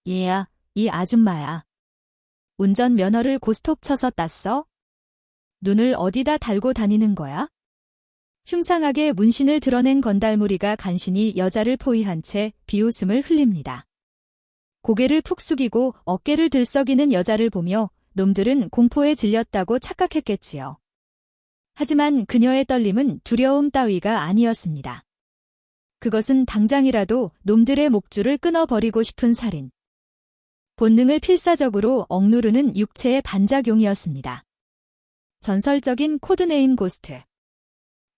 얘야, 이 아줌마야. 운전면허를 고스톱 쳐서 땄어? 눈을 어디다 달고 다니는 거야? 흉상하게 문신을 드러낸 건달무리가 간신히 여자를 포위한 채 비웃음을 흘립니다. 고개를 푹 숙이고 어깨를 들썩이는 여자를 보며 놈들은 공포에 질렸다고 착각했겠지요. 하지만 그녀의 떨림은 두려움 따위가 아니었습니다. 그것은 당장이라도 놈들의 목줄을 끊어버리고 싶은 살인. 본능을 필사적으로 억누르는 육체의 반작용이었습니다. 전설적인 코드네임 고스트.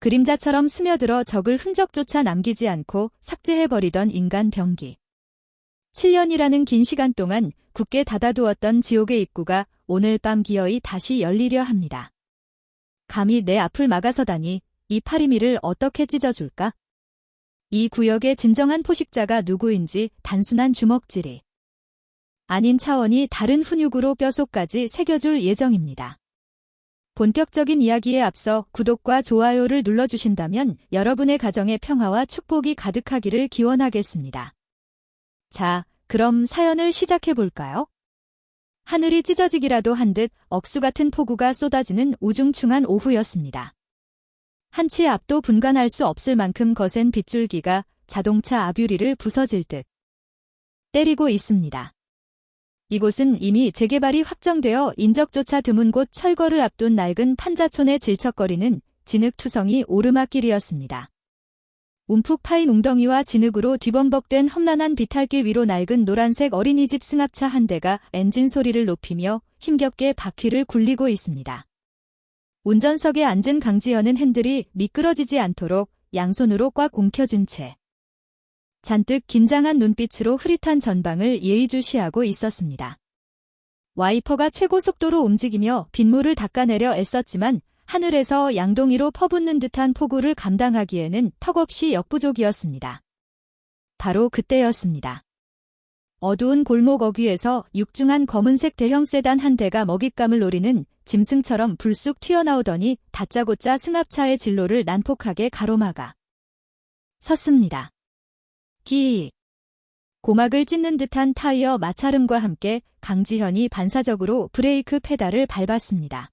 그림자처럼 스며들어 적을 흔적조차 남기지 않고 삭제해버리던 인간 병기. 7년이라는 긴 시간 동안 굳게 닫아두었던 지옥의 입구가 오늘 밤 기어이 다시 열리려 합니다. 감히 내 앞을 막아서다니 이 파리미를 어떻게 찢어줄까? 이 구역의 진정한 포식자가 누구인지 단순한 주먹질이 아닌 차원이 다른 훈육으로 뼛속까지 새겨줄 예정입니다. 본격적인 이야기에 앞서 구독과 좋아요를 눌러주신다면 여러분의 가정에 평화와 축복이 가득하기를 기원하겠습니다. 자, 그럼 사연을 시작해볼까요? 하늘이 찢어지기라도 한 듯 억수 같은 폭우가 쏟아지는 우중충한 오후였습니다. 한치 앞도 분간할 수 없을 만큼 거센 빗줄기가 자동차 앞유리를 부서질 듯 때리고 있습니다. 이곳은 이미 재개발이 확정되어 인적조차 드문 곳 철거를 앞둔 낡은 판자촌에 질척거리는 진흙투성이 오르막길이었습니다. 움푹 파인 웅덩이와 진흙으로 뒤범벅된 험난한 비탈길 위로 낡은 노란색 어린이집 승합차 한 대가 엔진 소리를 높이며 힘겹게 바퀴를 굴리고 있습니다. 운전석에 앉은 강지현은 핸들이 미끄러지지 않도록 양손으로 꽉 움켜쥔 채 잔뜩 긴장한 눈빛으로 흐릿한 전방을 예의주시하고 있었습니다. 와이퍼가 최고 속도로 움직이며 빗물을 닦아내려 애썼지만 하늘에서 양동이로 퍼붓는 듯한 폭우를 감당하기에는 턱없이 역부족이었습니다. 바로 그때였습니다. 어두운 골목 어귀에서 육중한 검은색 대형 세단 한 대가 먹잇감을 노리는 짐승처럼 불쑥 튀어나오더니 다짜고짜 승합차의 진로를 난폭하게 가로막아 섰습니다. 끼익. 고막을 찢는 듯한 타이어 마찰음과 함께 강지현이 반사적으로 브레이크 페달을 밟았습니다.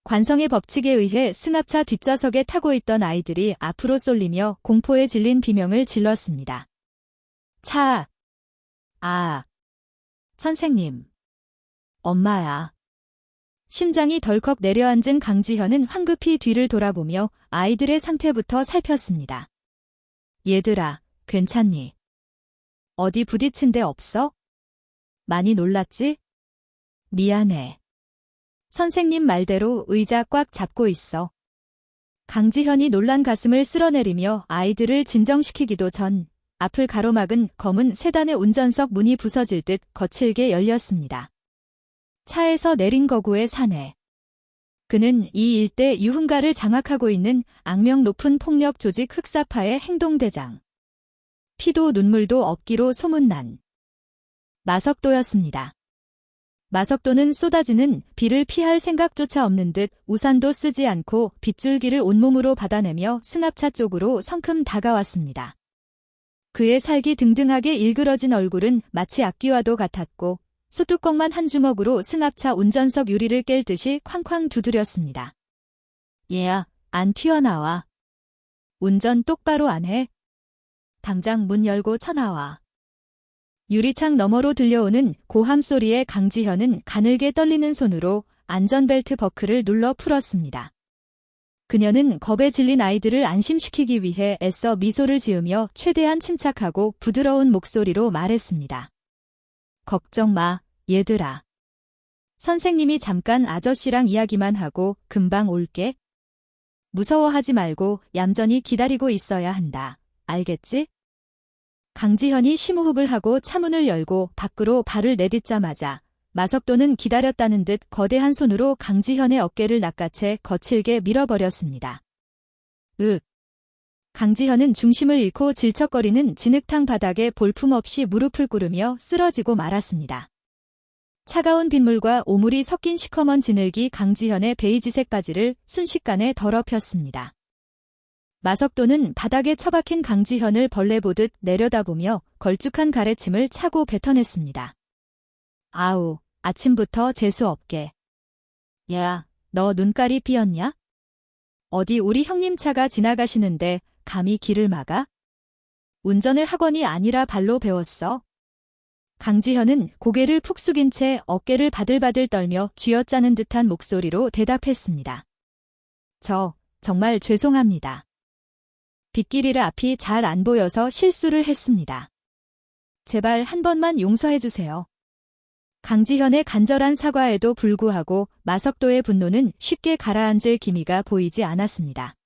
관성의 법칙에 의해 승합차 뒷좌석에 타고 있던 아이들이 앞으로 쏠리며 공포에 질린 비명을 질렀습니다. 차! 아! 선생님! 엄마야! 심장이 덜컥 내려앉은 강지현은 황급히 뒤를 돌아보며 아이들의 상태부터 살폈습니다. 얘들아, 괜찮니? 어디 부딪힌 데 없어? 많이 놀랐지? 미안해. 선생님 말대로 의자 꽉 잡고 있어. 강지현이 놀란 가슴을 쓸어내리며 아이들을 진정시키기도 전 앞을 가로막은 검은 세단의 운전석 문이 부서질 듯 거칠게 열렸습니다. 차에서 내린 거구의 사내. 그는 이 일대 유흥가를 장악하고 있는 악명 높은 폭력 조직 흑사파의 행동대장. 피도 눈물도 없기로 소문난 마석도였습니다. 마석도는 쏟아지는 비를 피할 생각조차 없는 듯 우산도 쓰지 않고 빗줄기를 온몸으로 받아내며 승합차 쪽으로 성큼 다가왔습니다. 그의 살기 등등하게 일그러진 얼굴은 마치 악귀와도 같았고 소뚜껑만 한 주먹으로 승합차 운전석 유리를 깰 듯이 쾅쾅 두드렸습니다. 얘야, 안 튀어나와. 운전 똑바로 안 해? 당장 문 열고 쳐나와. 유리창 너머로 들려오는 고함 소리에 강지현은 가늘게 떨리는 손으로 안전벨트 버클을 눌러 풀었습니다. 그녀는 겁에 질린 아이들을 안심시키기 위해 애써 미소를 지으며 최대한 침착하고 부드러운 목소리로 말했습니다. 걱정 마, 얘들아. 선생님이 잠깐 아저씨랑 이야기만 하고 금방 올게. 무서워하지 말고 얌전히 기다리고 있어야 한다. 알겠지? 강지현이 심호흡을 하고 차문을 열고 밖으로 발을 내딛자마자 마석도는 기다렸다는 듯 거대한 손으로 강지현의 어깨를 낚아채 거칠게 밀어버렸습니다. 강지현은 중심을 잃고 질척거리는 진흙탕 바닥에 볼품없이 무릎을 꿇으며 쓰러지고 말았습니다. 차가운 빗물과 오물이 섞인 시커먼 진흙이 강지현의 베이지색 바지를 순식간에 더럽혔습니다. 마석도는 바닥에 처박힌 강지현을 벌레 보듯 내려다보며 걸쭉한 가래침을 차고 뱉어냈습니다. 아우, 아침부터 재수 없게. 야, 너 눈깔이 삐었냐? 어디 우리 형님 차가 지나가시는데 감히 길을 막아? 운전을 학원이 아니라 발로 배웠어. 강지현은 고개를 푹 숙인 채 어깨를 바들바들 떨며 쥐어짜는 듯한 목소리로 대답했습니다. 정말 죄송합니다. 빗길이라 앞이 잘 안 보여서 실수를 했습니다. 제발 한 번만 용서해주세요. 강지현의 간절한 사과에도 불구하고 마석도의 분노는 쉽게 가라앉을 기미가 보이지 않았습니다.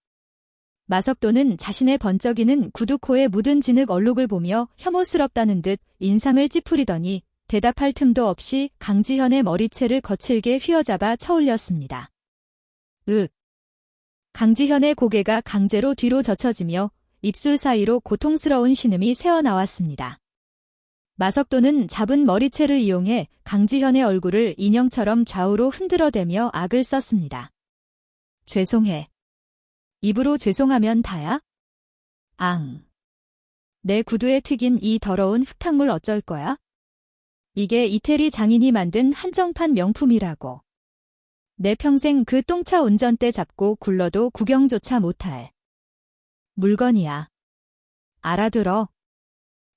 마석도는 자신의 번쩍이는 구두코에 묻은 진흙 얼룩을 보며 혐오스럽다는 듯 인상을 찌푸리더니 대답할 틈도 없이 강지현의 머리채를 거칠게 휘어잡아 쳐올렸습니다. 강지현의 고개가 강제로 뒤로 젖혀지며 입술 사이로 고통스러운 신음이 새어나왔습니다. 마석도는 잡은 머리채를 이용해 강지현의 얼굴을 인형처럼 좌우로 흔들어대며 악을 썼습니다. 죄송해. 입으로 죄송하면 다야? 내 구두에 튀긴 이 더러운 흙탕물 어쩔 거야? 이게 이태리 장인이 만든 한정판 명품이라고. 내 평생 그 똥차 운전대 잡고 굴러도 구경조차 못할 물건이야. 알아들어.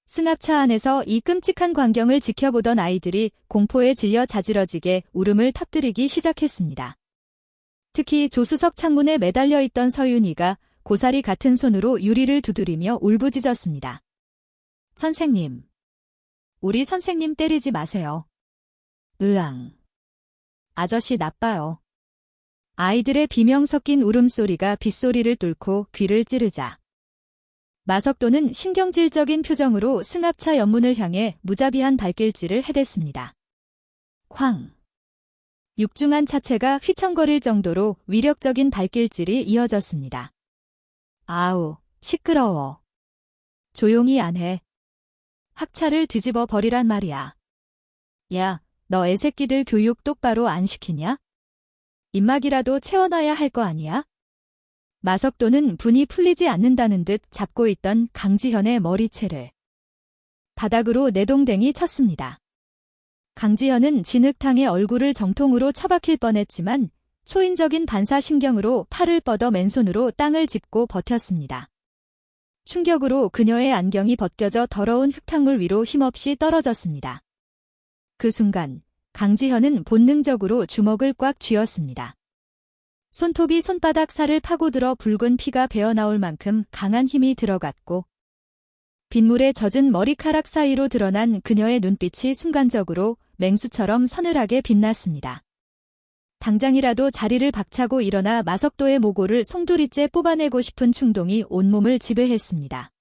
승합차 안에서 이 끔찍한 광경을 지켜보던 아이들이 공포에 질려 자지러지게 울음을 터뜨리기 시작했습니다. 특히 조수석 창문에 매달려 있던 서윤이가 고사리 같은 손으로 유리를 두드리며 울부짖었습니다. 선생님. 우리 선생님 때리지 마세요. 아저씨 나빠요. 아이들의 비명 섞인 울음소리가 빗소리를 뚫고 귀를 찌르자 마석도는 신경질적인 표정으로 승합차 옆문을 향해 무자비한 발길질을 해댔습니다. 쾅! 육중한 차체가 휘청거릴 정도로 위력적인 발길질이 이어졌습니다. 아우, 시끄러워. 조용히 안 해. 학차를 뒤집어 버리란 말이야. 야, 너 애새끼들 교육 똑바로 안 시키냐? 입막이라도 채워놔야 할 거 아니야? 마석도는 분이 풀리지 않는다는 듯 잡고 있던 강지현의 머리채를 바닥으로 내동댕이 쳤습니다. 강지현은 진흙탕에 얼굴을 정통으로 처박힐 뻔했지만 초인적인 반사신경으로 팔을 뻗어 맨손으로 땅을 짚고 버텼습니다. 충격으로 그녀의 안경이 벗겨져 더러운 흙탕물 위로 힘없이 떨어졌습니다. 그 순간 강지현은 본능적으로 주먹을 꽉 쥐었습니다. 손톱이 손바닥 살을 파고들어 붉은 피가 배어나올 만큼 강한 힘이 들어갔고 빗물에 젖은 머리카락 사이로 드러난 그녀의 눈빛이 순간적으로 맹수처럼 서늘하게 빛났습니다. 당장이라도 자리를 박차고 일어나 마석도의 모골을 송두리째 뽑아내고 싶은 충동이 온몸을 지배했습니다.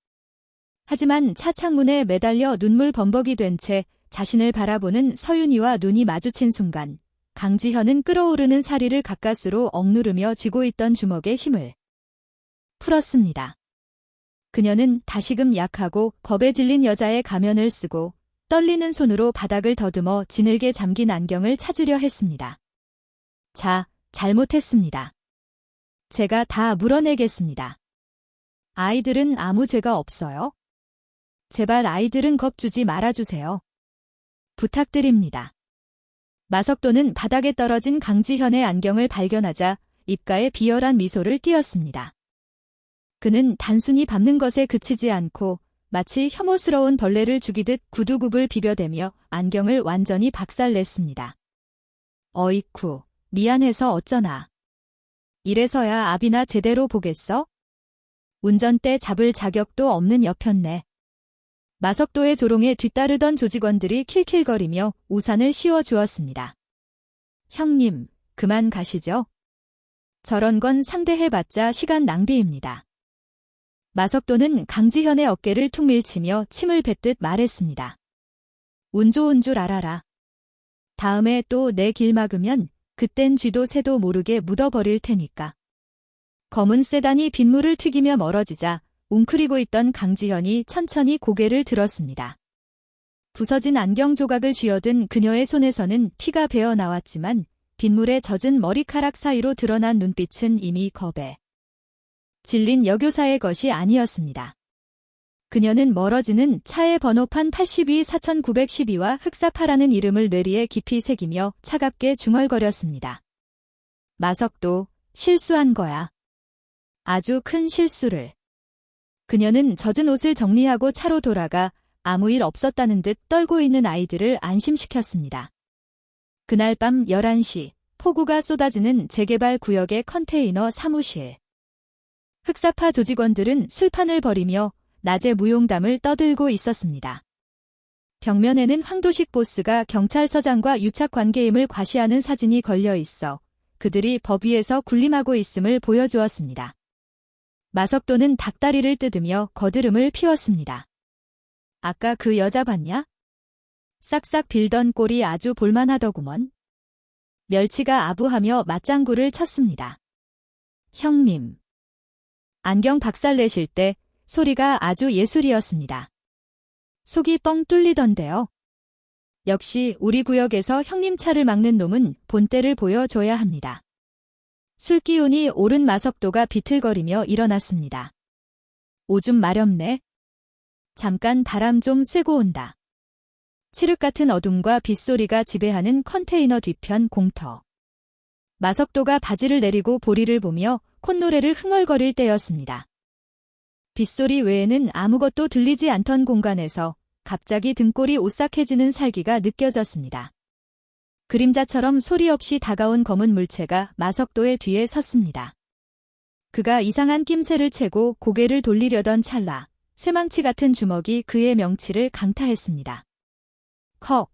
하지만 차 창문에 매달려 눈물 범벅이 된 채 자신을 바라보는 서윤이와 눈이 마주친 순간 강지현은 끓어오르는 사리를 가까스로 억누르며 쥐고 있던 주먹의 힘을 풀었습니다. 그녀는 다시금 약하고 겁에 질린 여자의 가면을 쓰고 떨리는 손으로 바닥을 더듬어 지늘게 잠긴 안경을 찾으려 했습니다. 잘못했습니다. 제가 다 물어내겠습니다. 아이들은 아무 죄가 없어요. 제발 아이들은 겁주지 말아주세요. 부탁드립니다. 마석도는 바닥에 떨어진 강지현의 안경을 발견하자 입가에 비열한 미소를 띄었습니다. 그는 단순히 밟는 것에 그치지 않고 마치 혐오스러운 벌레를 죽이듯 구두굽을 비벼대며 안경을 완전히 박살냈습니다. 어이쿠, 미안해서 어쩌나. 이래서야 아비나 제대로 보겠어? 운전대 잡을 자격도 없는 여편네. 마석도의 조롱에 뒤따르던 조직원들이 킬킬거리며 우산을 씌워주었습니다. 형님, 그만 가시죠. 저런 건 상대해봤자 시간 낭비입니다. 마석도는 강지현의 어깨를 툭 밀치며 침을 뱉듯 말했습니다. 운 좋은 줄 알아라. 다음에 또 내 길 막으면 그땐 쥐도 새도 모르게 묻어버릴 테니까. 검은 세단이 빗물을 튀기며 멀어지자 웅크리고 있던 강지현이 천천히 고개를 들었습니다. 부서진 안경 조각을 쥐어든 그녀의 손에서는 피가 배어 나왔지만 빗물에 젖은 머리카락 사이로 드러난 눈빛은 이미 겁에 질린 여교사의 것이 아니었습니다. 그녀는 멀어지는 차의 번호판 82-4912와 흑사파라는 이름을 뇌리에 깊이 새기며 차갑게 중얼거렸습니다. 마석도 실수한 거야. 아주 큰 실수를. 그녀는 젖은 옷을 정리하고 차로 돌아가 아무 일 없었다는 듯 떨고 있는 아이들을 안심시켰습니다. 그날 밤 11시 폭우가 쏟아지는 재개발 구역의 컨테이너 사무실. 흑사파 조직원들은 술판을 벌이며 낮에 무용담을 떠들고 있었습니다. 벽면에는 황도식 보스가 경찰서장과 유착관계임을 과시하는 사진이 걸려 있어 그들이 법 위에서 군림하고 있음을 보여주었습니다. 마석도는 닭다리를 뜯으며 거드름을 피웠습니다. 아까 그 여자 봤냐? 싹싹 빌던 꼴이 아주 볼만하더구먼. 멸치가 아부하며 맞장구를 쳤습니다. 형님. 안경 박살내실 때 소리가 아주 예술이었습니다. 속이 뻥 뚫리던데요. 역시 우리 구역에서 형님 차를 막는 놈은 본때를 보여줘야 합니다. 술기운이 오른 마석도가 비틀거리며 일어났습니다. 오줌 마렵네. 잠깐 바람 좀 쐬고 온다. 칠흑 같은 어둠과 빗소리가 지배하는 컨테이너 뒤편 공터. 마석도가 바지를 내리고 보리를 보며 콧노래를 흥얼거릴 때였습니다. 빗소리 외에는 아무것도 들리지 않던 공간에서 갑자기 등골이 오싹해지는 살기가 느껴졌습니다. 그림자처럼 소리 없이 다가온 검은 물체가 마석도의 뒤에 섰습니다. 그가 이상한 낌새를 채고 고개를 돌리려던 찰나 쇠망치 같은 주먹이 그의 명치를 강타했습니다. 컥.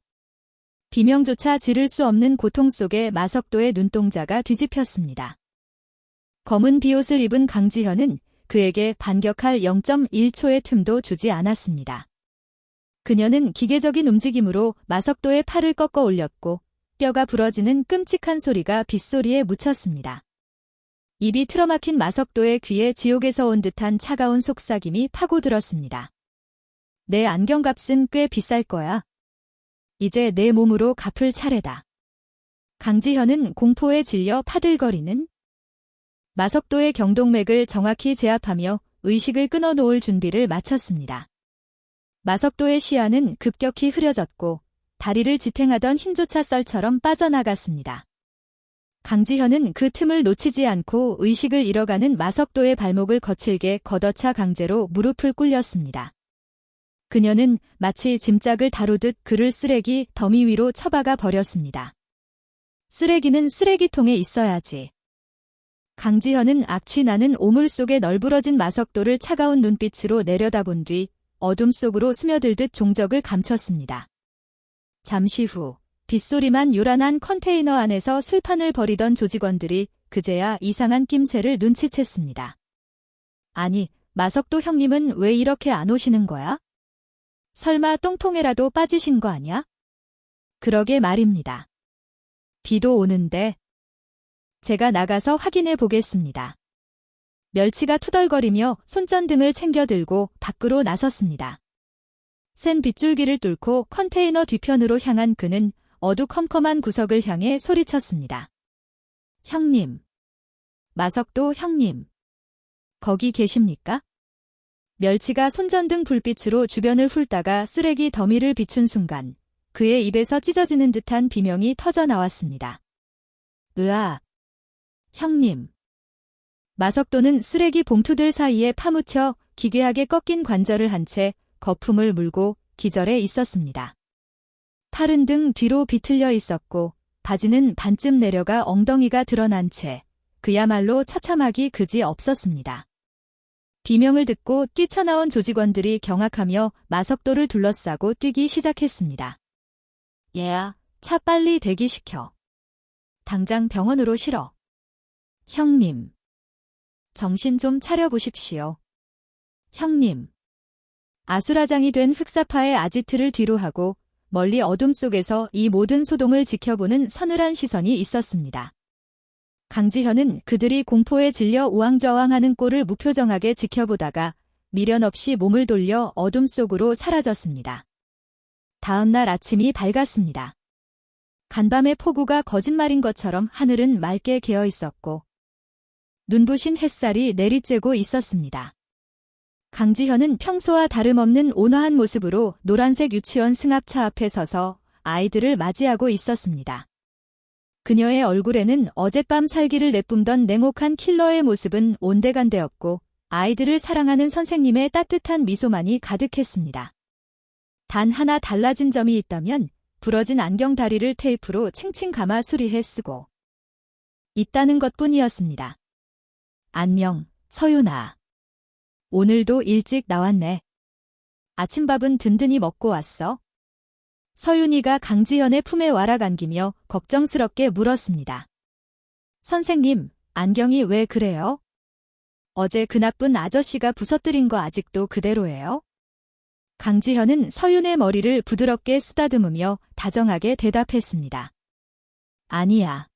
비명조차 지를 수 없는 고통 속에 마석도의 눈동자가 뒤집혔습니다. 검은 비옷을 입은 강지현은 그에게 반격할 0.1초의 틈도 주지 않았습니다. 그녀는 기계적인 움직임으로 마석도의 팔을 꺾어 올렸고 뼈가 부러지는 끔찍한 소리가 빗소리에 묻혔습니다. 입이 틀어막힌 마석도의 귀에 지옥에서 온 듯한 차가운 속삭임이 파고들었습니다. 내 안경값은 꽤 비쌀 거야. 이제 내 몸으로 갚을 차례다. 강지현은 공포에 질려 파들거리는 마석도의 경동맥을 정확히 제압하며 의식을 끊어놓을 준비를 마쳤습니다. 마석도의 시야는 급격히 흐려졌고 다리를 지탱하던 힘조차 썰처럼 빠져나갔습니다. 강지현은 그 틈을 놓치지 않고 의식을 잃어가는 마석도의 발목을 거칠게 걷어차 강제로 무릎을 꿇렸습니다. 그녀는 마치 짐짝을 다루듯 그를 쓰레기 더미 위로 처박아 버렸습니다. 쓰레기는 쓰레기통에 있어야지. 강지현은 악취 나는 오물 속에 널브러진 마석도를 차가운 눈빛으로 내려다본 뒤 어둠 속으로 스며들듯 종적을 감췄습니다. 잠시 후 빗소리만 요란한 컨테이너 안에서 술판을 벌이던 조직원들이 그제야 이상한 낌새를 눈치챘습니다. 아니, 마석도 형님은 왜 이렇게 안 오시는 거야? 설마 똥통에라도 빠지신 거 아냐? 그러게 말입니다. 비도 오는데 제가 나가서 확인해 보겠습니다. 멸치가 투덜거리며 손전등을 챙겨 들고 밖으로 나섰습니다. 센 빗줄기를 뚫고 컨테이너 뒤편으로 향한 그는 어두컴컴한 구석을 향해 소리쳤습니다. 형님. 마석도 형님. 거기 계십니까? 멸치가 손전등 불빛으로 주변을 훑다가 쓰레기 더미를 비춘 순간 그의 입에서 찢어지는 듯한 비명이 터져 나왔습니다. 으아. 형님. 마석도는 쓰레기 봉투들 사이에 파묻혀 기괴하게 꺾인 관절을 한 채 거품을 물고 기절해 있었습니다. 팔은 등 뒤로 비틀려 있었고 바지는 반쯤 내려가 엉덩이가 드러난 채 그야말로 처참하기 그지 없었습니다. 비명을 듣고 뛰쳐나온 조직원들이 경악하며 마석도를 둘러싸고 뛰기 시작했습니다. 얘야, 차 빨리 대기시켜. 당장 병원으로 실어. 형님. 정신 좀 차려보십시오. 형님. 아수라장이 된 흑사파의 아지트를 뒤로하고 멀리 어둠 속에서 이 모든 소동을 지켜보는 서늘한 시선이 있었습니다. 강지현은 그들이 공포에 질려 우왕좌왕하는 꼴을 무표정하게 지켜보다가 미련 없이 몸을 돌려 어둠 속으로 사라졌습니다. 다음 날 아침이 밝았습니다. 간밤의 폭우가 거짓말인 것처럼 하늘은 맑게 개어 있었고 눈부신 햇살이 내리쬐고 있었습니다. 강지현은 평소와 다름없는 온화한 모습으로 노란색 유치원 승합차 앞에 서서 아이들을 맞이하고 있었습니다. 그녀의 얼굴에는 어젯밤 살기를 내뿜던 냉혹한 킬러의 모습은 온데간데없고 아이들을 사랑하는 선생님의 따뜻한 미소만이 가득했습니다. 단 하나 달라진 점이 있다면 부러진 안경 다리를 테이프로 칭칭 감아 수리해 쓰고 있다는 것뿐이었습니다. 안녕, 서윤아. 오늘도 일찍 나왔네. 아침밥은 든든히 먹고 왔어? 서윤이가 강지현의 품에 와락 안기며 걱정스럽게 물었습니다. 선생님, 안경이 왜 그래요? 어제 그 나쁜 아저씨가 부서뜨린 거 아직도 그대로예요? 강지현은 서윤의 머리를 부드럽게 쓰다듬으며 다정하게 대답했습니다. 아니야.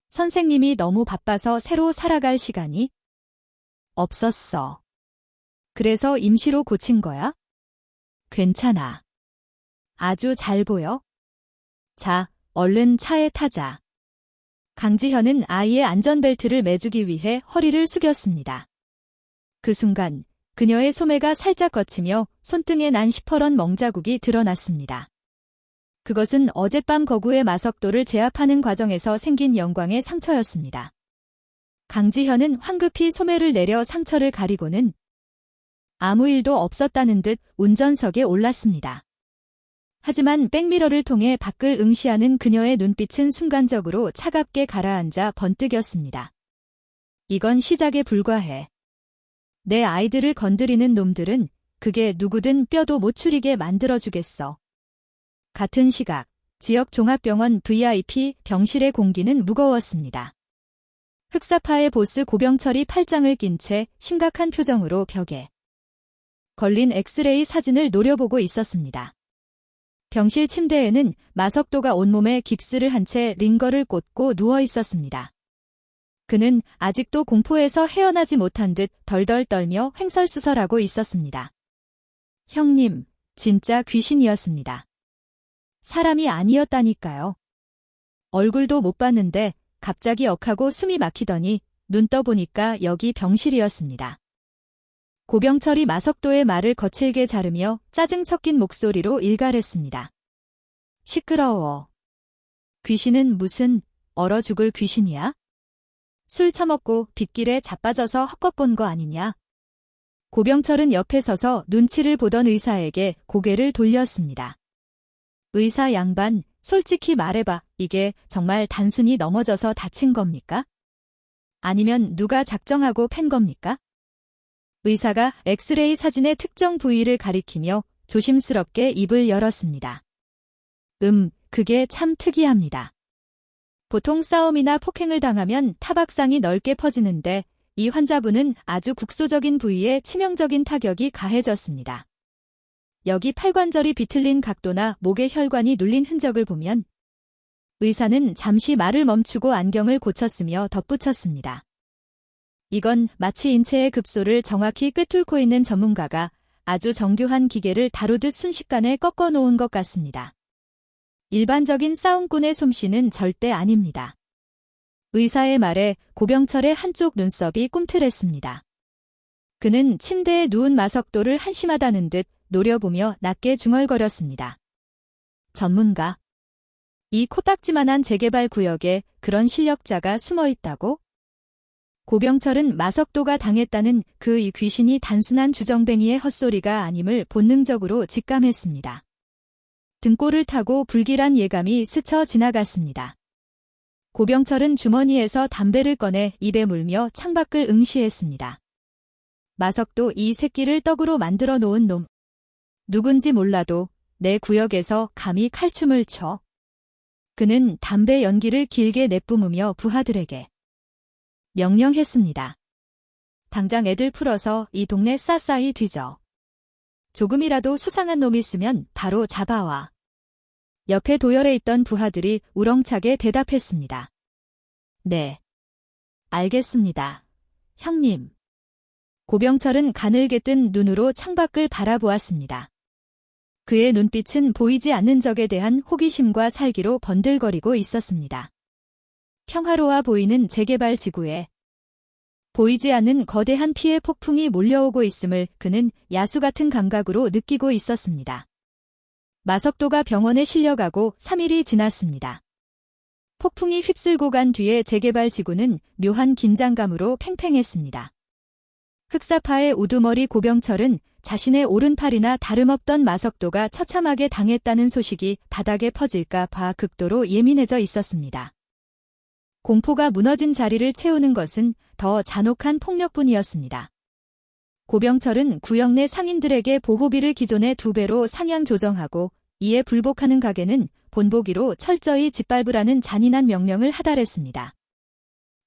선생님이 너무 바빠서 새로 살아갈 시간이 없었어. 그래서 임시로 고친 거야? 괜찮아. 아주 잘 보여. 자, 얼른 차에 타자. 강지현은 아이의 안전벨트를 매주기 위해 허리를 숙였습니다. 그 순간 그녀의 소매가 살짝 걷히며 손등에 난 시퍼런 멍자국이 드러났습니다. 그것은 어젯밤 거구의 마석도를 제압하는 과정에서 생긴 영광의 상처였습니다. 강지현은 황급히 소매를 내려 상처를 가리고는 아무 일도 없었다는 듯 운전석에 올랐습니다. 하지만 백미러를 통해 밖을 응시하는 그녀의 눈빛은 순간적으로 차갑게 가라앉아 번뜩였습니다. 이건 시작에 불과해. 내 아이들을 건드리는 놈들은 그게 누구든 뼈도 못 추리게 만들어주겠어. 같은 시각, 지역 종합병원 VIP 병실의 공기는 무거웠습니다. 흑사파의 보스 고병철이 팔짱을 낀 채 심각한 표정으로 벽에 걸린 엑스레이 사진을 노려보고 있었습니다. 병실 침대에는 마석도가 온몸에 깁스를 한 채 링거를 꽂고 누워 있었습니다. 그는 아직도 공포에서 헤어나지 못한 듯 덜덜 떨며 횡설수설하고 있었습니다. 형님, 진짜 귀신이었습니다. 사람이 아니었다니까요. 얼굴도 못 봤는데 갑자기 억하고 숨이 막히더니 눈 떠보니까 여기 병실이었습니다. 고병철이 마석도의 말을 거칠게 자르며 짜증 섞인 목소리로 일갈했습니다. 시끄러워. 귀신은 무슨 얼어 죽을 귀신이야? 술 처먹고 빗길에 자빠져서 헛것 본 거 아니냐? 고병철은 옆에 서서 눈치를 보던 의사에게 고개를 돌렸습니다. 의사 양반, 솔직히 말해봐. 이게 정말 단순히 넘어져서 다친 겁니까? 아니면 누가 작정하고 팬 겁니까? 의사가 엑스레이 사진의 특정 부위를 가리키며 조심스럽게 입을 열었습니다. 그게 참 특이합니다. 보통 싸움이나 폭행을 당하면 타박상이 넓게 퍼지는데 이 환자분은 아주 국소적인 부위에 치명적인 타격이 가해졌습니다. 여기 팔관절이 비틀린 각도나 목의 혈관이 눌린 흔적을 보면 의사는 잠시 말을 멈추고 안경을 고쳤으며 덧붙였습니다. 이건 마치 인체의 급소를 정확히 꿰뚫고 있는 전문가가 아주 정교한 기계를 다루듯 순식간에 꺾어 놓은 것 같습니다. 일반적인 싸움꾼의 솜씨는 절대 아닙니다. 의사의 말에 고병철의 한쪽 눈썹이 꿈틀했습니다. 그는 침대에 누운 마석도를 한심하다는 듯 노려보며 낮게 중얼거렸습니다. 전문가. 이 코딱지만한 재개발 구역에 그런 실력자가 숨어 있다고? 고병철은 마석도가 당했다는 그 이 귀신이 단순한 주정뱅이의 헛소리가 아님을 본능적으로 직감했습니다. 등골을 타고 불길한 예감이 스쳐 지나갔습니다. 고병철은 주머니에서 담배를 꺼내 입에 물며 창밖을 응시했습니다. 마석도 이 새끼를 떡으로 만들어 놓은 놈. 누군지 몰라도 내 구역에서 감히 칼춤을 춰. 그는 담배 연기를 길게 내뿜으며 부하들에게 명령했습니다. 당장 애들 풀어서 이 동네 싸싸이 뒤져. 조금이라도 수상한 놈 있으면 바로 잡아와. 옆에 도열해 있던 부하들이 우렁차게 대답했습니다. 네. 알겠습니다. 형님. 고병철은 가늘게 뜬 눈으로 창밖을 바라보았습니다. 그의 눈빛은 보이지 않는 적에 대한 호기심과 살기로 번들거리고 있었습니다. 평화로워 보이는 재개발 지구에 보이지 않는 거대한 피해 폭풍이 몰려오고 있음을 그는 야수 같은 감각으로 느끼고 있었습니다. 마석도가 병원에 실려가고 3일이 지났습니다. 폭풍이 휩쓸고 간 뒤에 재개발 지구는 묘한 긴장감으로 팽팽했습니다. 흑사파의 우두머리 고병철은 자신의 오른팔이나 다름없던 마석도가 처참하게 당했다는 소식이 바닥에 퍼질까 봐 극도로 예민해져 있었습니다. 공포가 무너진 자리를 채우는 것은 더 잔혹한 폭력뿐이었습니다. 고병철은 구역 내 상인들에게 보호비를 기존의 2배로 상향 조정하고 이에 불복하는 가게는 본보기로 철저히 짓밟으라는 잔인한 명령을 하달했습니다.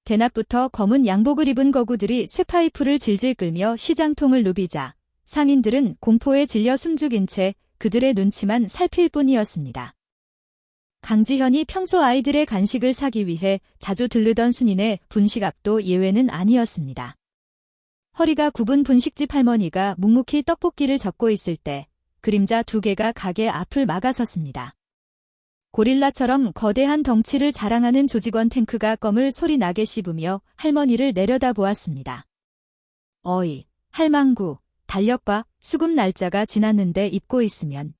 대낮부터 검은 양복을 입은 거구들이 쇠파이프를 질질 끌며 시장통을 누비자 상인들은 공포에 질려 숨죽인 채 그들의 눈치만 살필 뿐이었습니다. 강지현이 평소 아이들의 간식을 사기 위해 자주 들르던 순인의 분식 앞도 예외는 아니었습니다. 허리가 굽은 분식집 할머니가 묵묵히 떡볶이를 젓고 있을 때 그림자 2개가 가게 앞을 막아섰습니다. 고릴라처럼 거대한 덩치를 자랑하는 조직원 탱크가 껌을 소리나게 씹으며 할머니를 내려다보았습니다. 어이, 할망구, 달력봐, 수급 날짜가 지났는데 입고 있으면.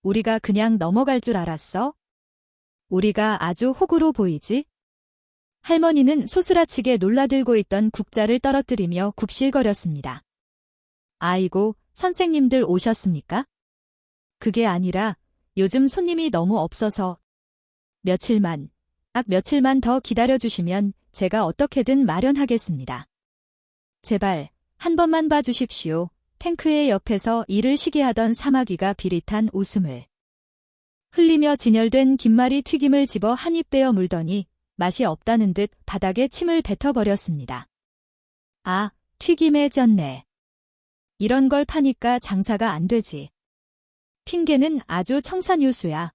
우리가 그냥 넘어갈 줄 알았어? 우리가 아주 호구로 보이지? 할머니는 소스라치게 놀라들고 있던 국자를 떨어뜨리며 굽실거렸습니다. 아이고, 선생님들 오셨습니까? 그게 아니라 요즘 손님이 너무 없어서 며칠만 더 기다려주시면 제가 어떻게든 마련하겠습니다. 제발 한 번만 봐주십시오. 탱크의 옆에서 일을 쉬게 하던 사마귀가 비릿한 웃음을 흘리며 진열된 김말이 튀김을 집어 한 입 빼어 물더니 맛이 없다는 듯 바닥에 침을 뱉어버렸습니다. 아, 튀김에 졌네. 이런 걸 파니까 장사가 안 되지. 핑계는 아주 청산유수야.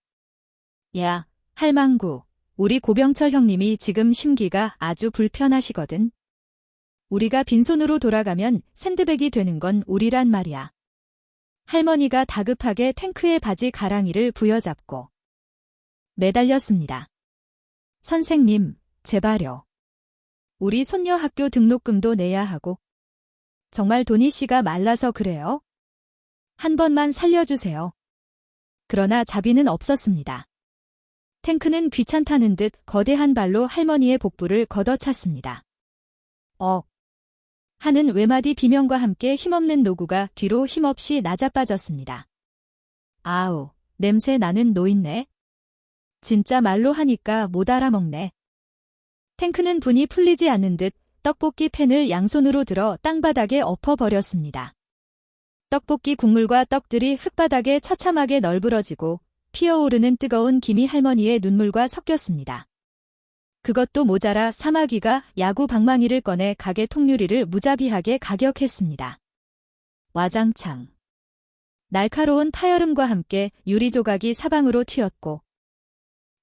야, 할망구, 우리 고병철 형님이 지금 심기가 아주 불편하시거든. 우리가 빈손으로 돌아가면 샌드백이 되는 건 우리란 말이야. 할머니가 다급하게 탱크의 바지 가랑이를 부여잡고 매달렸습니다. 선생님, 제발요. 우리 손녀 학교 등록금도 내야 하고. 정말 도니 씨가 말라서 그래요? 한 번만 살려주세요. 그러나 자비는 없었습니다. 탱크는 귀찮다는 듯 거대한 발로 할머니의 복부를 걷어찼습니다. 하는 외마디 비명과 함께 힘없는 노구가 뒤로 힘없이 나자빠졌습니다. 아우, 냄새 나는 노인네. 진짜 말로 하니까 못 알아먹네. 탱크는 분이 풀리지 않는 듯 떡볶이 팬을 양손으로 들어 땅바닥에 엎어버렸습니다. 떡볶이 국물과 떡들이 흙바닥에 처참하게 널브러지고 피어오르는 뜨거운 김이 할머니의 눈물과 섞였습니다. 그것도 모자라 사마귀가 야구 방망이를 꺼내 가게 통유리를 무자비하게 가격했습니다. 와장창. 날카로운 파열음과 함께 유리 조각이 사방으로 튀었고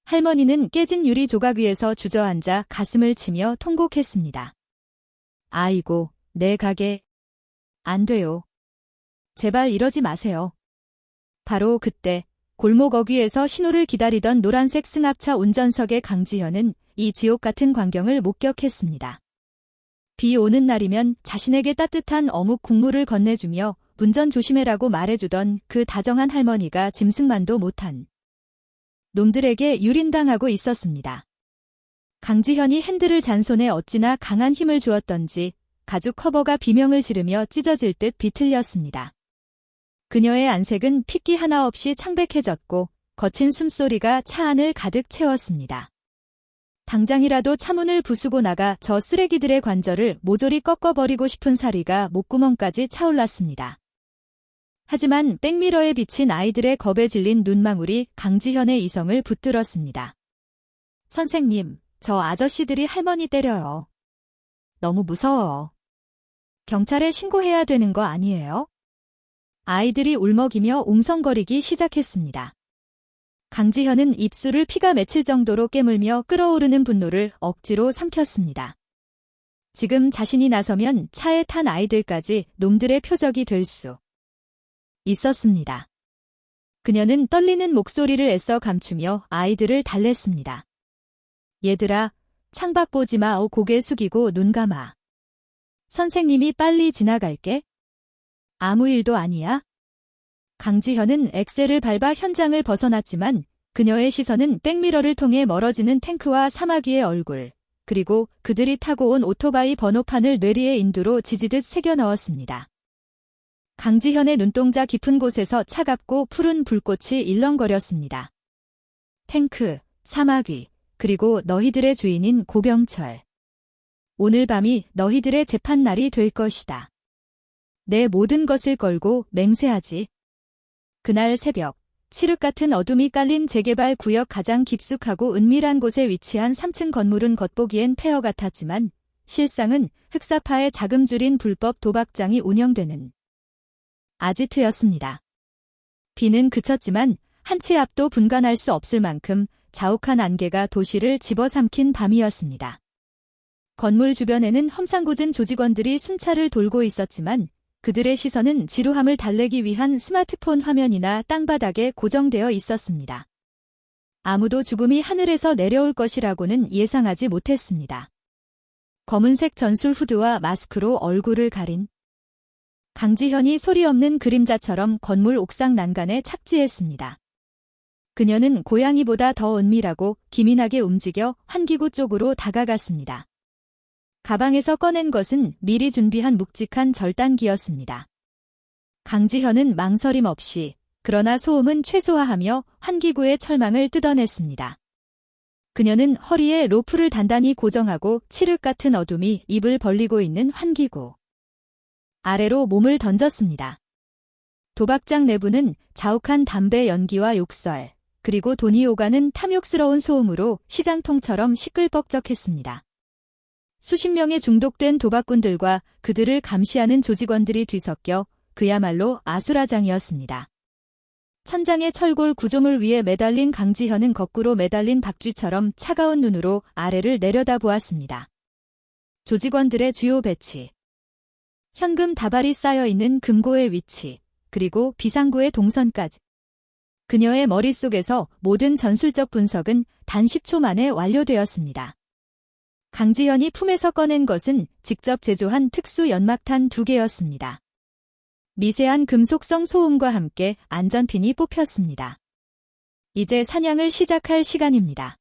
할머니는 깨진 유리 조각 위에서 주저앉아 가슴을 치며 통곡했습니다. 아이고, 내 가게. 안 돼요. 제발 이러지 마세요. 바로 그때 골목 어귀에서 신호를 기다리던 노란색 승합차 운전석의 강지현은 이 지옥 같은 광경을 목격했습니다. 비 오는 날이면 자신에게 따뜻한 어묵 국물을 건네주며 운전 조심해라고 말해주던 그 다정한 할머니가 짐승만도 못한 놈들에게 유린당하고 있었습니다. 강지현이 핸들을 잔 손에 어찌나 강한 힘을 주었던지 가죽 커버가 비명을 지르며 찢어질 듯 비틀렸습니다. 그녀의 안색은 핏기 하나 없이 창백해졌고 거친 숨소리가 차 안을 가득 채웠습니다. 당장이라도 차문을 부수고 나가 저 쓰레기들의 관절을 모조리 꺾어버리고 싶은 사리가 목구멍까지 차올랐습니다. 하지만 백미러에 비친 아이들의 겁에 질린 눈망울이 강지현의 이성을 붙들었습니다. 선생님, 저 아저씨들이 할머니 때려요. 너무 무서워요. 경찰에 신고해야 되는 거 아니에요? 아이들이 울먹이며 옹성거리기 시작했습니다. 강지현은 입술을 피가 맺힐 정도로 깨물며 끓어오르는 분노를 억지로 삼켰습니다. 지금 자신이 나서면 차에 탄 아이들까지 놈들의 표적이 될 수 있었습니다. 그녀는 떨리는 목소리를 애써 감추며 아이들을 달랬습니다. 얘들아, 창밖 보지 마. 고개 숙이고 눈 감아. 선생님이 빨리 지나갈게. 아무 일도 아니야. 강지현은 엑셀을 밟아 현장을 벗어났지만 그녀의 시선은 백미러를 통해 멀어지는 탱크와 사마귀의 얼굴, 그리고 그들이 타고 온 오토바이 번호판을 뇌리에 인두로 지지듯 새겨 넣었습니다. 강지현의 눈동자 깊은 곳에서 차갑고 푸른 불꽃이 일렁거렸습니다. 탱크, 사마귀, 그리고 너희들의 주인인 고병철. 오늘 밤이 너희들의 재판날이 될 것이다. 내 모든 것을 걸고 맹세하지. 그날 새벽, 칠흑 같은 어둠이 깔린 재개발 구역 가장 깊숙하고 은밀한 곳에 위치한 3층 건물은 겉보기엔 폐허 같았지만 실상은 흑사파의 자금줄인 불법 도박장이 운영되는 아지트였습니다. 비는 그쳤지만 한 치 앞도 분간할 수 없을 만큼 자욱한 안개가 도시를 집어삼킨 밤이었습니다. 건물 주변에는 험상궂은 조직원들이 순찰을 돌고 있었지만 그들의 시선은 지루함을 달래기 위한 스마트폰 화면이나 땅바닥에 고정되어 있었습니다. 아무도 죽음이 하늘에서 내려올 것이라고는 예상하지 못했습니다. 검은색 전술 후드와 마스크로 얼굴을 가린 강지현이 소리 없는 그림자처럼 건물 옥상 난간에 착지했습니다. 그녀는 고양이보다 더 은밀하고 기민하게 움직여 환기구 쪽으로 다가갔습니다. 가방에서 꺼낸 것은 미리 준비한 묵직한 절단기였습니다. 강지현은 망설임 없이, 그러나 소음은 최소화하며 환기구의 철망을 뜯어냈습니다. 그녀는 허리에 로프를 단단히 고정하고 칠흑 같은 어둠이 입을 벌리고 있는 환기구 아래로 몸을 던졌습니다. 도박장 내부는 자욱한 담배 연기와 욕설, 그리고 돈이 오가는 탐욕스러운 소음으로 시장통처럼 시끌벅적했습니다. 수십 명의 중독된 도박꾼들과 그들을 감시하는 조직원들이 뒤섞여 그야말로 아수라장이었습니다. 천장의 철골 구조물 위에 매달린 강지현은 거꾸로 매달린 박쥐처럼 차가운 눈으로 아래를 내려다보았습니다. 조직원들의 주요 배치, 현금 다발이 쌓여있는 금고의 위치, 그리고 비상구의 동선까지. 그녀의 머릿속에서 모든 전술적 분석은 단 10초 만에 완료되었습니다. 강지현이 품에서 꺼낸 것은 직접 제조한 특수 연막탄 2개였습니다. 미세한 금속성 소음과 함께 안전핀이 뽑혔습니다. 이제 사냥을 시작할 시간입니다.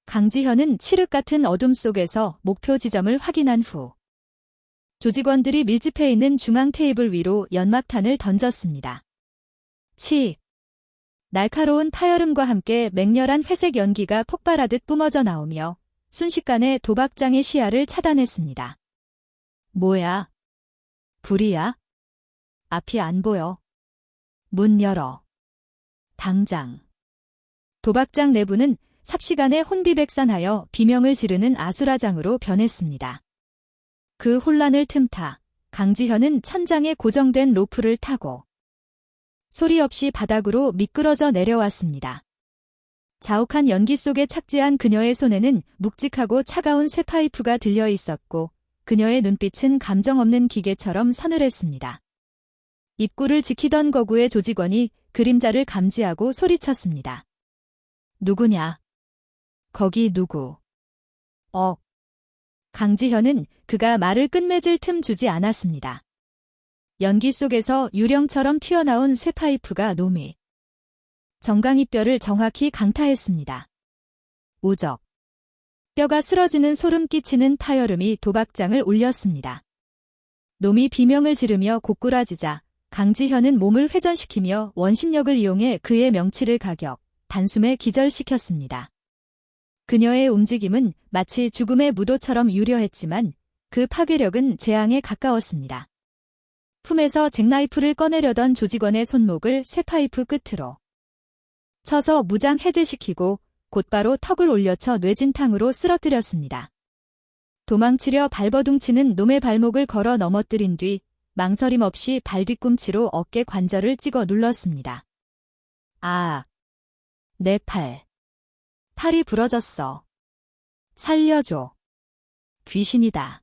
강지현은 칠흑 같은 어둠 속에서 목표 지점을 확인한 후 조직원들이 밀집해 있는 중앙 테이블 위로 연막탄을 던졌습니다. 치! 날카로운 파열음과 함께 맹렬한 회색 연기가 폭발하듯 뿜어져 나오며 순식간에 도박장의 시야를 차단했습니다. 뭐야? 불이야? 앞이 안 보여. 문 열어. 당장. 도박장 내부는 삽시간에 혼비백산하여 비명을 지르는 아수라장으로 변했습니다. 그 혼란을 틈타 강지현은 천장에 고정된 로프를 타고 소리 없이 바닥으로 미끄러져 내려왔습니다. 자욱한 연기 속에 착지한 그녀의 손에는 묵직하고 차가운 쇠파이프가 들려 있었고 그녀의 눈빛은 감정 없는 기계처럼 서늘했습니다. 입구를 지키던 거구의 조직원이 그림자를 감지하고 소리쳤습니다. 누구냐? 거기 누구? 강지현은 그가 말을 끝맺을 틈 주지 않았습니다. 연기 속에서 유령처럼 튀어나온 쇠파이프가 노미 정강이뼈를 정확히 강타했습니다. 우적. 뼈가 쓰러지는 소름 끼치는 파열음이 도박장을 울렸습니다. 놈이 비명을 지르며 고꾸라지자 강지현은 몸을 회전시키며 원심력을 이용해 그의 명치를 가격, 단숨에 기절시켰습니다. 그녀의 움직임은 마치 죽음의 무도처럼 유려했지만 그 파괴력은 재앙에 가까웠습니다. 품에서 잭나이프를 꺼내려던 조직원의 손목을 쇠파이프 끝으로 쳐서 무장 해제시키고 곧바로 턱을 올려쳐 뇌진탕으로 쓰러뜨렸습니다. 도망치려 발버둥치는 놈의 발목을 걸어 넘어뜨린 뒤 망설임 없이 발뒤꿈치로 어깨 관절을 찍어 눌렀습니다. 아, 내 팔. 팔이 부러졌어. 살려줘. 귀신이다.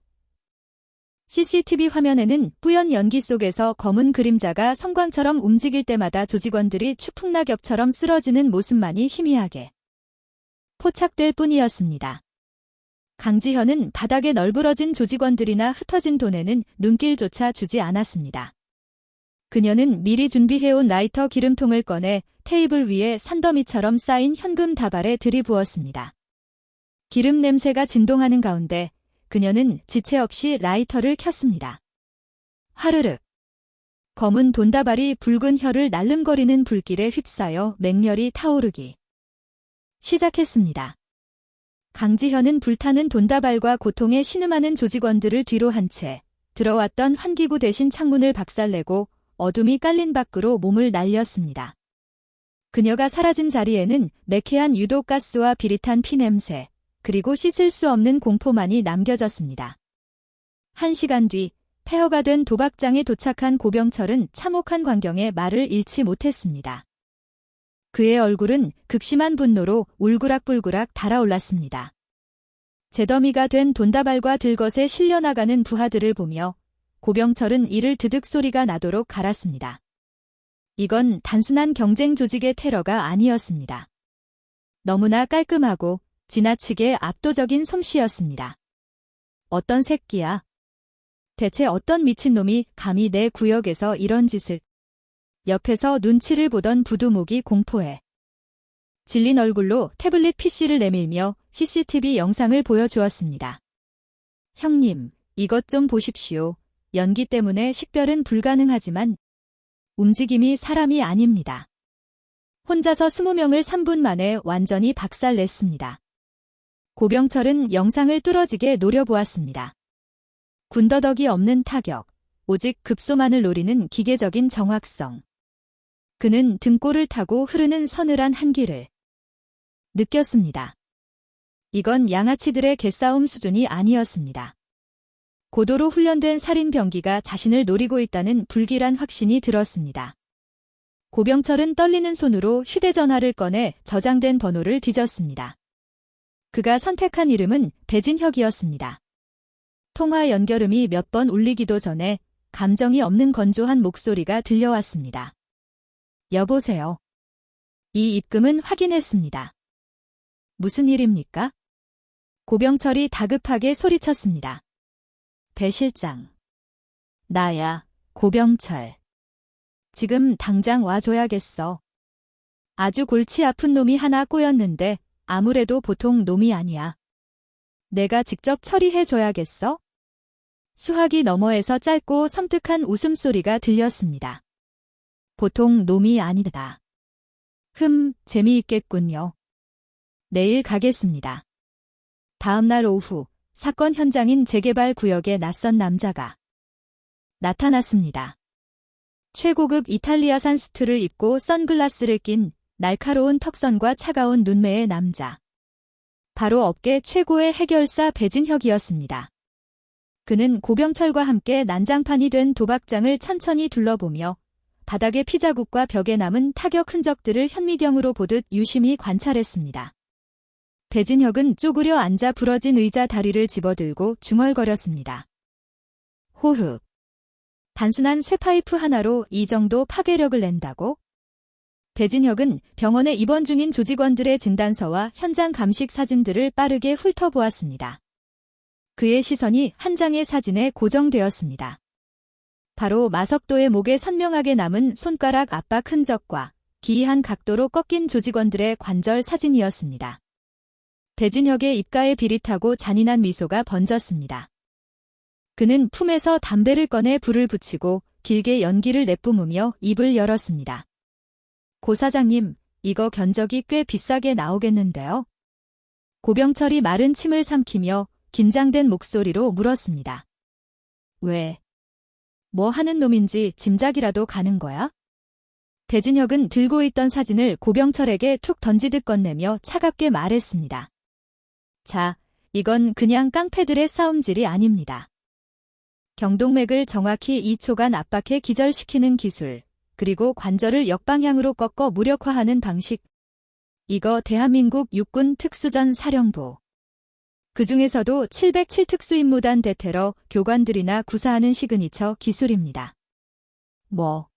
CCTV 화면에는 뿌연 연기 속에서 검은 그림자가 성광처럼 움직일 때마다 조직원들이 추풍낙엽처럼 쓰러지는 모습만이 희미하게 포착될 뿐이었습니다. 강지현은 바닥에 널브러진 조직원들이나 흩어진 돈에는 눈길조차 주지 않았습니다. 그녀는 미리 준비해온 라이터 기름통을 꺼내 테이블 위에 산더미처럼 쌓인 현금 다발에 들이부었습니다. 기름 냄새가 진동하는 가운데 그녀는 지체 없이 라이터를 켰습니다. 화르륵. 검은 돈다발이 붉은 혀를 날름거리는 불길에 휩싸여 맹렬히 타오르기 시작했습니다. 강지현은 불타는 돈다발과 고통에 신음하는 조직원들을 뒤로 한 채 들어왔던 환기구 대신 창문을 박살내고 어둠이 깔린 밖으로 몸을 날렸습니다. 그녀가 사라진 자리에는 매캐한 유독가스와 비릿한 피냄새, 그리고 씻을 수 없는 공포만이 남겨졌습니다. 1시간 뒤 폐허가 된 도박장에 도착한 고병철은 참혹한 광경에 말을 잃지 못했습니다. 그의 얼굴은 극심한 분노로 울그락불그락 달아올랐습니다. 재더미가 된 돈다발과 들것에 실려나가는 부하들을 보며 고병철은 이를 드득 소리가 나도록 갈았습니다. 이건 단순한 경쟁 조직의 테러가 아니었습니다. 너무나 깔끔하고 지나치게 압도적인 솜씨였습니다. 어떤 새끼야? 대체 어떤 미친놈이 감히 내 구역에서 이런 짓을... 옆에서 눈치를 보던 부두목이 공포에 질린 얼굴로 태블릿 PC를 내밀며 CCTV 영상을 보여주었습니다. 형님, 이것 좀 보십시오. 연기 때문에 식별은 불가능하지만 움직임이 사람이 아닙니다. 혼자서 20명을 3분 만에 완전히 박살냈습니다. 고병철은 영상을 뚫어지게 노려보았습니다. 군더더기 없는 타격, 오직 급소만을 노리는 기계적인 정확성. 그는 등골을 타고 흐르는 서늘한 한기를 느꼈습니다. 이건 양아치들의 개싸움 수준이 아니었습니다. 고도로 훈련된 살인 병기가 자신을 노리고 있다는 불길한 확신이 들었습니다. 고병철은 떨리는 손으로 휴대전화를 꺼내 저장된 번호를 뒤졌습니다. 그가 선택한 이름은 배진혁이었습니다. 통화 연결음이 몇 번 울리기도 전에 감정이 없는 건조한 목소리가 들려왔습니다. 여보세요. 이 입금은 확인했습니다. 무슨 일입니까? 고병철이 다급하게 소리쳤습니다. 배 실장. 나야, 고병철. 지금 당장 와줘야겠어. 아주 골치 아픈 놈이 하나 꼬였는데 아무래도 보통 놈이 아니야. 내가 직접 처리해줘야겠어? 수화기 너머에서 짧고 섬뜩한 웃음소리가 들렸습니다. 보통 놈이 아니다. 재미있겠군요. 내일 가겠습니다. 다음 날 오후 사건 현장인 재개발 구역에 낯선 남자가 나타났습니다. 최고급 이탈리아산 수트를 입고 선글라스를 낀 날카로운 턱선과 차가운 눈매의 남자. 바로 업계 최고의 해결사 배진혁이었습니다. 그는 고병철과 함께 난장판이 된 도박장을 천천히 둘러보며 바닥의 피자국과 벽에 남은 타격 흔적들을 현미경으로 보듯 유심히 관찰했습니다. 배진혁은 쪼그려 앉아 부러진 의자 다리를 집어들고 중얼거렸습니다. 호흡. 단순한 쇠파이프 하나로 이 정도 파괴력을 낸다고? 배진혁은 병원에 입원 중인 조직원들의 진단서와 현장 감식 사진들을 빠르게 훑어보았습니다. 그의 시선이 한 장의 사진에 고정되었습니다. 바로 마석도의 목에 선명하게 남은 손가락 압박 흔적과 기이한 각도로 꺾인 조직원들의 관절 사진이었습니다. 배진혁의 입가에 비릿하고 잔인한 미소가 번졌습니다. 그는 품에서 담배를 꺼내 불을 붙이고 길게 연기를 내뿜으며 입을 열었습니다. 고 사장님, 이거 견적이 꽤 비싸게 나오겠는데요? 고병철이 마른 침을 삼키며 긴장된 목소리로 물었습니다. 왜? 뭐 하는 놈인지 짐작이라도 가는 거야? 배진혁은 들고 있던 사진을 고병철에게 툭 던지듯 건네며 차갑게 말했습니다. 자, 이건 그냥 깡패들의 싸움질이 아닙니다. 경동맥을 정확히 2초간 압박해 기절시키는 기술, 그리고 관절을 역방향으로 꺾어 무력화하는 방식. 이거 대한민국 육군 특수전 사령부. 그 중에서도 707 특수임무단 대테러 교관들이나 구사하는 시그니처 기술입니다. 뭐?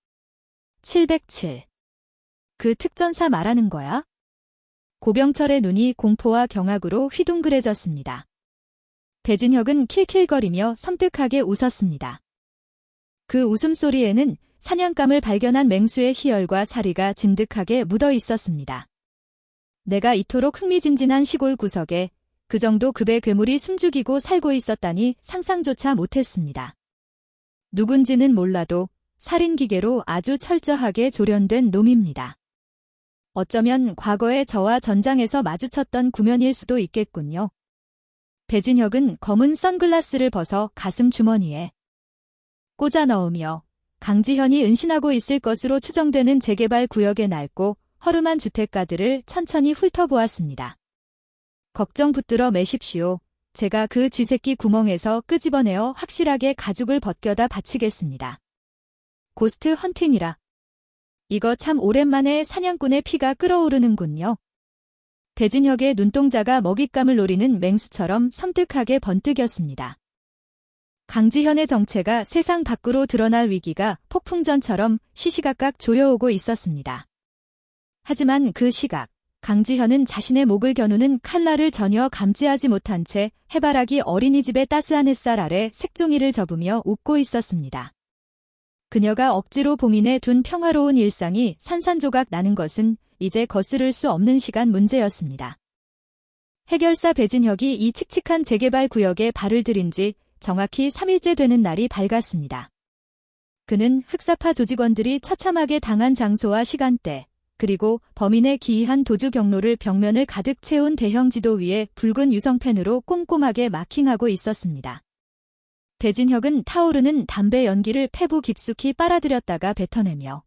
707. 그 특전사 말하는 거야? 고병철의 눈이 공포와 경악으로 휘둥그레졌습니다. 배진혁은 킬킬거리며 섬뜩하게 웃었습니다. 그 웃음소리에는 사냥감을 발견한 맹수의 희열과 사리가 진득하게 묻어 있었습니다. 내가 이토록 흥미진진한 시골 구석에 그 정도 급의 괴물이 숨죽이고 살고 있었다니 상상조차 못했습니다. 누군지는 몰라도 살인기계로 아주 철저하게 조련된 놈입니다. 어쩌면 과거에 저와 전장에서 마주쳤던 구면일 수도 있겠군요. 배진혁은 검은 선글라스를 벗어 가슴 주머니에 꽂아 넣으며 강지현이 은신하고 있을 것으로 추정되는 재개발 구역의 낡고 허름한 주택가들을 천천히 훑어보았습니다. 걱정 붙들어 매십시오. 제가 그 쥐새끼 구멍에서 끄집어내어 확실하게 가죽을 벗겨다 바치겠습니다. 고스트 헌팅이라. 이거 참 오랜만에 사냥꾼의 피가 끓어오르는군요. 배진혁의 눈동자가 먹잇감을 노리는 맹수처럼 섬뜩하게 번뜩였습니다. 강지현의 정체가 세상 밖으로 드러날 위기가 폭풍전처럼 시시각각 조여오고 있었습니다. 하지만 그 시각, 강지현은 자신의 목을 겨누는 칼날을 전혀 감지하지 못한 채 해바라기 어린이집의 따스한 햇살 아래 색종이를 접으며 웃고 있었습니다. 그녀가 억지로 봉인해 둔 평화로운 일상이 산산조각 나는 것은 이제 거스를 수 없는 시간 문제였습니다. 해결사 배진혁이 이 칙칙한 재개발 구역에 발을 들인 지 정확히 3일째 되는 날이 밝았습니다. 그는 흑사파 조직원들이 처참하게 당한 장소와 시간대, 그리고 범인의 기이한 도주 경로를 벽면을 가득 채운 대형 지도 위에 붉은 유성펜으로 꼼꼼하게 마킹하고 있었습니다. 배진혁은 타오르는 담배 연기를 폐부 깊숙이 빨아들였다가 뱉어내며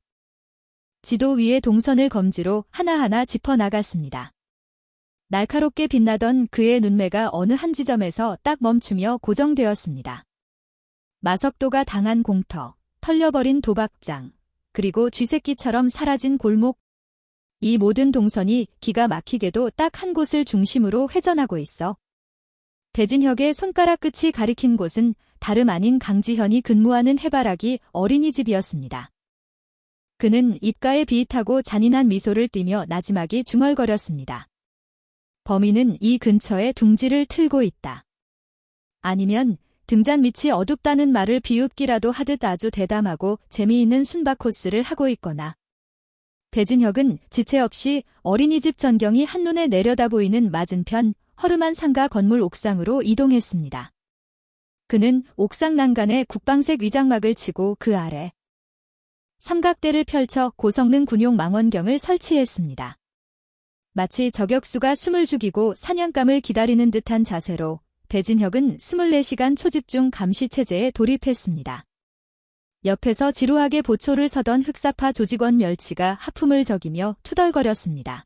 지도 위의 동선을 검지로 하나하나 짚어나갔습니다. 날카롭게 빛나던 그의 눈매가 어느 한 지점에서 딱 멈추며 고정되었습니다. 마석도가 당한 공터, 털려버린 도박장, 그리고 쥐새끼처럼 사라진 골목. 이 모든 동선이 기가 막히게도 딱 한 곳을 중심으로 회전하고 있어 배진혁의 손가락 끝이 가리킨 곳은 다름 아닌 강지현이 근무하는 해바라기 어린이집이었습니다. 그는 입가에 비릿하고 잔인한 미소를 띠며 나지막이 중얼거렸습니다. 범인은 이 근처에 둥지를 틀고 있다. 아니면 등잔 밑이 어둡다는 말을 비웃기라도 하듯 아주 대담하고 재미있는 숨바코스를 하고 있거나 배진혁은 지체 없이 어린이집 전경이 한눈에 내려다 보이는 맞은편 허름한 상가 건물 옥상으로 이동했습니다. 그는 옥상 난간에 국방색 위장막을 치고 그 아래 삼각대를 펼쳐 고성능 군용 망원경을 설치했습니다. 마치 저격수가 숨을 죽이고 사냥감을 기다리는 듯한 자세로 배진혁은 24시간 초집중 감시체제에 돌입했습니다. 옆에서 지루하게 보초를 서던 흑사파 조직원 멸치가 하품을 저기며 투덜거렸습니다.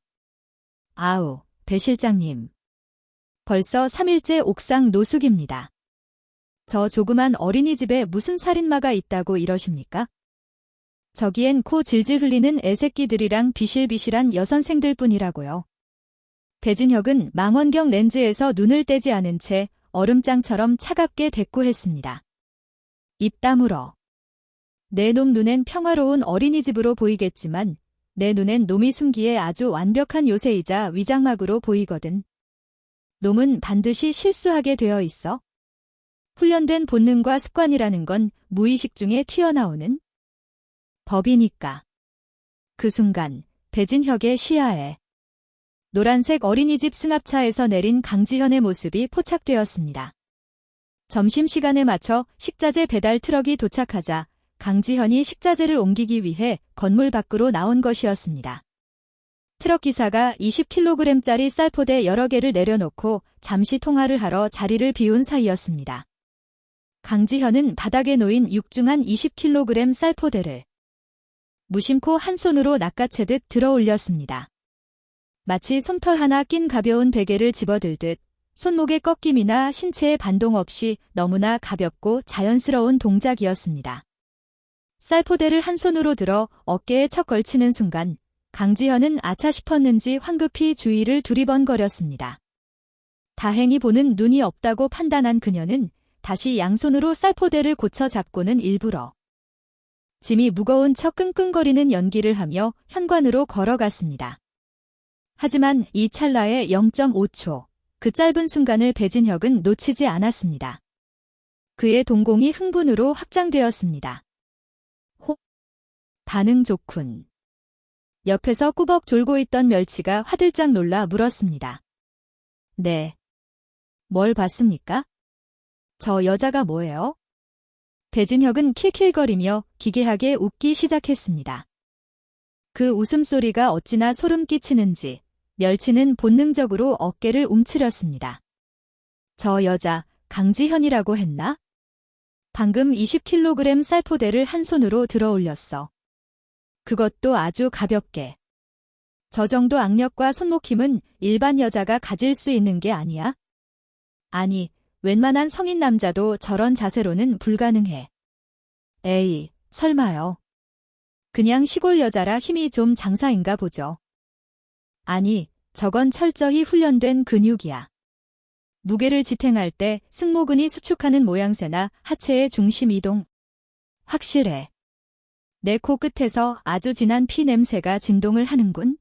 아우, 배 실장님. 벌써 3일째 옥상 노숙입니다. 저 조그만 어린이집에 무슨 살인마가 있다고 이러십니까? 저기엔 코 질질 흘리는 애새끼들이랑 비실비실한 여선생들 뿐이라고요. 배진혁은 망원경 렌즈에서 눈을 떼지 않은 채 얼음장처럼 차갑게 대꾸했습니다. 입 다물어. 내 놈 눈엔 평화로운 어린이집으로 보이겠지만 내 눈엔 놈이 숨기에 아주 완벽한 요새이자 위장막으로 보이거든. 놈은 반드시 실수하게 되어 있어. 훈련된 본능과 습관이라는 건 무의식 중에 튀어나오는 법이니까. 그 순간 배진혁의 시야에 노란색 어린이집 승합차에서 내린 강지현의 모습이 포착되었습니다. 점심시간에 맞춰 식자재 배달 트럭이 도착하자 강지현이 식자재를 옮기기 위해 건물 밖으로 나온 것이었습니다. 트럭 기사가 20kg짜리 쌀포대 여러 개를 내려놓고 잠시 통화를 하러 자리를 비운 사이였습니다. 강지현은 바닥에 놓인 육중한 20kg 쌀포대를 무심코 한 손으로 낚아채듯 들어 올렸습니다. 마치 솜털 하나 낀 가벼운 베개를 집어들듯 손목의 꺾임이나 신체의 반동 없이 너무나 가볍고 자연스러운 동작이었습니다. 쌀포대를 한 손으로 들어 어깨에 척 걸치는 순간 강지현은 아차 싶었는지 황급히 주위를 두리번거렸습니다. 다행히 보는 눈이 없다고 판단한 그녀는 다시 양손으로 쌀포대를 고쳐 잡고는 일부러 짐이 무거운 척 끙끙거리는 연기를 하며 현관으로 걸어갔습니다. 하지만 이 찰나의 0.5초, 그 짧은 순간을 배진혁은 놓치지 않았습니다. 그의 동공이 흥분으로 확장되었습니다. 혹! 반응 좋군. 옆에서 꾸벅 졸고 있던 멸치가 화들짝 놀라 물었습니다. 네. 뭘 봤습니까? 저 여자가 뭐예요? 배진혁은 킬킬거리며 기괴하게 웃기 시작했습니다. 그 웃음소리가 어찌나 소름 끼치는지 멸치는 본능적으로 어깨를 움츠렸습니다. 저 여자 강지현이라고 했나? 방금 20kg 쌀포대를 한 손으로 들어 올렸어. 그것도 아주 가볍게. 저 정도 악력과 손목힘은 일반 여자가 가질 수 있는 게 아니야? 아니, 웬만한 성인 남자도 저런 자세로는 불가능해. 에이, 설마요. 그냥 시골 여자라 힘이 좀 장사인가 보죠. 아니, 저건 철저히 훈련된 근육이야. 무게를 지탱할 때 승모근이 수축하는 모양새나 하체의 중심 이동. 확실해. 내 코 끝에서 아주 진한 피 냄새가 진동을 하는군.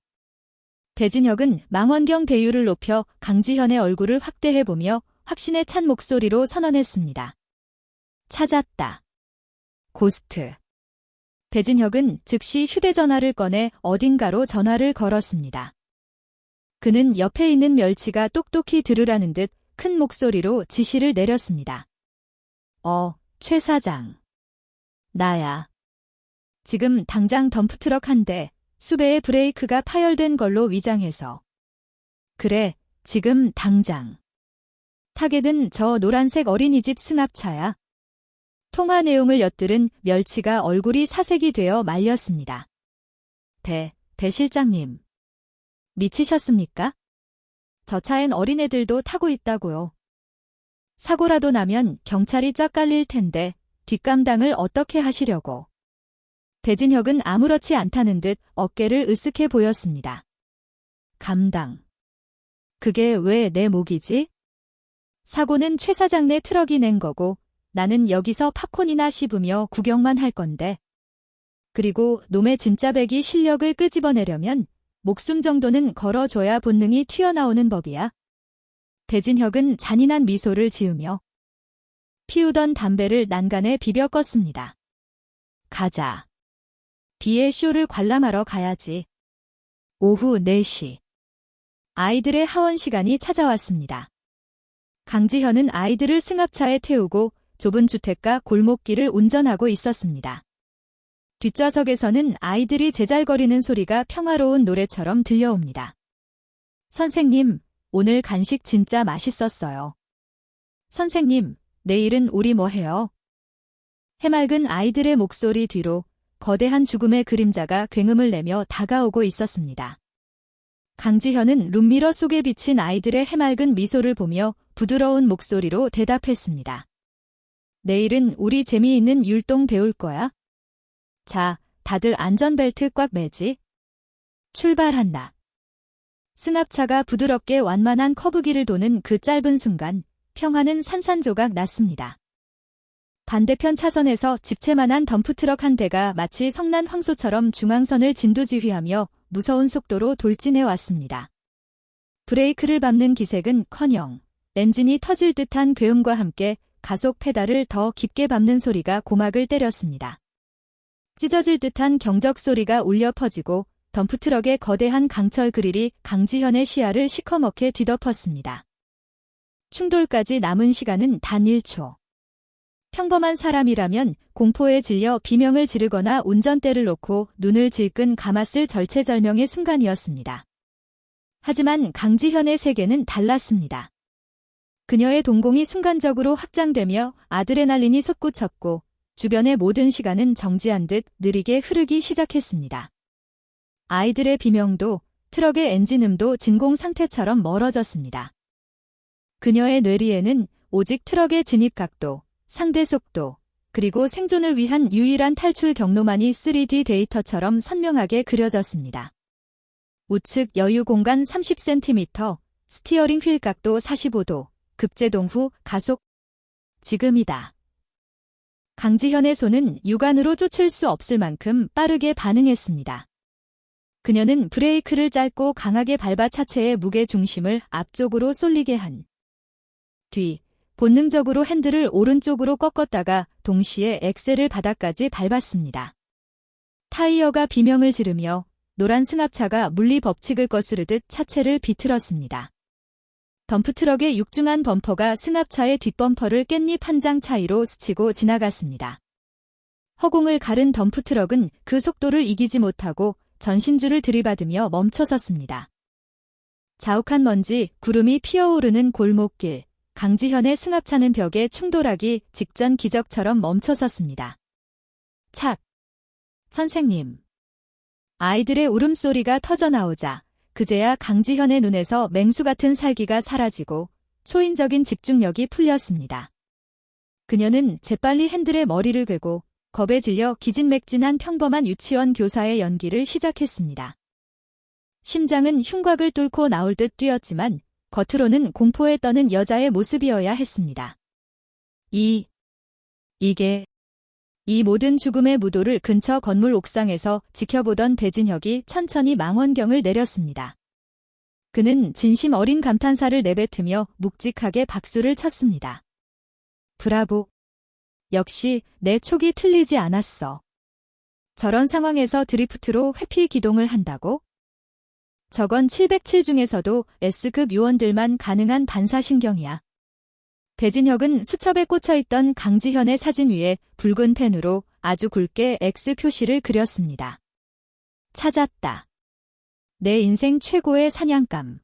배진혁은 망원경 배율을 높여 강지현의 얼굴을 확대해보며 확신에 찬 목소리로 선언했습니다. 찾았다. 고스트. 배진혁은 즉시 휴대전화를 꺼내 어딘가로 전화를 걸었습니다. 그는 옆에 있는 멸치가 똑똑히 들으라는 듯 큰 목소리로 지시를 내렸습니다. 최 사장. 나야. 지금 당장 덤프트럭 한 대, 수배의 브레이크가 파열된 걸로 위장해서. 그래, 지금 당장. 타겟은 저 노란색 어린이집 승합차야. 통화 내용을 엿들은 멸치가 얼굴이 사색이 되어 말렸습니다. 배 실장님. 미치셨습니까? 저 차엔 어린애들도 타고 있다고요. 사고라도 나면 경찰이 쫙 깔릴 텐데 뒷감당을 어떻게 하시려고. 배진혁은 아무렇지 않다는 듯 어깨를 으쓱해 보였습니다. 감당. 그게 왜 내 몫이지? 사고는 최 사장네 트럭이 낸 거고 나는 여기서 팝콘이나 씹으며 구경만 할 건데. 그리고 놈의 진짜 배기 실력을 끄집어내려면 목숨 정도는 걸어줘야 본능이 튀어나오는 법이야. 배진혁은 잔인한 미소를 지으며 피우던 담배를 난간에 비벼 껐습니다. 가자. 비의 쇼를 관람하러 가야지. 오후 4시. 아이들의 하원 시간이 찾아왔습니다. 강지현은 아이들을 승합차에 태우고 좁은 주택가 골목길을 운전하고 있었습니다. 뒷좌석에서는 아이들이 제잘거리는 소리가 평화로운 노래처럼 들려옵니다. 선생님, 오늘 간식 진짜 맛있었어요. 선생님, 내일은 우리 뭐 해요? 해맑은 아이들의 목소리 뒤로 거대한 죽음의 그림자가 굉음을 내며 다가오고 있었습니다. 강지현은 룸미러 속에 비친 아이들의 해맑은 미소를 보며 부드러운 목소리로 대답했습니다. 내일은 우리 재미있는 율동 배울 거야. 자, 다들 안전벨트 꽉 매지. 출발한다. 승합차가 부드럽게 완만한 커브길을 도는 그 짧은 순간 평화는 산산조각 났습니다. 반대편 차선에서 집채만한 덤프트럭 한 대가 마치 성난 황소처럼 중앙선을 진두지휘하며 무서운 속도로 돌진해 왔습니다. 브레이크를 밟는 기색은커녕 엔진이 터질 듯한 괴음과 함께 가속 페달을 더 깊게 밟는 소리가 고막을 때렸습니다. 찢어질 듯한 경적 소리가 울려 퍼지고 덤프트럭의 거대한 강철 그릴이 강지현의 시야를 시커멓게 뒤덮었습니다. 충돌까지 남은 시간은 단 1초. 평범한 사람이라면 공포에 질려 비명을 지르거나 운전대를 놓고 눈을 질끈 감았을 절체절명의 순간이었습니다. 하지만 강지현의 세계는 달랐습니다. 그녀의 동공이 순간적으로 확장되며 아드레날린이 솟구쳤고 주변의 모든 시간은 정지한 듯 느리게 흐르기 시작했습니다. 아이들의 비명도 트럭의 엔진음도 진공 상태처럼 멀어졌습니다. 그녀의 뇌리에는 오직 트럭의 진입 각도, 상대 속도, 그리고 생존을 위한 유일한 탈출 경로만이 3D 데이터처럼 선명하게 그려졌습니다. 우측 여유 공간 30cm, 스티어링 휠 각도 45도, 급제동 후 가속. 지금이다. 강지현의 손은 육안으로 쫓을 수 없을 만큼 빠르게 반응했습니다. 그녀는 브레이크를 짧고 강하게 밟아 차체의 무게 중심을 앞쪽으로 쏠리게 한 뒤, 본능적으로 핸들을 오른쪽으로 꺾었다가 동시에 엑셀을 바닥까지 밟았습니다. 타이어가 비명을 지르며 노란 승합차가 물리 법칙을 거스르듯 차체를 비틀었습니다. 덤프트럭의 육중한 범퍼가 승합차의 뒷범퍼를 깻잎 한 장 차이로 스치고 지나갔습니다. 허공을 가른 덤프트럭은 그 속도를 이기지 못하고 전신줄을 들이받으며 멈춰섰습니다. 자욱한 먼지, 구름이 피어오르는 골목길, 강지현의 승합차는 벽에 충돌하기 직전 기적처럼 멈춰섰습니다. 착! 선생님. 아이들의 울음소리가 터져나오자 그제야 강지현의 눈에서 맹수 같은 살기가 사라지고 초인적인 집중력이 풀렸습니다. 그녀는 재빨리 핸들에 머리를 괴고 겁에 질려 기진맥진한 평범한 유치원 교사의 연기를 시작했습니다. 심장은 흉곽을 뚫고 나올 듯 뛰었지만 겉으로는 공포에 떠는 여자의 모습이어야 했습니다. 이 모든 죽음의 무도를 근처 건물 옥상에서 지켜보던 배진혁이 천천히 망원경을 내렸습니다. 그는 진심 어린 감탄사를 내뱉으며 묵직하게 박수를 쳤습니다. 브라보. 역시 내 촉이 틀리지 않았어. 저런 상황에서 드리프트로 회피 기동을 한다고? 저건 707 중에서도 S급 요원들만 가능한 반사신경이야. 배진혁은 수첩에 꽂혀있던 강지현의 사진 위에 붉은 펜으로 아주 굵게 X 표시를 그렸습니다. 찾았다. 내 인생 최고의 사냥감.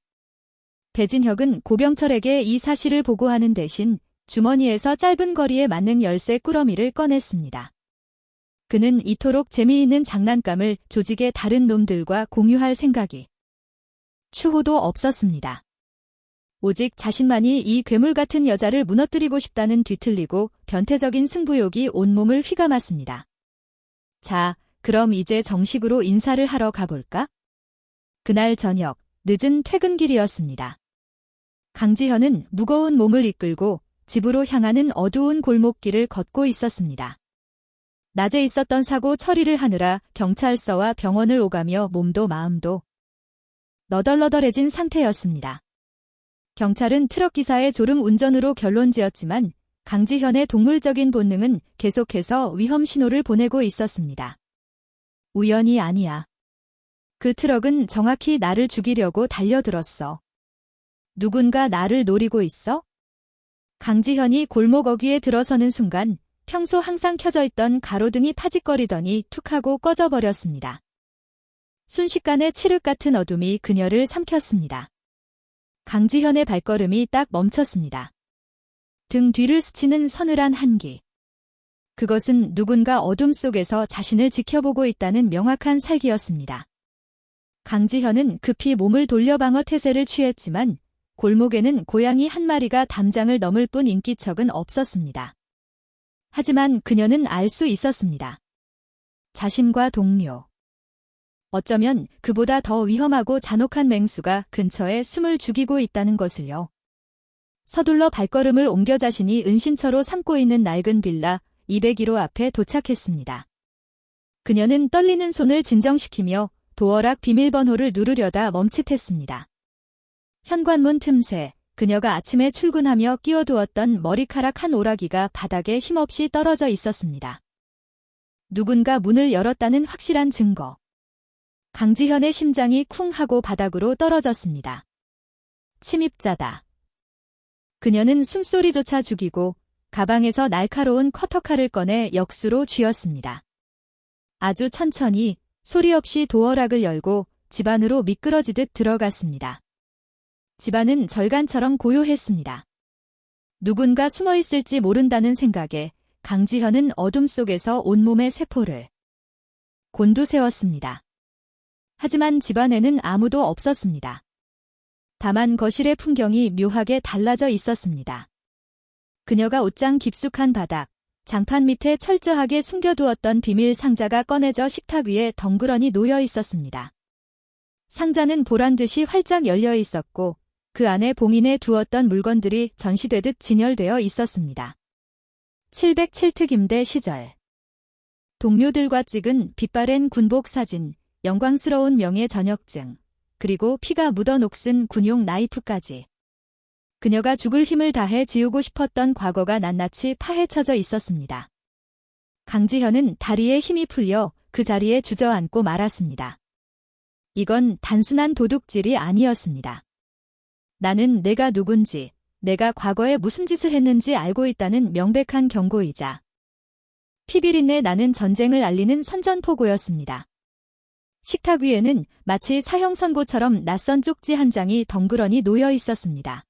배진혁은 고병철에게 이 사실을 보고하는 대신 주머니에서 짧은 거리에 맞는 열쇠 꾸러미를 꺼냈습니다. 그는 이토록 재미있는 장난감을 조직의 다른 놈들과 공유할 생각이 추호도 없었습니다. 오직 자신만이 이 괴물 같은 여자를 무너뜨리고 싶다는 뒤틀리고 변태적인 승부욕이 온몸을 휘감았습니다. 자, 그럼 이제 정식으로 인사를 하러 가볼까? 그날 저녁, 늦은 퇴근길이었습니다. 강지현은 무거운 몸을 이끌고 집으로 향하는 어두운 골목길을 걷고 있었습니다. 낮에 있었던 사고 처리를 하느라 경찰서와 병원을 오가며 몸도 마음도 너덜너덜해진 상태였습니다. 경찰은 트럭 기사의 졸음 운전으로 결론지었지만 강지현의 동물적인 본능은 계속해서 위험 신호를 보내고 있었습니다. 우연이 아니야. 그 트럭은 정확히 나를 죽이려고 달려들었어. 누군가 나를 노리고 있어? 강지현이 골목 어귀에 들어서는 순간 평소 항상 켜져 있던 가로등이 파짓거리더니 툭 하고 꺼져버렸습니다. 순식간에 칠흑 같은 어둠이 그녀를 삼켰습니다. 강지현의 발걸음이 딱 멈췄습니다. 등 뒤를 스치는 서늘한 한기. 그것은 누군가 어둠 속에서 자신을 지켜보고 있다는 명확한 살기였습니다. 강지현은 급히 몸을 돌려 방어 태세를 취했지만 골목에는 고양이 한 마리가 담장을 넘을 뿐 인기척은 없었습니다. 하지만 그녀는 알 수 있었습니다. 자신과 동료. 어쩌면 그보다 더 위험하고 잔혹한 맹수가 근처에 숨을 죽이고 있다는 것을요. 서둘러 발걸음을 옮겨 자신이 은신처로 삼고 있는 낡은 빌라 201호 앞에 도착했습니다. 그녀는 떨리는 손을 진정시키며 도어락 비밀번호를 누르려다 멈칫했습니다. 현관문 틈새, 그녀가 아침에 출근하며 끼워두었던 머리카락 한 오라기가 바닥에 힘없이 떨어져 있었습니다. 누군가 문을 열었다는 확실한 증거. 강지현의 심장이 쿵 하고 바닥으로 떨어졌습니다. 침입자다. 그녀는 숨소리조차 죽이고 가방에서 날카로운 커터칼을 꺼내 역수로 쥐었습니다. 아주 천천히 소리 없이 도어락을 열고 집 안으로 미끄러지듯 들어갔습니다. 집안은 절간처럼 고요했습니다. 누군가 숨어있을지 모른다는 생각에 강지현은 어둠 속에서 온몸의 세포를 곤두세웠습니다. 하지만 집안에는 아무도 없었습니다. 다만 거실의 풍경이 묘하게 달라져 있었습니다. 그녀가 옷장 깊숙한 바닥, 장판 밑에 철저하게 숨겨두었던 비밀 상자가 꺼내져 식탁 위에 덩그러니 놓여 있었습니다. 상자는 보란듯이 활짝 열려 있었고 그 안에 봉인해 두었던 물건들이 전시되듯 진열되어 있었습니다. 707특 임대 시절. 동료들과 찍은 빛바랜 군복 사진, 영광스러운 명예 전역증, 그리고 피가 묻어 녹슨 군용 나이프까지. 그녀가 죽을 힘을 다해 지우고 싶었던 과거가 낱낱이 파헤쳐져 있었습니다. 강지현은 다리에 힘이 풀려 그 자리에 주저앉고 말았습니다. 이건 단순한 도둑질이 아니었습니다. 나는 내가 누군지, 내가 과거에 무슨 짓을 했는지 알고 있다는 명백한 경고이자 피비린내 나는 전쟁을 알리는 선전포고였습니다. 식탁 위에는 마치 사형 선고처럼 낯선 쪽지 한 장이 덩그러니 놓여 있었습니다.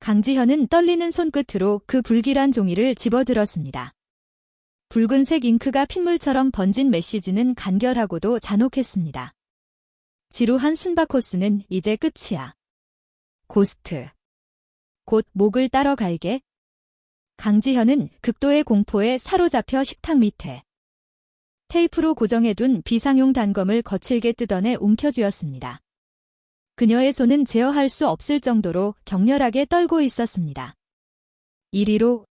강지현은 떨리는 손끝으로 그 불길한 종이를 집어들었습니다. 붉은색 잉크가 핏물처럼 번진 메시지는 간결하고도 잔혹했습니다. 지루한 숨바코스는 이제 끝이야. 고스트. 곧 목을 따러 갈게. 강지현은 극도의 공포에 사로잡혀 식탁 밑에 테이프로 고정해둔 비상용 단검을 거칠게 뜯어내 움켜쥐었습니다. 그녀의 손은 제어할 수 없을 정도로 격렬하게 떨고 있었습니다. 이리로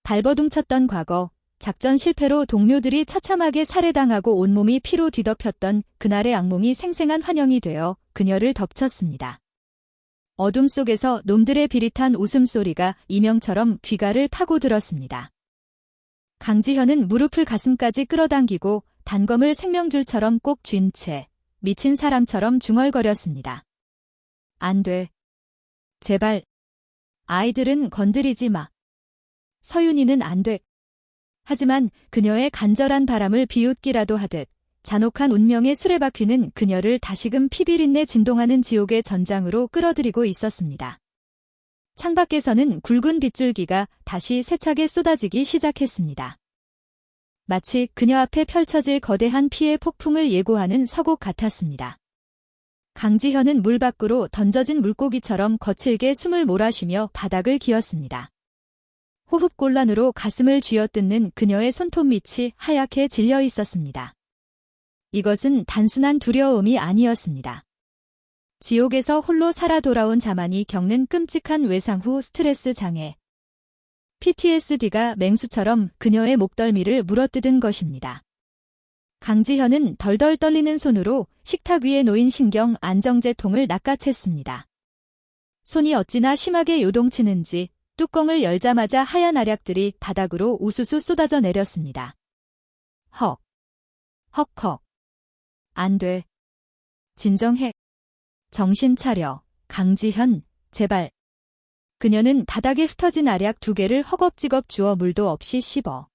발버둥쳤던 과거, 작전 실패로 동료들이 처참하게 살해당하고 온몸이 피로 뒤덮였던 그날의 악몽이 생생한 환영이 되어 그녀를 덮쳤습니다. 어둠 속에서 놈들의 비릿한 웃음소리가 이명처럼 귀가를 파고들었습니다. 강지현은 무릎을 가슴까지 끌어당기고 단검을 생명줄처럼 꼭 쥔 채 미친 사람처럼 중얼거렸습니다. 안 돼. 제발. 아이들은 건드리지 마. 서윤이는 안 돼. 하지만 그녀의 간절한 바람을 비웃기라도 하듯 잔혹한 운명의 수레바퀴는 그녀를 다시금 피비린내 진동하는 지옥의 전장으로 끌어들이고 있었습니다. 창밖에서는 굵은 빗줄기가 다시 세차게 쏟아지기 시작했습니다. 마치 그녀 앞에 펼쳐질 거대한 피해 폭풍을 예고하는 서곡 같았습니다. 강지현은 물 밖으로 던져진 물고기처럼 거칠게 숨을 몰아쉬며 바닥을 기었습니다. 호흡곤란으로 가슴을 쥐어뜯는 그녀의 손톱 밑이 하얗게 질려 있었습니다. 이것은 단순한 두려움이 아니었습니다. 지옥에서 홀로 살아 돌아온 자만이 겪는 끔찍한 외상 후 스트레스 장애. PTSD가 맹수처럼 그녀의 목덜미를 물어뜯은 것입니다. 강지현은 덜덜 떨리는 손으로 식탁 위에 놓인 신경 안정제통을 낚아챘습니다. 손이 어찌나 심하게 요동치는지 뚜껑을 열자마자 하얀 알약들이 바닥으로 우수수 쏟아져 내렸습니다. 헉. 헉헉. 안 돼. 진정해. 정신 차려. 강지현, 제발. 그녀는 바닥에 흩어진 알약 2개를 허겁지겁 주워 물도 없이 씹어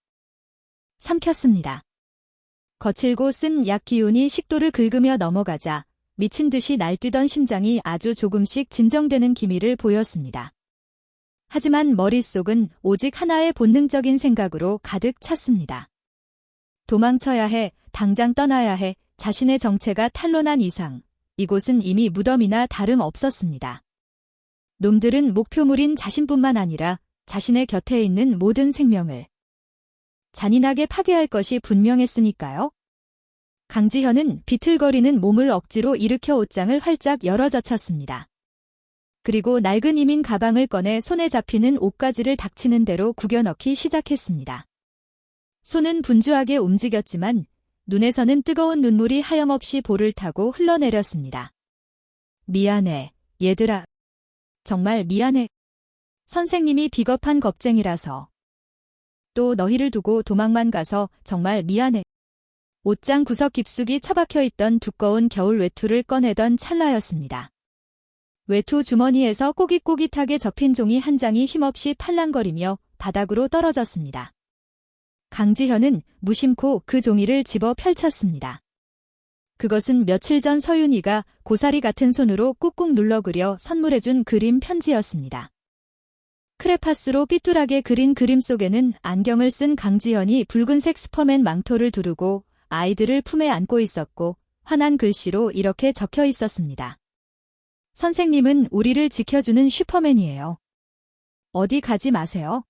삼켰습니다. 거칠고 쓴 약 기운이 식도를 긁으며 넘어가자 미친 듯이 날뛰던 심장이 아주 조금씩 진정되는 기미를 보였습니다. 하지만 머릿속은 오직 하나의 본능적인 생각으로 가득 찼습니다. 도망쳐야 해, 당장 떠나야 해, 자신의 정체가 탄로난 이상 이곳은 이미 무덤이나 다름없었습니다. 놈들은 목표물인 자신뿐만 아니라 자신의 곁에 있는 모든 생명을 잔인하게 파괴할 것이 분명했으니까요. 강지현은 비틀거리는 몸을 억지로 일으켜 옷장을 활짝 열어젖혔습니다. 그리고 낡은 이민 가방을 꺼내 손에 잡히는 옷가지를 닥치는 대로 구겨넣기 시작했습니다. 손은 분주하게 움직였지만 눈에서는 뜨거운 눈물이 하염없이 볼을 타고 흘러내렸습니다. 미안해, 얘들아. 정말 미안해. 선생님이 비겁한 겁쟁이라서. 또 너희를 두고 도망만 가서 정말 미안해. 옷장 구석 깊숙이 처박혀 있던 두꺼운 겨울 외투를 꺼내던 찰나였습니다. 외투 주머니에서 꼬깃꼬깃하게 접힌 종이 한 장이 힘없이 팔랑거리며 바닥으로 떨어졌습니다. 강지현은 무심코 그 종이를 집어 펼쳤습니다. 그것은 며칠 전 서윤이가 고사리 같은 손으로 꾹꾹 눌러 그려 선물해준 그림 편지였습니다. 크레파스로 삐뚤하게 그린 그림 속에는 안경을 쓴 강지현이 붉은색 슈퍼맨 망토를 두르고 아이들을 품에 안고 있었고 환한 글씨로 이렇게 적혀 있었습니다. 선생님은 우리를 지켜주는 슈퍼맨이에요. 어디 가지 마세요.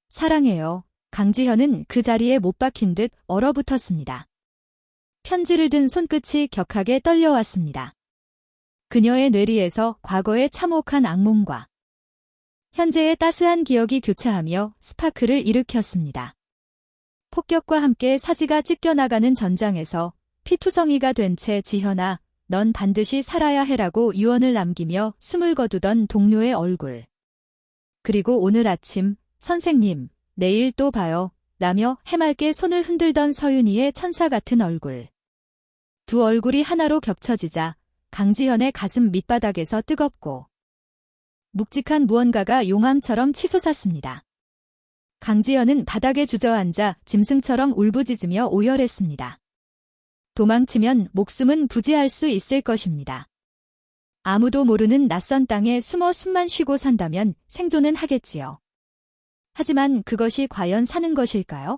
사랑해요. 강지현은 그 자리에 못 박힌 듯 얼어붙었습니다. 편지를 든 손끝이 격하게 떨려왔습니다. 그녀의 뇌리에서 과거의 참혹한 악몽과 현재의 따스한 기억이 교차하며 스파크를 일으켰습니다. 폭격과 함께 사지가 찢겨나가는 전장에서 피투성이가 된 채 지현아, 넌 반드시 살아야 해라고 유언을 남기며 숨을 거두던 동료의 얼굴. 그리고 오늘 아침, 선생님, 내일 또 봐요, 라며 해맑게 손을 흔들던 서윤이의 천사 같은 얼굴. 두 얼굴이 하나로 겹쳐지자 강지현의 가슴 밑바닥에서 뜨겁고 묵직한 무언가가 용암처럼 치솟았습니다. 강지현은 바닥에 주저앉아 짐승처럼 울부짖으며 오열했습니다. 도망치면 목숨은 부지할 수 있을 것입니다. 아무도 모르는 낯선 땅에 숨어 숨만 쉬고 산다면 생존은 하겠지요. 하지만 그것이 과연 사는 것일까요?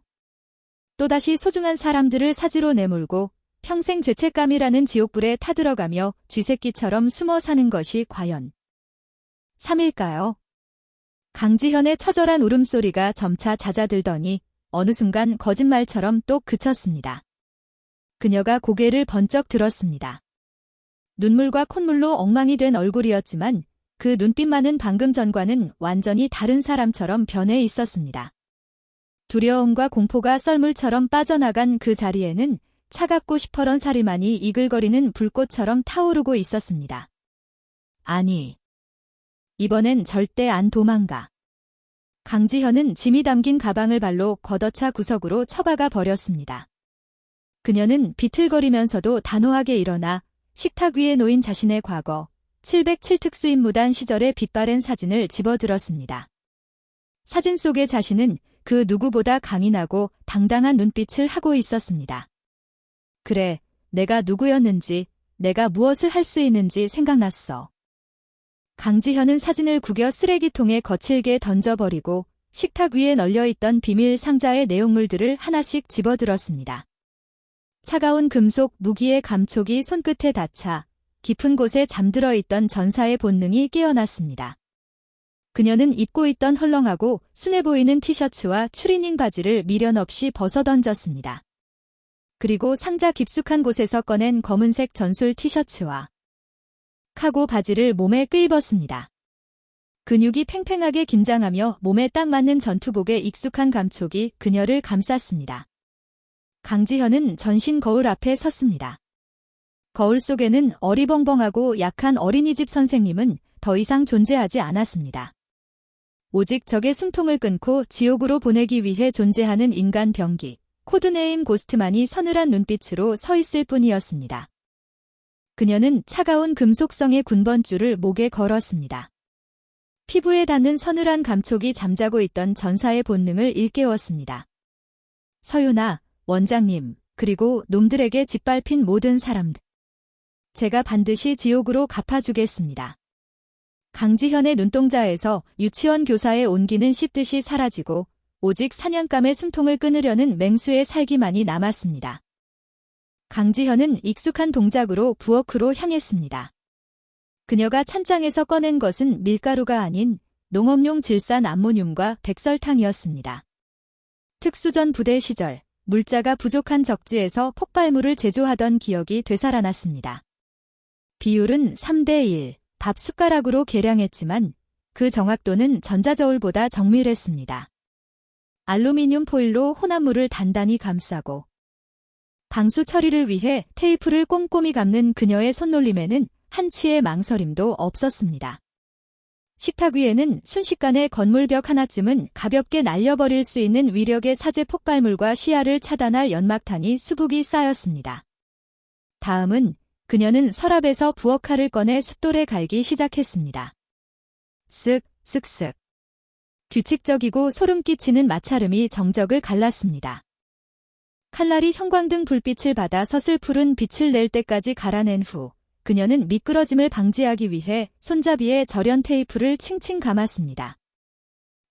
또다시 소중한 사람들을 사지로 내몰고 평생 죄책감이라는 지옥불에 타들어가며 쥐새끼처럼 숨어 사는 것이 과연 삶일까요? 강지현의 처절한 울음소리가 점차 잦아들더니 어느 순간 거짓말처럼 또 그쳤습니다. 그녀가 고개를 번쩍 들었습니다. 눈물과 콧물로 엉망이 된 얼굴이었지만 그 눈빛만은 방금 전과는 완전히 다른 사람처럼 변해 있었습니다. 두려움과 공포가 썰물처럼 빠져나간 그 자리에는 차갑고 시퍼런 사리만이 이글거리는 불꽃처럼 타오르고 있었습니다. 아니, 이번엔 절대 안 도망가. 강지현은 짐이 담긴 가방을 발로 걷어차 구석으로 처박아 버렸습니다. 그녀는 비틀거리면서도 단호하게 일어나 식탁 위에 놓인 자신의 과거, 707특수임무단 시절의 빛바랜 사진을 집어들었습니다. 사진 속의 자신은 그 누구보다 강인하고 당당한 눈빛을 하고 있었습니다. 그래, 내가 누구였는지, 내가 무엇을 할 수 있는지 생각났어. 강지현은 사진을 구겨 쓰레기통에 거칠게 던져버리고 식탁 위에 널려있던 비밀 상자의 내용물들을 하나씩 집어들었습니다. 차가운 금속 무기의 감촉이 손끝에 닿자 깊은 곳에 잠들어 있던 전사의 본능이 깨어났습니다. 그녀는 입고 있던 헐렁하고 순해 보이는 티셔츠와 추리닝 바지를 미련 없이 벗어던졌습니다. 그리고 상자 깊숙한 곳에서 꺼낸 검은색 전술 티셔츠와 카고 바지를 몸에 끄입었습니다. 근육이 팽팽하게 긴장하며 몸에 딱 맞는 전투복의 익숙한 감촉이 그녀를 감쌌습니다. 강지현은 전신 거울 앞에 섰습니다. 거울 속에는 어리벙벙하고 약한 어린이집 선생님은 더 이상 존재하지 않았습니다. 오직 적의 숨통을 끊고 지옥으로 보내기 위해 존재하는 인간 병기, 코드네임 고스트만이 서늘한 눈빛으로 서 있을 뿐이었습니다. 그녀는 차가운 금속성의 군번줄을 목에 걸었습니다. 피부에 닿는 서늘한 감촉이 잠자고 있던 전사의 본능을 일깨웠습니다. 서윤아, 원장님, 그리고 놈들에게 짓밟힌 모든 사람들. 제가 반드시 지옥으로 갚아주겠습니다. 강지현의 눈동자에서 유치원 교사의 온기는 씹듯이 사라지고 오직 사냥감의 숨통을 끊으려는 맹수의 살기만이 남았습니다. 강지현은 익숙한 동작으로 부엌으로 향했습니다. 그녀가 찬장에서 꺼낸 것은 밀가루가 아닌 농업용 질산 암모늄과 백설탕이었습니다. 특수전 부대 시절 물자가 부족한 적지에서 폭발물을 제조하던 기억이 되살아났습니다. 비율은 3대1, 밥 숟가락으로 계량했지만 그 정확도는 전자저울보다 정밀했습니다. 알루미늄 포일로 혼합물을 단단히 감싸고 방수 처리를 위해 테이프를 꼼꼼히 감는 그녀의 손놀림에는 한치의 망설임도 없었습니다. 식탁 위에는 순식간에 건물벽 하나쯤은 가볍게 날려버릴 수 있는 위력의 사제 폭발물과 시야를 차단할 연막탄이 수북이 쌓였습니다. 다음은 그녀는 서랍에서 부엌칼을 꺼내 숫돌에 갈기 시작했습니다. 쓱, 쓱쓱. 규칙적이고 소름 끼치는 마찰음이 정적을 갈랐습니다. 칼날이 형광등 불빛을 받아 서슬푸른 빛을 낼 때까지 갈아낸 후 그녀는 미끄러짐을 방지하기 위해 손잡이에 절연 테이프를 칭칭 감았습니다.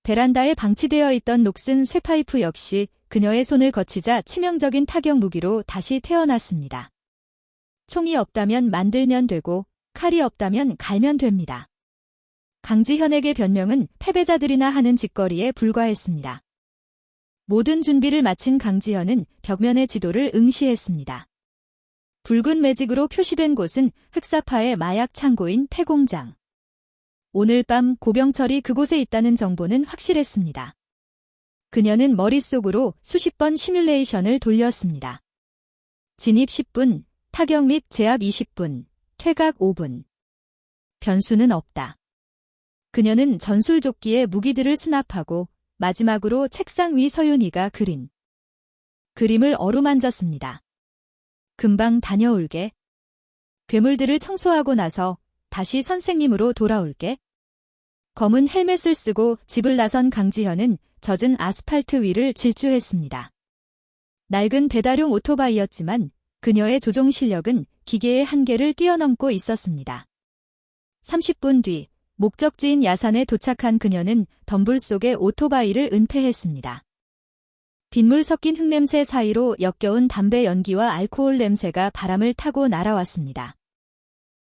베란다에 방치되어 있던 녹슨 쇠파이프 역시 그녀의 손을 거치자 치명적인 타격 무기로 다시 태어났습니다. 총이 없다면 만들면 되고 칼이 없다면 갈면 됩니다. 강지현에게 변명은 패배자들이나 하는 짓거리에 불과했습니다. 모든 준비를 마친 강지현은 벽면의 지도를 응시했습니다. 붉은 매직으로 표시된 곳은 흑사파의 마약 창고인 폐공장. 오늘 밤 고병철이 그곳에 있다는 정보는 확실했습니다. 그녀는 머릿속으로 수십 번 시뮬레이션을 돌렸습니다. 진입 10분, 타격 및 제압 20분, 퇴각 5분. 변수는 없다. 그녀는 전술조끼에 무기들을 수납하고 마지막으로 책상 위 서윤이가 그린 그림을 어루만졌습니다. 금방 다녀올게. 괴물들을 청소하고 나서 다시 선생님으로 돌아올게. 검은 헬멧을 쓰고 집을 나선 강지현은 젖은 아스팔트 위를 질주했습니다. 낡은 배달용 오토바이였지만 그녀의 조종 실력은 기계의 한계를 뛰어넘고 있었습니다. 30분 뒤 목적지인 야산에 도착한 그녀는 덤불 속에 오토바이를 은폐했습니다. 빗물 섞인 흙냄새 사이로 역겨운 담배 연기와 알코올 냄새가 바람을 타고 날아왔습니다.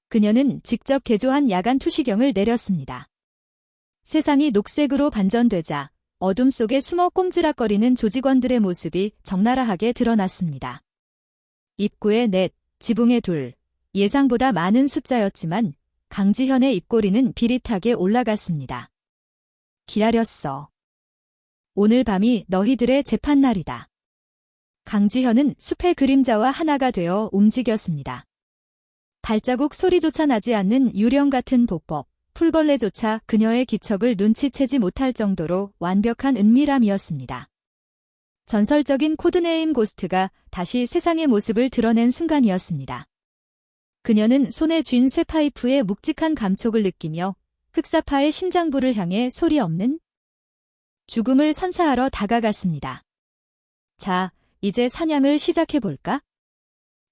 그녀는 직접 개조한 야간 투시경을 내렸습니다. 세상이 녹색으로 반전되자 어둠 속에 숨어 꼼지락거리는 조직원들의 모습이 적나라하게 드러났습니다. 입구에 넷, 지붕에 둘, 예상보다 많은 숫자였지만 강지현의 입꼬리는 비릿하게 올라갔습니다. 기다렸어. 오늘 밤이 너희들의 재판날이다. 강지현은 숲의 그림자와 하나가 되어 움직였습니다. 발자국 소리조차 나지 않는 유령 같은 보법, 풀벌레조차 그녀의 기척을 눈치채지 못할 정도로 완벽한 은밀함이었습니다. 전설적인 코드네임 고스트가 다시 세상의 모습을 드러낸 순간이었습니다. 그녀는 손에 쥔 쇠파이프의 묵직한 감촉을 느끼며 흑사파의 심장부를 향해 소리 없는 죽음을 선사하러 다가갔습니다. 자, 이제 사냥을 시작해볼까?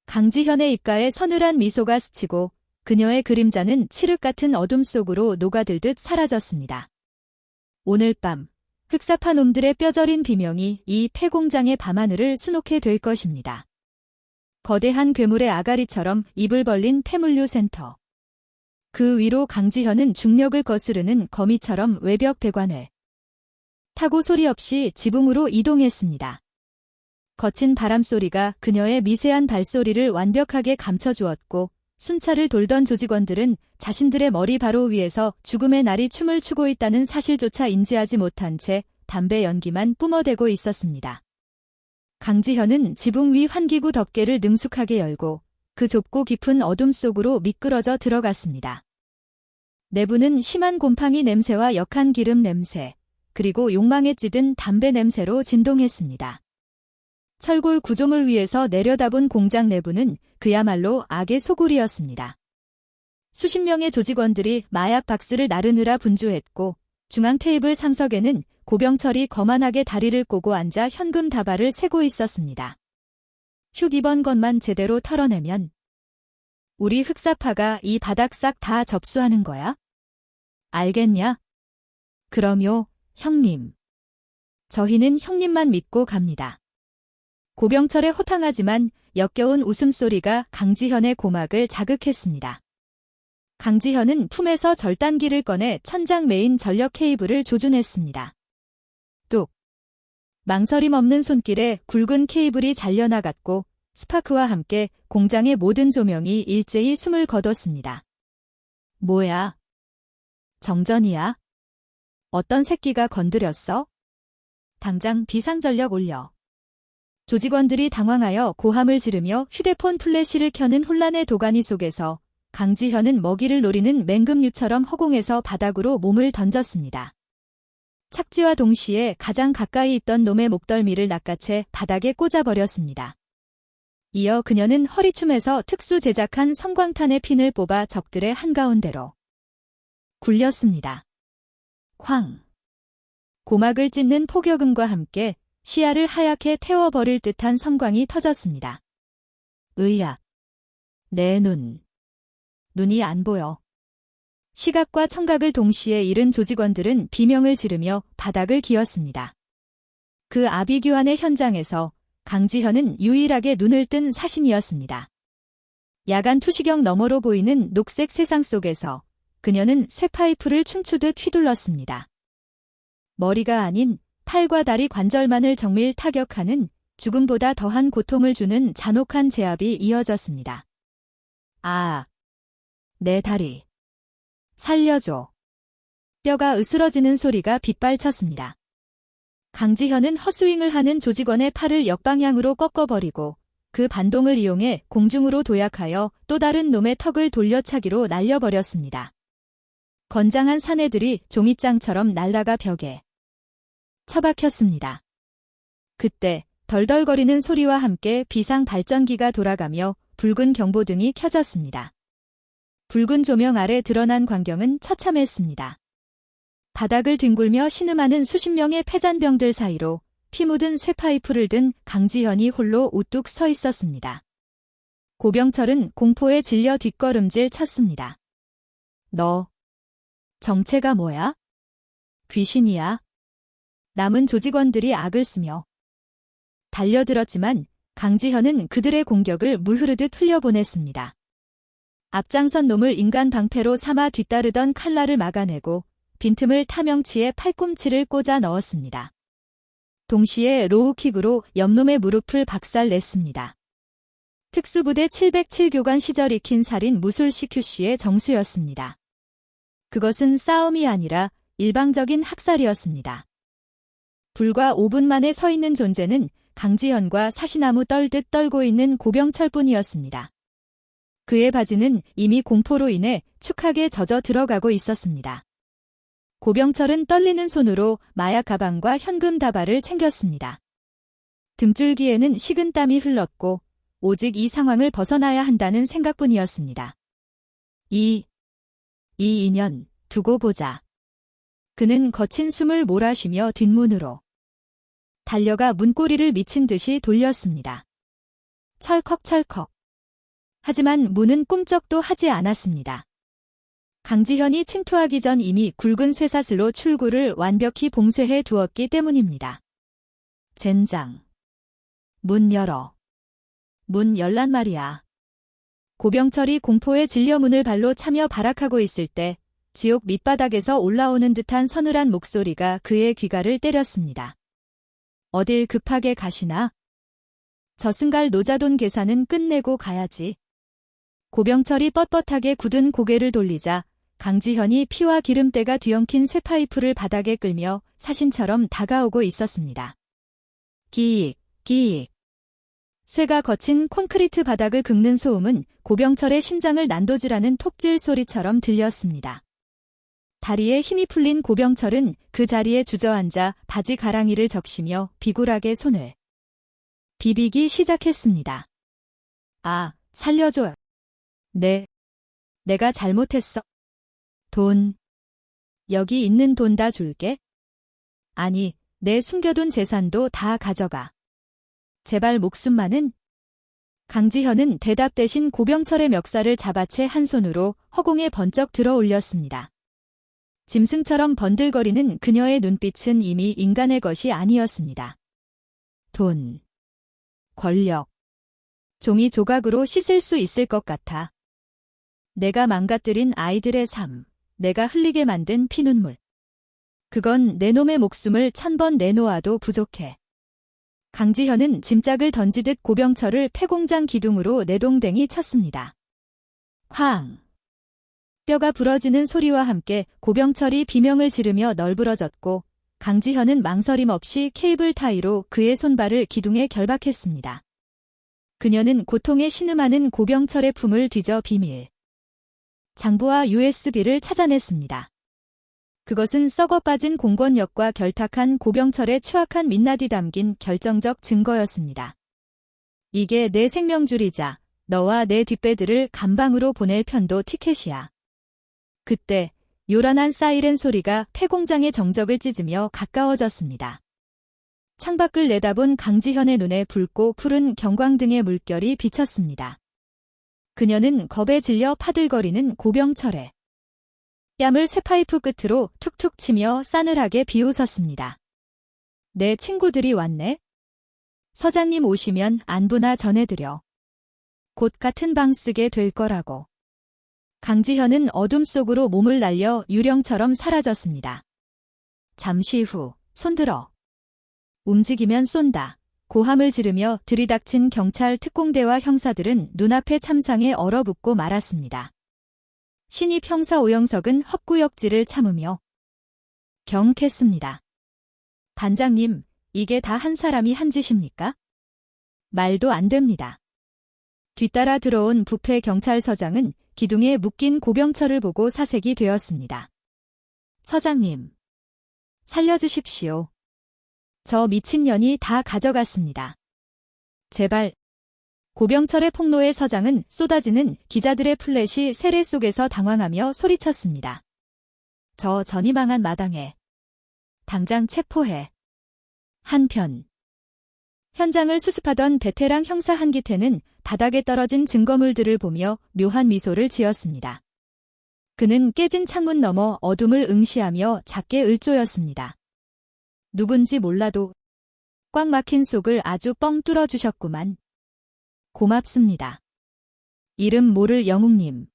강지현의 입가에 서늘한 미소가 스치고 그녀의 그림자는 칠흑 같은 어둠 속으로 녹아들듯 사라졌습니다. 오늘 밤 흑사파 놈들의 뼈저린 비명이 이 폐공장의 밤하늘을 수놓게 될 것입니다. 거대한 괴물의 아가리처럼 입을 벌린 폐물류 센터. 그 위로 강지현은 중력을 거스르는 거미처럼 외벽 배관을 타고 소리 없이 지붕으로 이동했습니다. 거친 바람소리가 그녀의 미세한 발소리를 완벽하게 감춰주었고 순찰을 돌던 조직원들은 자신들의 머리 바로 위에서 죽음의 날이 춤을 추고 있다는 사실조차 인지하지 못한 채 담배 연기만 뿜어대고 있었습니다. 강지현은 지붕 위 환기구 덮개를 능숙하게 열고 그 좁고 깊은 어둠 속으로 미끄러져 들어갔습니다. 내부는 심한 곰팡이 냄새와 역한 기름 냄새, 그리고 욕망에 찌든 담배 냄새로 진동했습니다. 철골 구조물 위에서 내려다본 공장 내부는 그야말로 악의 소굴이었습니다. 수십 명의 조직원들이 마약 박스를 나르느라 분주했고 중앙 테이블 상석에는 고병철이 거만하게 다리를 꼬고 앉아 현금 다발을 세고 있었습니다. 휴 이번 것만 제대로 털어내면 우리 흑사파가 이 바닥 싹 다 접수하는 거야? 알겠냐? 그럼요, 형님. 저희는 형님만 믿고 갑니다. 고병철의 호탕하지만 역겨운 웃음소리가 강지현의 고막을 자극했습니다. 강지현은 품에서 절단기를 꺼내 천장 메인 전력 케이블을 조준했습니다. 뚝. 망설임 없는 손길에 굵은 케이블이 잘려나갔고 스파크와 함께 공장의 모든 조명이 일제히 숨을 거뒀습니다. 뭐야? 정전이야? 어떤 새끼가 건드렸어? 당장 비상전력 올려. 조직원들이 당황하여 고함을 지르며 휴대폰 플래시를 켜는 혼란의 도가니 속에서 강지현은 먹이를 노리는 맹금류처럼 허공에서 바닥으로 몸을 던졌습니다. 착지와 동시에 가장 가까이 있던 놈의 목덜미를 낚아채 바닥에 꽂아버렸습니다. 이어 그녀는 허리춤에서 특수 제작한 섬광탄의 핀을 뽑아 적들의 한가운데로 굴렸습니다. 쾅! 고막을 찢는 폭격음과 함께 시야를 하얗게 태워버릴 듯한 섬광이 터졌습니다. 으야! 내 눈이 안 보여. 시각과 청각을 동시에 잃은 조직원들은 비명을 지르며 바닥을 기었습니다. 그 아비규환의 현장에서 강지현은 유일하게 눈을 뜬 사신이었습니다. 야간 투시경 너머로 보이는 녹색 세상 속에서 그녀는 쇠파이프를 춤추듯 휘둘렀습니다. 머리가 아닌 팔과 다리 관절만을 정밀 타격하는 죽음보다 더한 고통을 주는 잔혹한 제압이 이어졌습니다. 아, 내 다리. 살려줘. 뼈가 으스러지는 소리가 빗발쳤습니다. 강지현은 헛스윙을 하는 조직원의 팔을 역방향으로 꺾어버리고 그 반동을 이용해 공중으로 도약하여 또 다른 놈의 턱을 돌려차기로 날려버렸습니다. 건장한 사내들이 종잇장처럼 날아가 벽에 처박혔습니다. 그때 덜덜거리는 소리와 함께 비상 발전기가 돌아가며 붉은 경보등이 켜졌습니다. 붉은 조명 아래 드러난 광경은 처참했습니다. 바닥을 뒹굴며 신음하는 수십 명의 폐잔병들 사이로 피 묻은 쇠파이프를 든 강지현이 홀로 우뚝 서 있었습니다. 고병철은 공포에 질려 뒷걸음질 쳤습니다. 너 정체가 뭐야? 귀신이야? 남은 조직원들이 악을 쓰며 달려들었지만 강지현은 그들의 공격을 물 흐르듯 흘려보냈습니다. 앞장선 놈을 인간 방패로 삼아 뒤따르던 칼날을 막아내고 빈틈을 타명치에 팔꿈치를 꽂아 넣었습니다. 동시에 로우킥으로 옆놈의 무릎을 박살냈습니다. 특수부대 707교관 시절 익힌 살인 무술 CQC의 정수였습니다. 그것은 싸움이 아니라 일방적인 학살이었습니다. 불과 5분 만에 서 있는 존재는 강지현과 사시나무 떨듯 떨고 있는 고병철뿐이었습니다. 그의 바지는 이미 공포로 인해 축하게 젖어 들어가고 있었습니다. 고병철은 떨리는 손으로 마약 가방과 현금 다발을 챙겼습니다. 등줄기에는 식은땀이 흘렀고 오직 이 상황을 벗어나야 한다는 생각뿐이었습니다. 이 인연 두고 보자. 그는 거친 숨을 몰아쉬며 뒷문으로 달려가 문고리를 미친 듯이 돌렸습니다. 철컥철컥. 하지만 문은 꿈쩍도 하지 않았습니다. 강지현이 침투하기 전 이미 굵은 쇠사슬로 출구를 완벽히 봉쇄해 두었기 때문입니다. 젠장. 문 열어. 문 열란 말이야. 고병철이 공포에 질려 문을 발로 차며 발악하고 있을 때 지옥 밑바닥에서 올라오는 듯한 서늘한 목소리가 그의 귀가를 때렸습니다. 어딜 급하게 가시나? 저승갈 노자돈 계산은 끝내고 가야지. 고병철이 뻣뻣하게 굳은 고개를 돌리자 강지현이 피와 기름때가 뒤엉킨 쇠파이프를 바닥에 끌며 사신처럼 다가오고 있었습니다. 기익, 기익. 쇠가 거친 콘크리트 바닥을 긁는 소음은 고병철의 심장을 난도질하는 톱질 소리처럼 들렸습니다. 다리에 힘이 풀린 고병철은 그 자리에 주저앉아 바지 가랑이를 적시며 비굴하게 손을 비비기 시작했습니다. 아, 살려줘. 내가 잘못했어. 돈. 여기 있는 돈 다 줄게. 아니, 내 숨겨둔 재산도 다 가져가. 제발 목숨만은. 강지현은 대답 대신 고병철의 멱살을 잡아채 한 손으로 허공에 번쩍 들어 올렸습니다. 짐승처럼 번들거리는 그녀의 눈빛은 이미 인간의 것이 아니었습니다. 돈, 권력, 종이 조각으로 씻을 수 있을 것 같아. 내가 망가뜨린 아이들의 삶, 내가 흘리게 만든 피눈물. 그건 내 놈의 목숨을 1000번 내놓아도 부족해. 강지현은 짐짝을 던지듯 고병철을 폐공장 기둥으로 내동댕이 쳤습니다. 쾅! 뼈가 부러지는 소리와 함께 고병철이 비명을 지르며 널브러졌고 강지현은 망설임 없이 케이블 타이로 그의 손발을 기둥에 결박했습니다. 그녀는 고통에 신음하는 고병철의 품을 뒤져 비밀 장부와 USB를 찾아냈습니다. 그것은 썩어 빠진 공권력과 결탁한 고병철의 추악한 민낯이 담긴 결정적 증거였습니다. 이게 내 생명줄이자 너와 내 뒷배들을 감방으로 보낼 편도 티켓이야. 그때 요란한 사이렌 소리가 폐공장의 정적을 찢으며 가까워졌습니다. 창밖을 내다본 강지현의 눈에 붉고 푸른 경광등의 물결이 비쳤습니다. 그녀는 겁에 질려 파들거리는 고병철의 뺨을 쇠파이프 끝으로 툭툭 치며 싸늘하게 비웃었습니다. 내 친구들이 왔네. 서장님 오시면 안부나 전해드려. 곧 같은 방 쓰게 될 거라고. 강지현은 어둠 속으로 몸을 날려 유령처럼 사라졌습니다. 잠시 후 손들어. 움직이면 쏜다. 고함을 지르며 들이닥친 경찰 특공대와 형사들은 눈앞의 참상에 얼어붙고 말았습니다. 신입 형사 오영석은 헛구역질을 참으며 경했습니다. 반장님, 이게 다 한 사람이 한 짓입니까? 말도 안 됩니다. 뒤따라 들어온 부패 경찰서장은 기둥에 묶인 고병철을 보고 사색이 되었습니다. 서장님, 살려주십시오. 저 미친년이 다 가져갔습니다. 제발. 고병철의 폭로에 서장은 쏟아지는 기자들의 플래시 세례 속에서 당황하며 소리쳤습니다. 저 전이 망한 마당에 당장 체포해. 한편 현장을 수습하던 베테랑 형사 한기태는 바닥에 떨어진 증거물들을 보며 묘한 미소를 지었습니다. 그는 깨진 창문 너머 어둠을 응시하며 작게 을조였습니다. 누군지 몰라도 꽉 막힌 속을 아주 뻥 뚫어주셨구만. 고맙습니다. 이름 모를 영웅님.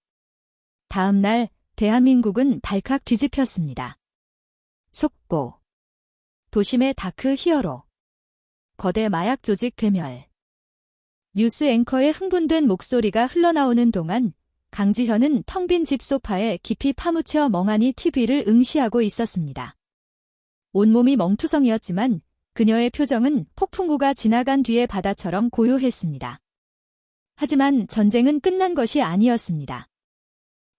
다음 날 대한민국은 발칵 뒤집혔습니다. 속보. 도심의 다크 히어로. 거대 마약 조직 괴멸. 뉴스 앵커의 흥분된 목소리가 흘러나오는 동안 강지현은 텅 빈 집 소파에 깊이 파묻혀 멍하니 TV를 응시하고 있었습니다. 온몸이 멍투성이었지만 그녀의 표정은 폭풍우가 지나간 뒤의 바다처럼 고요했습니다. 하지만 전쟁은 끝난 것이 아니었습니다.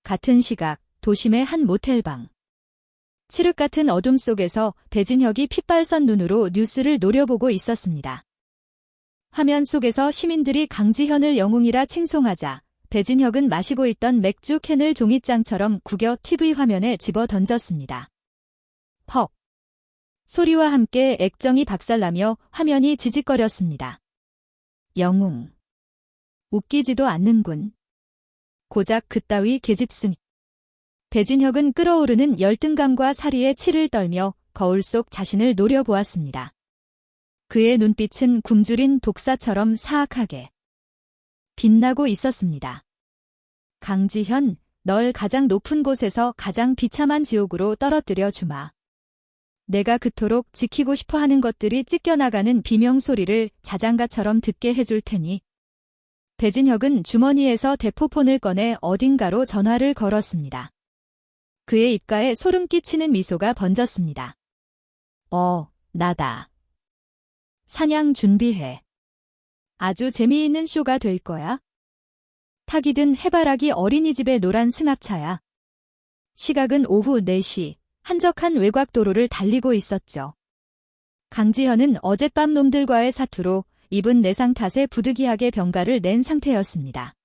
같은 시각 도심의 한 모텔방. 칠흑 같은 어둠 속에서 배진혁이 핏발선 눈으로 뉴스를 노려보고 있었습니다. 화면 속에서 시민들이 강지현을 영웅이라 칭송하자 배진혁은 마시고 있던 맥주 캔을 종이장처럼 구겨 TV 화면에 집어 던졌습니다. 퍽. 소리와 함께 액정이 박살나며 화면이 지직거렸습니다. 영웅. 웃기지도 않는군. 고작 그따위 계집승. 배진혁은 끓어오르는 열등감과 사리에 치를 떨며 거울 속 자신을 노려보았습니다. 그의 눈빛은 굶주린 독사처럼 사악하게 빛나고 있었습니다. 강지현, 널 가장 높은 곳에서 가장 비참한 지옥으로 떨어뜨려 주마. 내가 그토록 지키고 싶어 하는 것들이 찢겨나가는 비명소리를 자장가처럼 듣게 해줄 테니. 배진혁은 주머니에서 대포폰을 꺼내 어딘가로 전화를 걸었습니다. 그의 입가에 소름 끼치는 미소가 번졌습니다. 나다. 사냥 준비해. 아주 재미있는 쇼가 될 거야. 탁이 든 해바라기 어린이집의 노란 승합차야. 시각은 오후 4시, 한적한 외곽도로를 달리고 있었죠. 강지현은 어젯밤 놈들과의 사투로 입은 내상 탓에 부득이하게 병가를 낸 상태였습니다.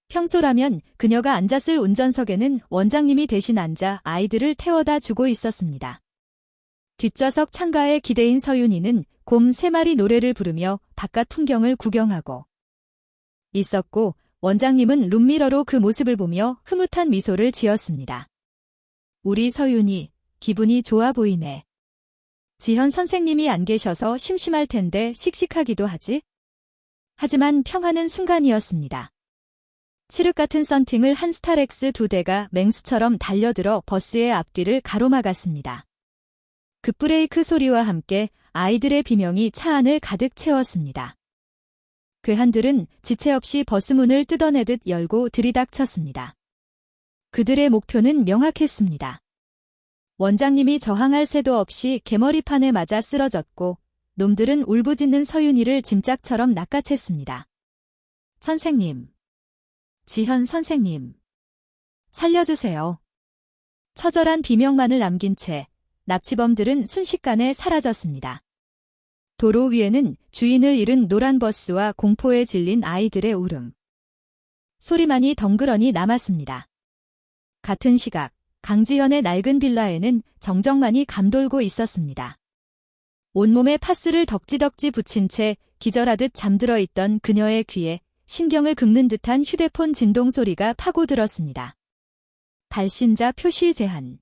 평소라면 그녀가 앉았을 운전석에는 원장님이 대신 앉아 아이들을 태워다 주고 있었습니다. 뒷좌석 창가에 기대인 서윤이는 곰 3마리 노래를 부르며 바깥 풍경을 구경하고 있었고 원장님은 룸미러로 그 모습을 보며 흐뭇한 미소를 지었습니다. 우리 서윤이 기분이 좋아 보이네. 지현 선생님이 안 계셔서 심심할 텐데 씩씩하기도 하지? 하지만 평화는 순간이었습니다. 칠흑 같은 썬팅을 한 스타렉스 2대가 맹수처럼 달려들어 버스의 앞뒤를 가로막았습니다. 급브레이크 소리와 함께 아이들의 비명이 차 안을 가득 채웠습니다. 괴한들은 지체 없이 버스 문을 뜯어내듯 열고 들이닥쳤습니다. 그들의 목표는 명확했습니다. 원장님이 저항할 새도 없이 개머리판에 맞아 쓰러졌고 놈들은 울부짖는 서윤이를 짐짝처럼 낚아챘습니다. 선생님. 지현 선생님. 살려주세요. 처절한 비명만을 남긴 채 납치범들은 순식간에 사라졌습니다. 도로 위에는 주인을 잃은 노란 버스와 공포에 질린 아이들의 울음. 소리만이 덩그러니 남았습니다. 같은 시각 강지현의 낡은 빌라에는 정정만이 감돌고 있었습니다. 온몸에 파스를 덕지덕지 붙인 채 기절하듯 잠들어 있던 그녀의 귀에 신경을 긁는 듯한 휴대폰 진동 소리가 파고들었습니다. 발신자 표시 제한.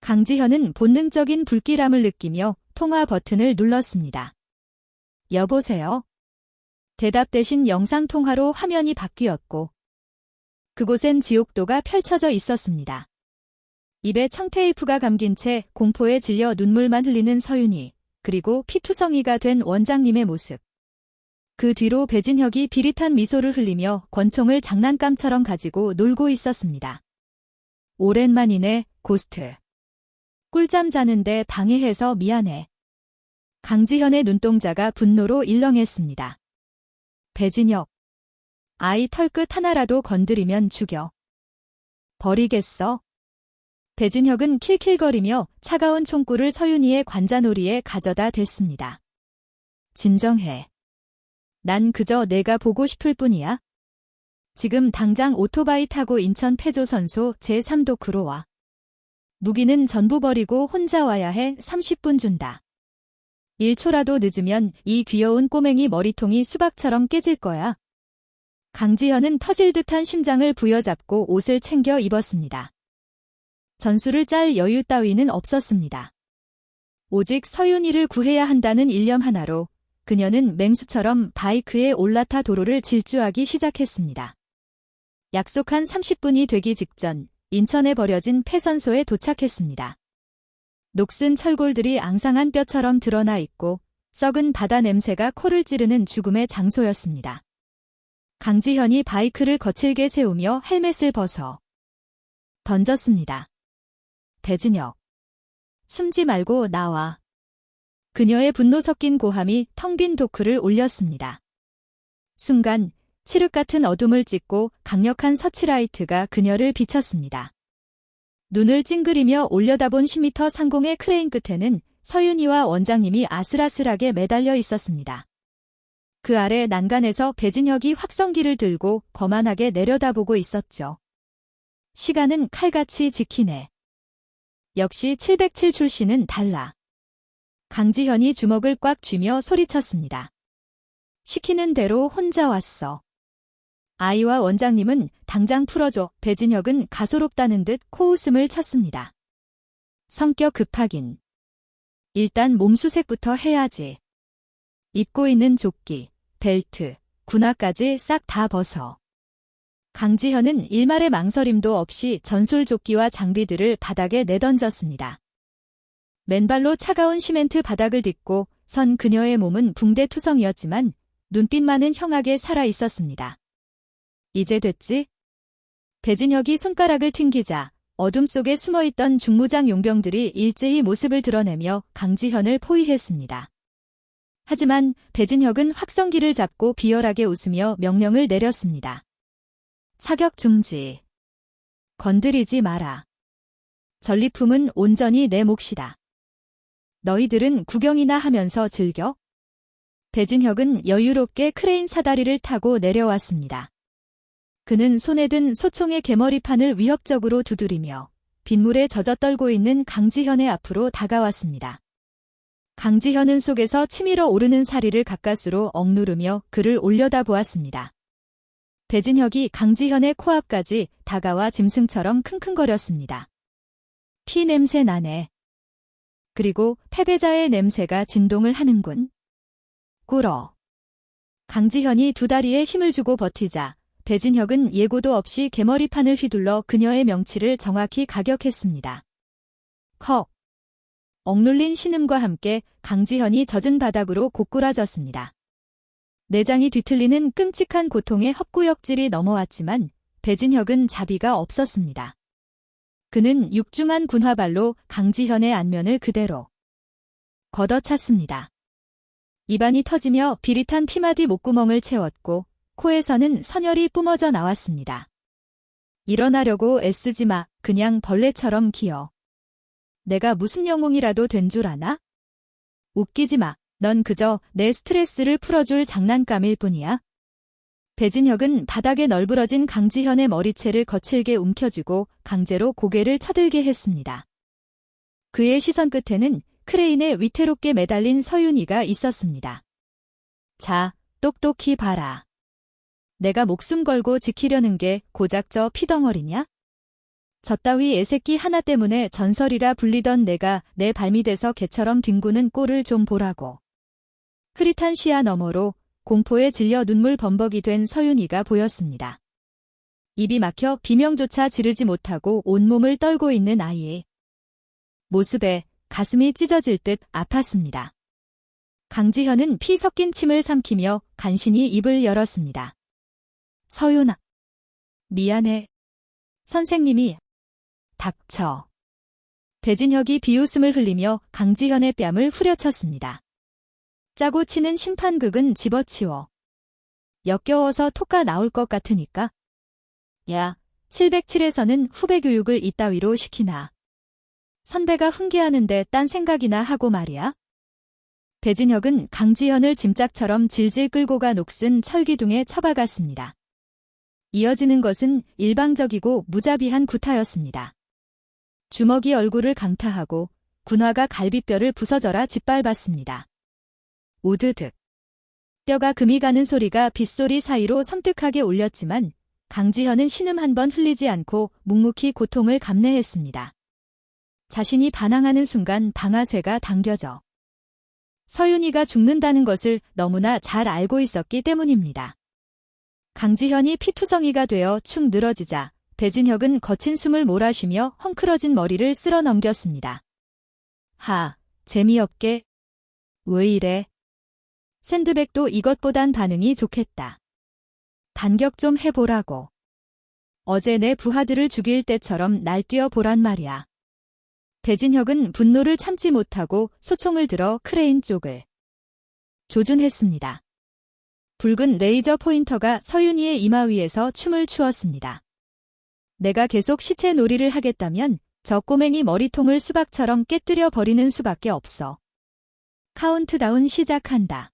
강지현은 본능적인 불길함을 느끼며 통화 버튼을 눌렀습니다. 여보세요? 대답 대신 영상통화로 화면이 바뀌었고 그곳엔 지옥도가 펼쳐져 있었습니다. 입에 청테이프가 감긴 채 공포에 질려 눈물만 흘리는 서윤이, 그리고 피투성이가 된 원장님의 모습. 그 뒤로 배진혁이 비릿한 미소를 흘리며 권총을 장난감처럼 가지고 놀고 있었습니다. 오랜만이네, 고스트. 꿀잠 자는데 방해해서 미안해. 강지현의 눈동자가 분노로 일렁했습니다. 배진혁. 아이 털끝 하나라도 건드리면 죽여. 버리겠어? 배진혁은 킬킬거리며 차가운 총구를 서윤이의 관자놀이에 가져다 댔습니다. 진정해. 난 그저 내가 보고 싶을 뿐이야. 지금 당장 오토바이 타고 인천 패조선소 제3도크로 와. 무기는 전부 버리고 혼자 와야 해. 30분 준다. 1초라도 늦으면 이 귀여운 꼬맹이 머리통이 수박처럼 깨질 거야. 강지현은 터질 듯한 심장을 부여잡고 옷을 챙겨 입었습니다. 전술을 짤 여유 따위는 없었습니다. 오직 서윤이를 구해야 한다는 일념 하나로 그녀는 맹수처럼 바이크에 올라타 도로를 질주하기 시작했습니다. 약속한 30분이 되기 직전 인천에 버려진 폐선소에 도착했습니다. 녹슨 철골들이 앙상한 뼈처럼 드러나 있고 썩은 바다 냄새가 코를 찌르는 죽음의 장소였습니다. 강지현이 바이크를 거칠게 세우며 헬멧을 벗어 던졌습니다. 배진혁. 숨지 말고 나와. 그녀의 분노 섞인 고함이 텅 빈 도크를 올렸습니다. 순간 칠흑 같은 어둠을 찢고 강력한 서치라이트가 그녀를 비쳤습니다. 눈을 찡그리며 올려다본 10m 상공의 크레인 끝에는 서윤이와 원장님이 아슬아슬하게 매달려 있었습니다. 그 아래 난간에서 배진혁이 확성기를 들고 거만하게 내려다보고 있었죠. 시간은 칼같이 지키네. 역시 707 출신은 달라. 강지현이 주먹을 꽉 쥐며 소리쳤습니다. 시키는 대로 혼자 왔어. 아이와 원장님은 당장 풀어줘. 배진혁은 가소롭다는 듯 코웃음을 쳤습니다. 성격 급하긴. 일단 몸수색부터 해야지. 입고 있는 조끼, 벨트, 군화까지 싹 다 벗어. 강지현은 일말의 망설임도 없이 전술조끼와 장비들을 바닥에 내던졌습니다. 맨발로 차가운 시멘트 바닥을 딛고 선 그녀의 몸은 붕대투성이었지만 눈빛만은 형하게 살아있었습니다. 이제 됐지? 배진혁이 손가락을 튕기자 어둠 속에 숨어있던 중무장 용병들이 일제히 모습을 드러내며 강지현을 포위했습니다. 하지만 배진혁은 확성기를 잡고 비열하게 웃으며 명령을 내렸습니다. 사격 중지. 건드리지 마라. 전리품은 온전히 내 몫이다. 너희들은 구경이나 하면서 즐겨? 배진혁은 여유롭게 크레인 사다리를 타고 내려왔습니다. 그는 손에 든 소총의 개머리판을 위협적으로 두드리며 빗물에 젖어떨고 있는 강지현의 앞으로 다가왔습니다. 강지현은 속에서 치밀어 오르는 사리를 가까스로 억누르며 그를 올려다보았습니다. 배진혁이 강지현의 코앞까지 다가와 짐승처럼 킁킁거렸습니다. 피 냄새 나네. 그리고 패배자의 냄새가 진동을 하는군. 꿇어. 강지현이 두 다리에 힘을 주고 버티자 배진혁은 예고도 없이 개머리판을 휘둘러 그녀의 명치를 정확히 가격했습니다. 컥. 억눌린 신음과 함께 강지현이 젖은 바닥으로 고꾸라졌습니다. 내장이 뒤틀리는 끔찍한 고통의 헛구역질이 넘어왔지만 배진혁은 자비가 없었습니다. 그는 육중한 군화발로 강지현의 안면을 그대로 걷어찼습니다. 입안이 터지며 비릿한 피마디 목구멍을 채웠고 코에서는 선혈이 뿜어져 나왔습니다. 일어나려고 애쓰지 마. 그냥 벌레처럼 기어. 내가 무슨 영웅이라도 된 줄 아나? 웃기지 마. 넌 그저 내 스트레스를 풀어줄 장난감일 뿐이야. 배진혁은 바닥에 널브러진 강지현의 머리채를 거칠게 움켜쥐고 강제로 고개를 쳐들게 했습니다. 그의 시선 끝에는 크레인에 위태롭게 매달린 서윤이가 있었습니다. 자, 똑똑히 봐라. 내가 목숨 걸고 지키려는 게 고작 저 피덩어리냐? 저 따위 애새끼 하나 때문에 전설이라 불리던 내가 내 발밑에서 개처럼 뒹구는 꼴을 좀 보라고. 흐릿한 시야 너머로 공포에 질려 눈물 범벅이 된 서윤이가 보였습니다. 입이 막혀 비명조차 지르지 못하고 온몸을 떨고 있는 아이의 모습에 가슴이 찢어질 듯 아팠습니다. 강지현은 피 섞인 침을 삼키며 간신히 입을 열었습니다. 서윤아. 미안해. 선생님이. 닥쳐. 배진혁이 비웃음을 흘리며 강지현의 뺨을 후려쳤습니다. 짜고 치는 심판극은 집어치워. 역겨워서 토가 나올 것 같으니까. 야, 707에서는 후배 교육을 이따위로 시키나. 선배가 훈계하는데 딴 생각이나 하고 말이야. 배진혁은 강지현을 짐짝처럼 질질 끌고 가 녹슨 철기둥에 처박았습니다. 이어지는 것은 일방적이고 무자비한 구타였습니다. 주먹이 얼굴을 강타하고 군화가 갈비뼈를 부서져라 짓밟았습니다. 우드득. 뼈가 금이 가는 소리가 빗소리 사이로 섬뜩하게 울렸지만 강지현은 신음 한 번 흘리지 않고 묵묵히 고통을 감내했습니다. 자신이 반항하는 순간 방아쇠가 당겨져 서윤이가 죽는다는 것을 너무나 잘 알고 있었기 때문입니다. 강지현이 피투성이가 되어 축 늘어지자 배진혁은 거친 숨을 몰아쉬며 헝클어진 머리를 쓸어 넘겼습니다. 하, 재미없게. 왜 이래? 샌드백도 이것보단 반응이 좋겠다. 반격 좀 해보라고. 어제 내 부하들을 죽일 때처럼 날뛰어 보란 말이야. 배진혁은 분노를 참지 못하고 소총을 들어 크레인 쪽을 조준했습니다. 붉은 레이저 포인터가 서윤이의 이마 위에서 춤을 추었습니다. 내가 계속 시체 놀이를 하겠다면 저 꼬맹이 머리통을 수박처럼 깨뜨려 버리는 수밖에 없어. 카운트다운 시작한다.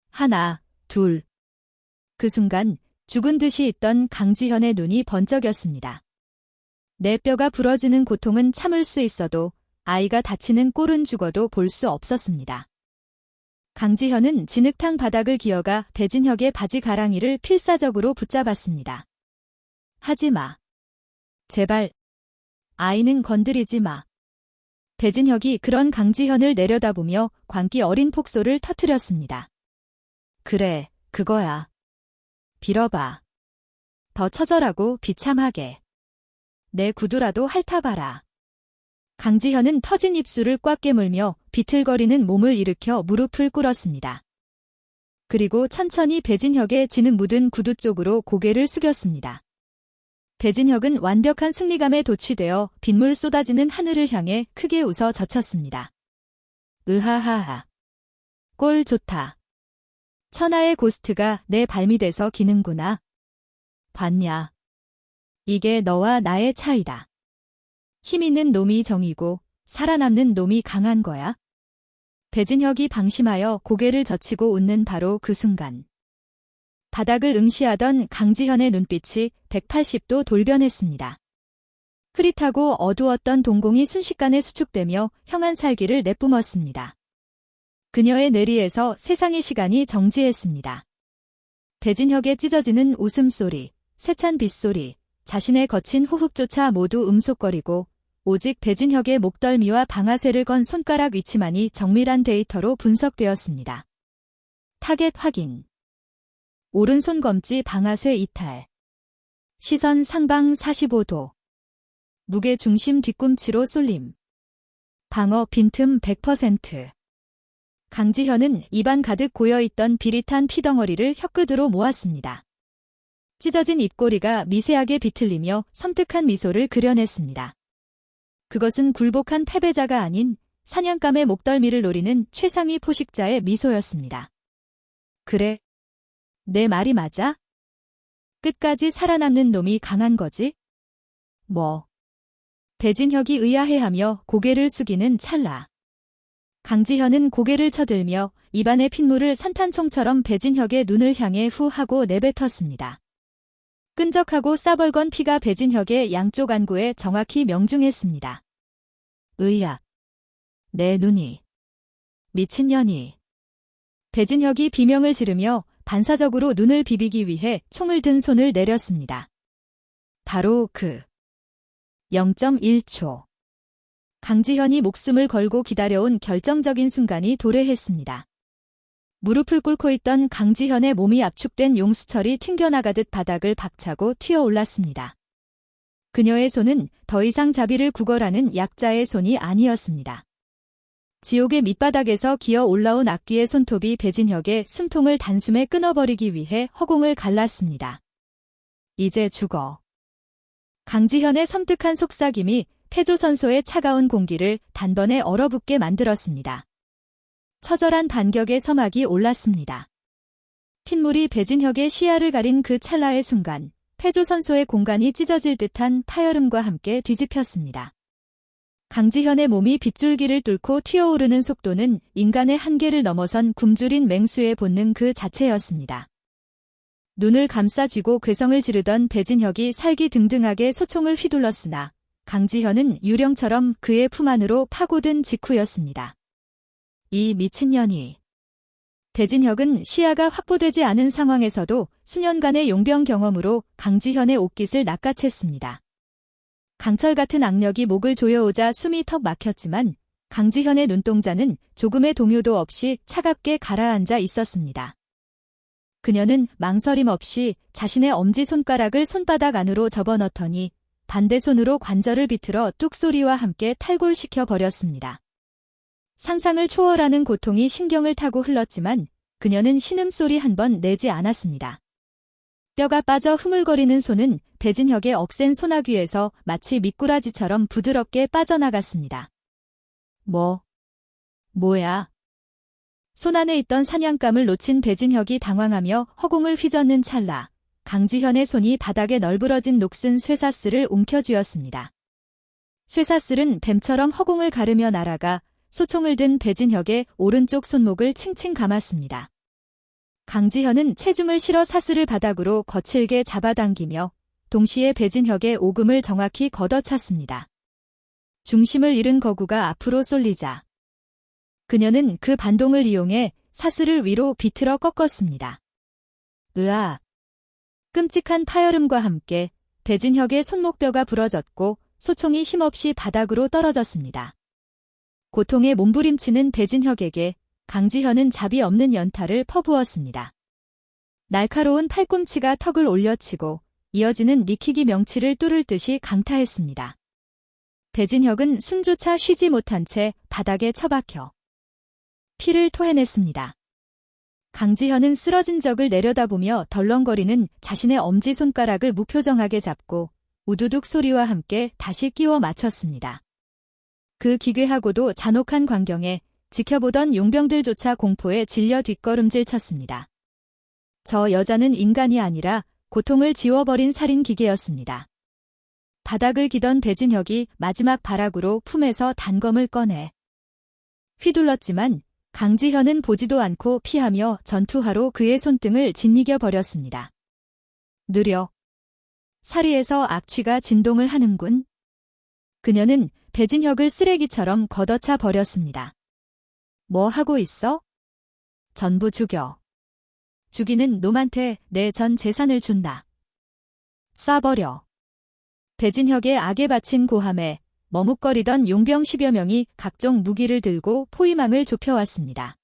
하나, 둘. 그 순간 죽은 듯이 있던 강지현의 눈이 번쩍였습니다. 내 뼈가 부러지는 고통은 참을 수 있어도 아이가 다치는 꼴은 죽어도 볼 수 없었습니다. 강지현은 진흙탕 바닥을 기어가 배진혁의 바지 가랑이를 필사적으로 붙잡았습니다. 하지 마. 제발. 아이는 건드리지 마. 배진혁이 그런 강지현을 내려다보며 광기 어린 폭소를 터뜨렸습니다. 그래, 그거야. 빌어봐. 더 처절하고 비참하게. 내 구두라도 핥아봐라. 강지현은 터진 입술을 꽉 깨물며 비틀거리는 몸을 일으켜 무릎을 꿇었습니다. 그리고 천천히 배진혁의 진흙 묻은 구두 쪽으로 고개를 숙였습니다. 배진혁은 완벽한 승리감에 도취되어 빗물 쏟아지는 하늘을 향해 크게 웃어 젖혔습니다. 으하하하. 꼴 좋다. 천하의 고스트가 내 발밑에서 기는구나. 봤냐. 이게 너와 나의 차이다. 힘 있는 놈이 정이고 살아남는 놈이 강한 거야. 배진혁이 방심하여 고개를 젖히고 웃는 바로 그 순간. 바닥을 응시하던 강지현의 눈빛이 180도 돌변했습니다. 흐릿하고 어두웠던 동공이 순식간에 수축되며 형한 살기를 내뿜었습니다. 그녀의 뇌리에서 세상의 시간이 정지했습니다. 배진혁의 찢어지는 웃음소리, 세찬 빗소리, 자신의 거친 호흡조차 모두 음속거리고 오직 배진혁의 목덜미와 방아쇠를 건 손가락 위치만이 정밀한 데이터로 분석되었습니다. 타겟 확인. 오른손 검지 방아쇠 이탈. 시선 상방 45도. 무게 중심 뒤꿈치로 쏠림. 방어 빈틈 100%. 강지현은 입안 가득 고여있던 비릿한 피덩어리를 혀끝으로 모았습니다. 찢어진 입꼬리가 미세하게 비틀리며 섬뜩한 미소를 그려냈습니다. 그것은 굴복한 패배자가 아닌 사냥감의 목덜미를 노리는 최상위 포식자의 미소였습니다. 그래. 내 말이 맞아? 끝까지 살아남는 놈이 강한 거지? 뭐. 배진혁이 의아해하며 고개를 숙이는 찰나. 강지현은 고개를 쳐들며 입안의 핏물을 산탄총처럼 배진혁의 눈을 향해 후 하고 내뱉었습니다. 끈적하고 싸벌건 피가 배진혁의 양쪽 안구에 정확히 명중했습니다. 의약. 내 눈이. 미친년이. 배진혁이 비명을 지르며 반사적으로 눈을 비비기 위해 총을 든 손을 내렸습니다. 바로 그 0.1초. 강지현이 목숨을 걸고 기다려온 결정적인 순간이 도래했습니다. 무릎을 꿇고 있던 강지현의 몸이 압축된 용수철이 튕겨나가듯 바닥을 박차고 튀어올랐습니다. 그녀의 손은 더 이상 자비를 구걸하는 약자의 손이 아니었습니다. 지옥의 밑바닥에서 기어 올라온 악귀의 손톱이 배진혁의 숨통을 단숨에 끊어버리기 위해 허공을 갈랐습니다. 이제 죽어. 강지현의 섬뜩한 속삭임이 패조선소의 차가운 공기를 단번에 얼어붙게 만들었습니다. 처절한 반격의 서막이 올랐습니다. 핏물이 배진혁의 시야를 가린 그 찰나의 순간 폐조선소의 공간이 찢어질 듯한 파열음과 함께 뒤집혔습니다. 강지현의 몸이 빗줄기를 뚫고 튀어오르는 속도는 인간의 한계를 넘어선 굶주린 맹수의 본능 그 자체였습니다. 눈을 감싸쥐고 괴성을 지르던 배진혁이 살기등등하게 소총을 휘둘렀으나 강지현은 유령처럼 그의 품 안으로 파고든 직후였습니다. 이 미친년이. 배진혁은 시야가 확보되지 않은 상황에서도 수년간의 용병 경험으로 강지현의 옷깃을 낚아챘습니다. 강철 같은 악력이 목을 조여오자 숨이 턱 막혔지만 강지현의 눈동자는 조금의 동요도 없이 차갑게 가라앉아 있었습니다. 그녀는 망설임 없이 자신의 엄지손가락을 손바닥 안으로 접어넣더니 반대 손으로 관절을 비틀어 뚝 소리와 함께 탈골시켜 버렸습니다. 상상을 초월하는 고통이 신경을 타고 흘렀지만 그녀는 신음소리 한 번 내지 않았습니다. 뼈가 빠져 흐물거리는 손은 배진혁의 억센 소나귀에서 마치 미꾸라지처럼 부드럽게 빠져나갔습니다. 뭐야? 손 안에 있던 사냥감을 놓친 배진혁이 당황하며 허공을 휘젓는 찰나 강지현의 손이 바닥에 널브러진 녹슨 쇠사슬을 움켜쥐었습니다. 쇠사슬은 뱀처럼 허공을 가르며 날아가 소총을 든 배진혁의 오른쪽 손목을 칭칭 감았습니다. 강지현은 체중을 실어 사슬을 바닥으로 거칠게 잡아당기며 동시에 배진혁의 오금을 정확히 걷어찼습니다. 중심을 잃은 거구가 앞으로 쏠리자 그녀는 그 반동을 이용해 사슬을 위로 비틀어 꺾었습니다. 으아! 끔찍한 파열음과 함께 배진혁의 손목뼈가 부러졌고 소총이 힘없이 바닥으로 떨어졌습니다. 고통에 몸부림치는 배진혁에게 강지현은 자비 없는 연타를 퍼부었습니다. 날카로운 팔꿈치가 턱을 올려치고 이어지는 니키기 명치를 뚫을 듯이 강타했습니다. 배진혁은 숨조차 쉬지 못한 채 바닥에 처박혀 피를 토해냈습니다. 강지현은 쓰러진 적을 내려다보며 덜렁거리는 자신의 엄지손가락을 무표정하게 잡고 우두둑 소리와 함께 다시 끼워 맞췄습니다. 그 기괴하고도 잔혹한 광경에 지켜보던 용병들조차 공포에 질려 뒷걸음질 쳤습니다. 저 여자는 인간이 아니라 고통을 지워버린 살인 기계였습니다. 바닥을 기던 배진혁이 마지막 발악으로 품에서 단검을 꺼내 휘둘렀지만 강지현은 보지도 않고 피하며 전투화로 그의 손등을 짓이겨 버렸습니다. 느려. 사리에서 악취가 진동을 하는군. 그녀는 배진혁을 쓰레기처럼 걷어차 버렸습니다. 뭐 하고 있어? 전부 죽여. 죽이는 놈한테 내 전 재산을 준다. 쏴버려. 배진혁의 악에 바친 고함에 머뭇거리던 용병 10여 명이 각종 무기를 들고 포위망을 좁혀왔습니다.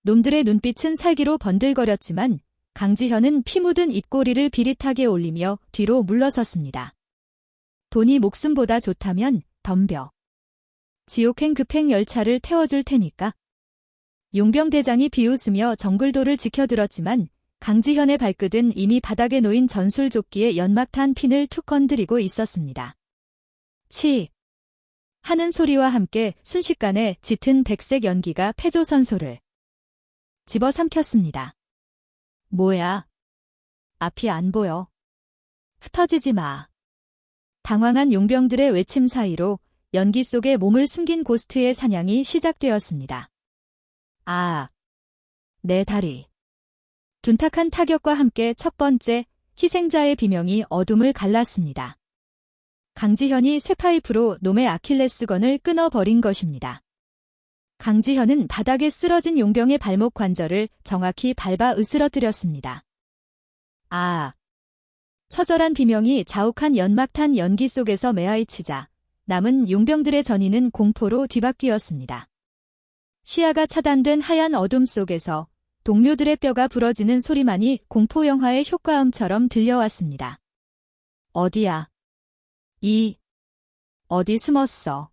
놈들의 눈빛은 살기로 번들거렸지만 강지현은 피 묻은 입꼬리를 비릿하게 올리며 뒤로 물러섰습니다. 돈이 목숨보다 좋다면 덤벼. 지옥행 급행 열차를 태워줄 테니까. 용병대장이 비웃으며 정글도를 지켜들었지만 강지현의 발끝은 이미 바닥에 놓인 전술조끼에 연막탄 핀을 툭 건드리고 있었습니다. 치! 하는 소리와 함께 순식간에 짙은 백색 연기가 폐조선소를 집어삼켰습니다. 뭐야? 앞이 안 보여. 흩어지지 마. 당황한 용병들의 외침 사이로 연기 속에 몸을 숨긴 고스트의 사냥이 시작되었습니다. 아! 내 다리. 둔탁한 타격과 함께 첫 번째 희생자의 비명이 어둠을 갈랐습니다. 강지현이 쇠파이프로 놈의 아킬레스건을 끊어버린 것입니다. 강지현은 바닥에 쓰러진 용병의 발목 관절을 정확히 밟아 으스러뜨렸습니다. 아! 처절한 비명이 자욱한 연막탄 연기 속에서 매아이치자 남은 용병들의 전의는 공포로 뒤바뀌었습니다. 시야가 차단된 하얀 어둠 속에서 동료들의 뼈가 부러지는 소리만이 공포영화의 효과음처럼 들려왔습니다. 어디야? 어디 숨었어?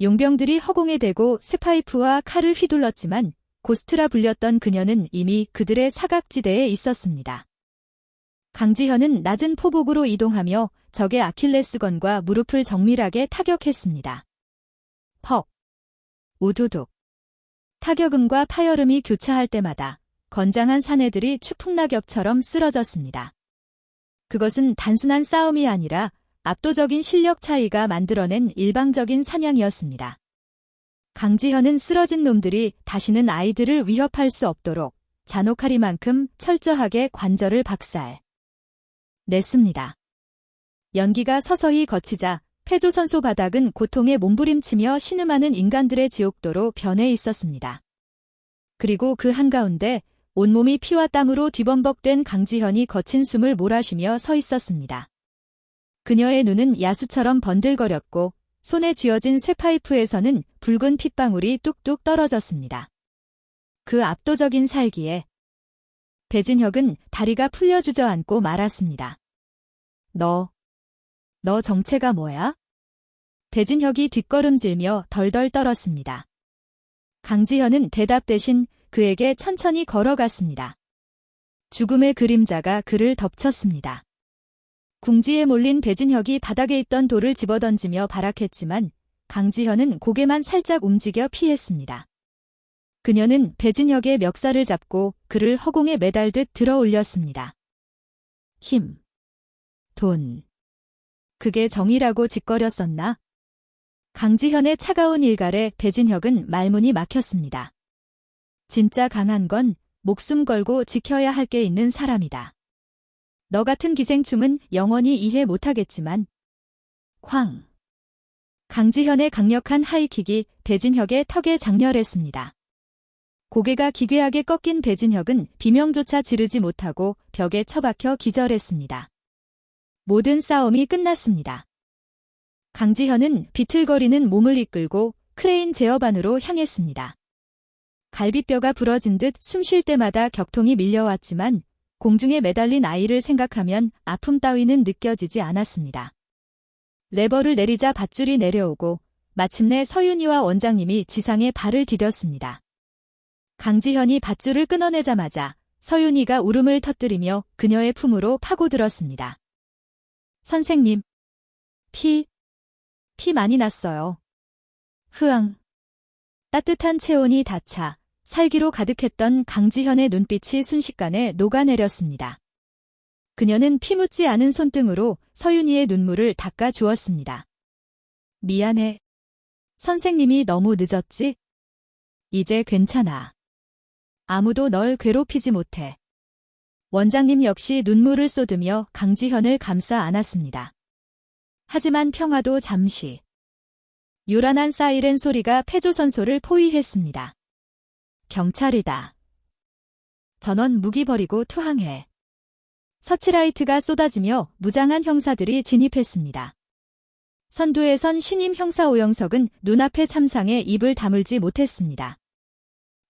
용병들이 허공에 대고 쇠파이프와 칼을 휘둘렀지만 고스트라 불렸던 그녀는 이미 그들의 사각지대에 있었습니다. 강지현은 낮은 포복으로 이동하며 적의 아킬레스건과 무릎을 정밀하게 타격했습니다. 퍽! 우두둑! 타격음과 파열음이 교차할 때마다 건장한 사내들이 추풍낙엽처럼 쓰러졌습니다. 그것은 단순한 싸움이 아니라 압도적인 실력 차이가 만들어낸 일방적인 사냥이었습니다. 강지현은 쓰러진 놈들이 다시는 아이들을 위협할 수 없도록 잔혹하리만큼 철저하게 관절을 박살 냈습니다. 연기가 서서히 거치자 폐조선소 바닥은 고통에 몸부림치며 신음하는 인간들의 지옥도로 변해 있었습니다. 그리고 그 한가운데 온몸이 피와 땀으로 뒤범벅된 강지현이 거친 숨을 몰아쉬며 서 있었습니다. 그녀의 눈은 야수처럼 번들거렸고 손에 쥐어진 쇠파이프에서는 붉은 핏방울이 뚝뚝 떨어졌습니다. 그 압도적인 살기에 배진혁은 다리가 풀려 주저앉고 말았습니다. 너 정체가 뭐야? 배진혁이 뒷걸음질며 덜덜 떨었습니다. 강지현은 대답 대신 그에게 천천히 걸어갔습니다. 죽음의 그림자가 그를 덮쳤습니다. 궁지에 몰린 배진혁이 바닥에 있던 돌을 집어던지며 발악했지만 강지현은 고개만 살짝 움직여 피했습니다. 그녀는 배진혁의 멱살을 잡고 그를 허공에 매달듯 들어 올렸습니다. 힘, 돈. 그게 정의라고 짓거렸었나? 강지현의 차가운 일갈에 배진혁은 말문이 막혔습니다. 진짜 강한 건 목숨 걸고 지켜야 할 게 있는 사람이다. 너 같은 기생충은 영원히 이해 못하겠지만 쾅! 강지현의 강력한 하이킥이 배진혁의 턱에 장렬했습니다. 고개가 기괴하게 꺾인 배진혁은 비명조차 지르지 못하고 벽에 처박혀 기절했습니다. 모든 싸움이 끝났습니다. 강지현은 비틀거리는 몸을 이끌고 크레인 제어반으로 향했습니다. 갈비뼈가 부러진 듯 숨 쉴 때마다 격통이 밀려왔지만 공중에 매달린 아이를 생각하면 아픔 따위는 느껴지지 않았습니다. 레버를 내리자 밧줄이 내려오고 마침내 서윤희와 원장님이 지상에 발을 디뎠습니다. 강지현이 밧줄을 끊어내자마자 서윤희가 울음을 터뜨리며 그녀의 품으로 파고들었습니다. 선생님, 피 많이 났어요. 흐앙. 따뜻한 체온이 닿자 살기로 가득했던 강지현의 눈빛이 순식간에 녹아내렸습니다. 그녀는 피 묻지 않은 손등으로 서윤희의 눈물을 닦아 주었습니다. 미안해. 선생님이 너무 늦었지? 이제 괜찮아. 아무도 널 괴롭히지 못해. 원장님 역시 눈물을 쏟으며 강지현을 감싸 안았습니다. 하지만 평화도 잠시. 요란한 사이렌 소리가 폐조선소를 포위했습니다. 경찰이다. 전원 무기 버리고 투항해. 서치라이트가 쏟아지며 무장한 형사들이 진입했습니다. 선두에 선 신임 형사 오영석은 눈앞의 참상에 입을 다물지 못했습니다.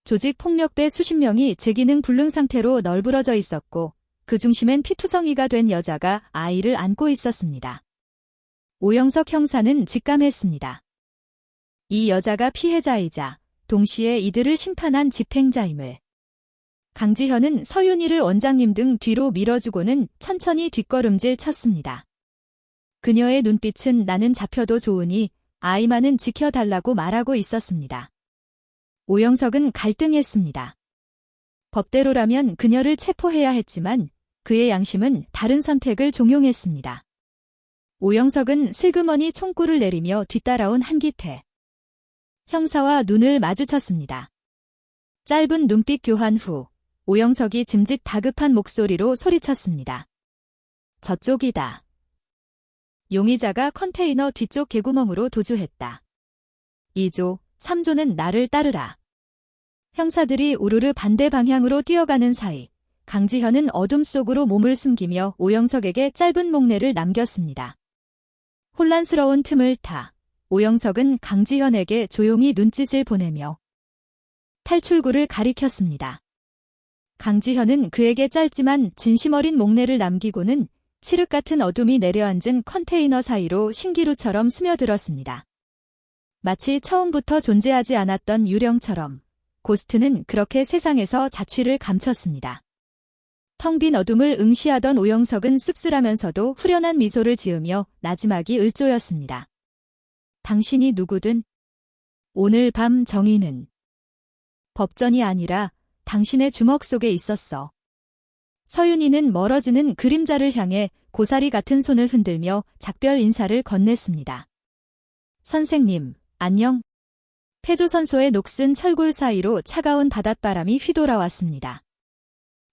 조직 폭력배 수십 명이 제기능 불능 상태로 널브러져 있었고 그 중심엔 피투성이가 된 여자가 아이를 안고 있었습니다. 오영석 형사는 직감했습니다. 이 여자가 피해자이자 동시에 이들을 심판한 집행자임을. 강지현은 서윤희를 원장님 등 뒤로 밀어주고는 천천히 뒷걸음질 쳤습니다. 그녀의 눈빛은 나는 잡혀도 좋으니 아이만은 지켜달라고 말하고 있었습니다. 오영석은 갈등했습니다. 법대로라면 그녀를 체포해야 했지만 그의 양심은 다른 선택을 종용했습니다. 오영석은 슬그머니 총구를 내리며 뒤따라온 한기태 형사와 눈을 마주쳤습니다. 짧은 눈빛 교환 후 오영석이 짐짓 다급한 목소리로 소리쳤습니다. 저쪽이다. 용의자가 컨테이너 뒤쪽 개구멍으로 도주했다. 2조, 3조는 나를 따르라. 형사들이 우르르 반대 방향으로 뛰어가는 사이 강지현은 어둠 속으로 몸을 숨기며 오영석에게 짧은 목례를 남겼습니다. 혼란스러운 틈을 타 오영석은 강지현에게 조용히 눈짓을 보내며 탈출구를 가리켰습니다. 강지현은 그에게 짧지만 진심 어린 목례를 남기고는 칠흑 같은 어둠이 내려앉은 컨테이너 사이로 신기루처럼 스며들었습니다. 마치 처음부터 존재하지 않았던 유령처럼 고스트는 그렇게 세상에서 자취를 감췄습니다. 텅 빈 어둠을 응시하던 오영석은 씁쓸하면서도 후련한 미소를 지으며 나지막이 을조였습니다. 당신이 누구든 오늘 밤 정의는 법전이 아니라 당신의 주먹 속에 있었어. 서윤이는 멀어지는 그림자를 향해 고사리 같은 손을 흔들며 작별 인사를 건넸습니다. 선생님, 안녕. 패조선소의 녹슨 철골 사이로 차가운 바닷바람이 휘돌아왔습니다.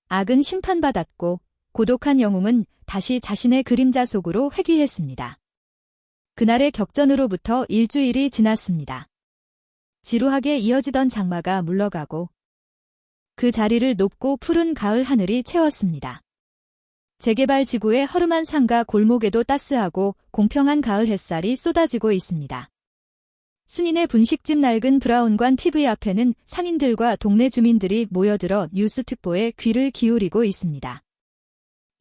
악은 심판받았고 고독한 영웅은 다시 자신의 그림자 속으로 회귀했습니다. 그날의 격전으로부터 일주일이 지났습니다. 지루하게 이어지던 장마가 물러가고 그 자리를 높고 푸른 가을 하늘이 채웠습니다. 재개발 지구의 허름한 산과 골목에도 따스하고 공평한 가을 햇살이 쏟아지고 있습니다. 순인의 분식집 낡은 브라운관 TV 앞에는 상인들과 동네 주민들이 모여들어 뉴스 특보에 귀를 기울이고 있습니다.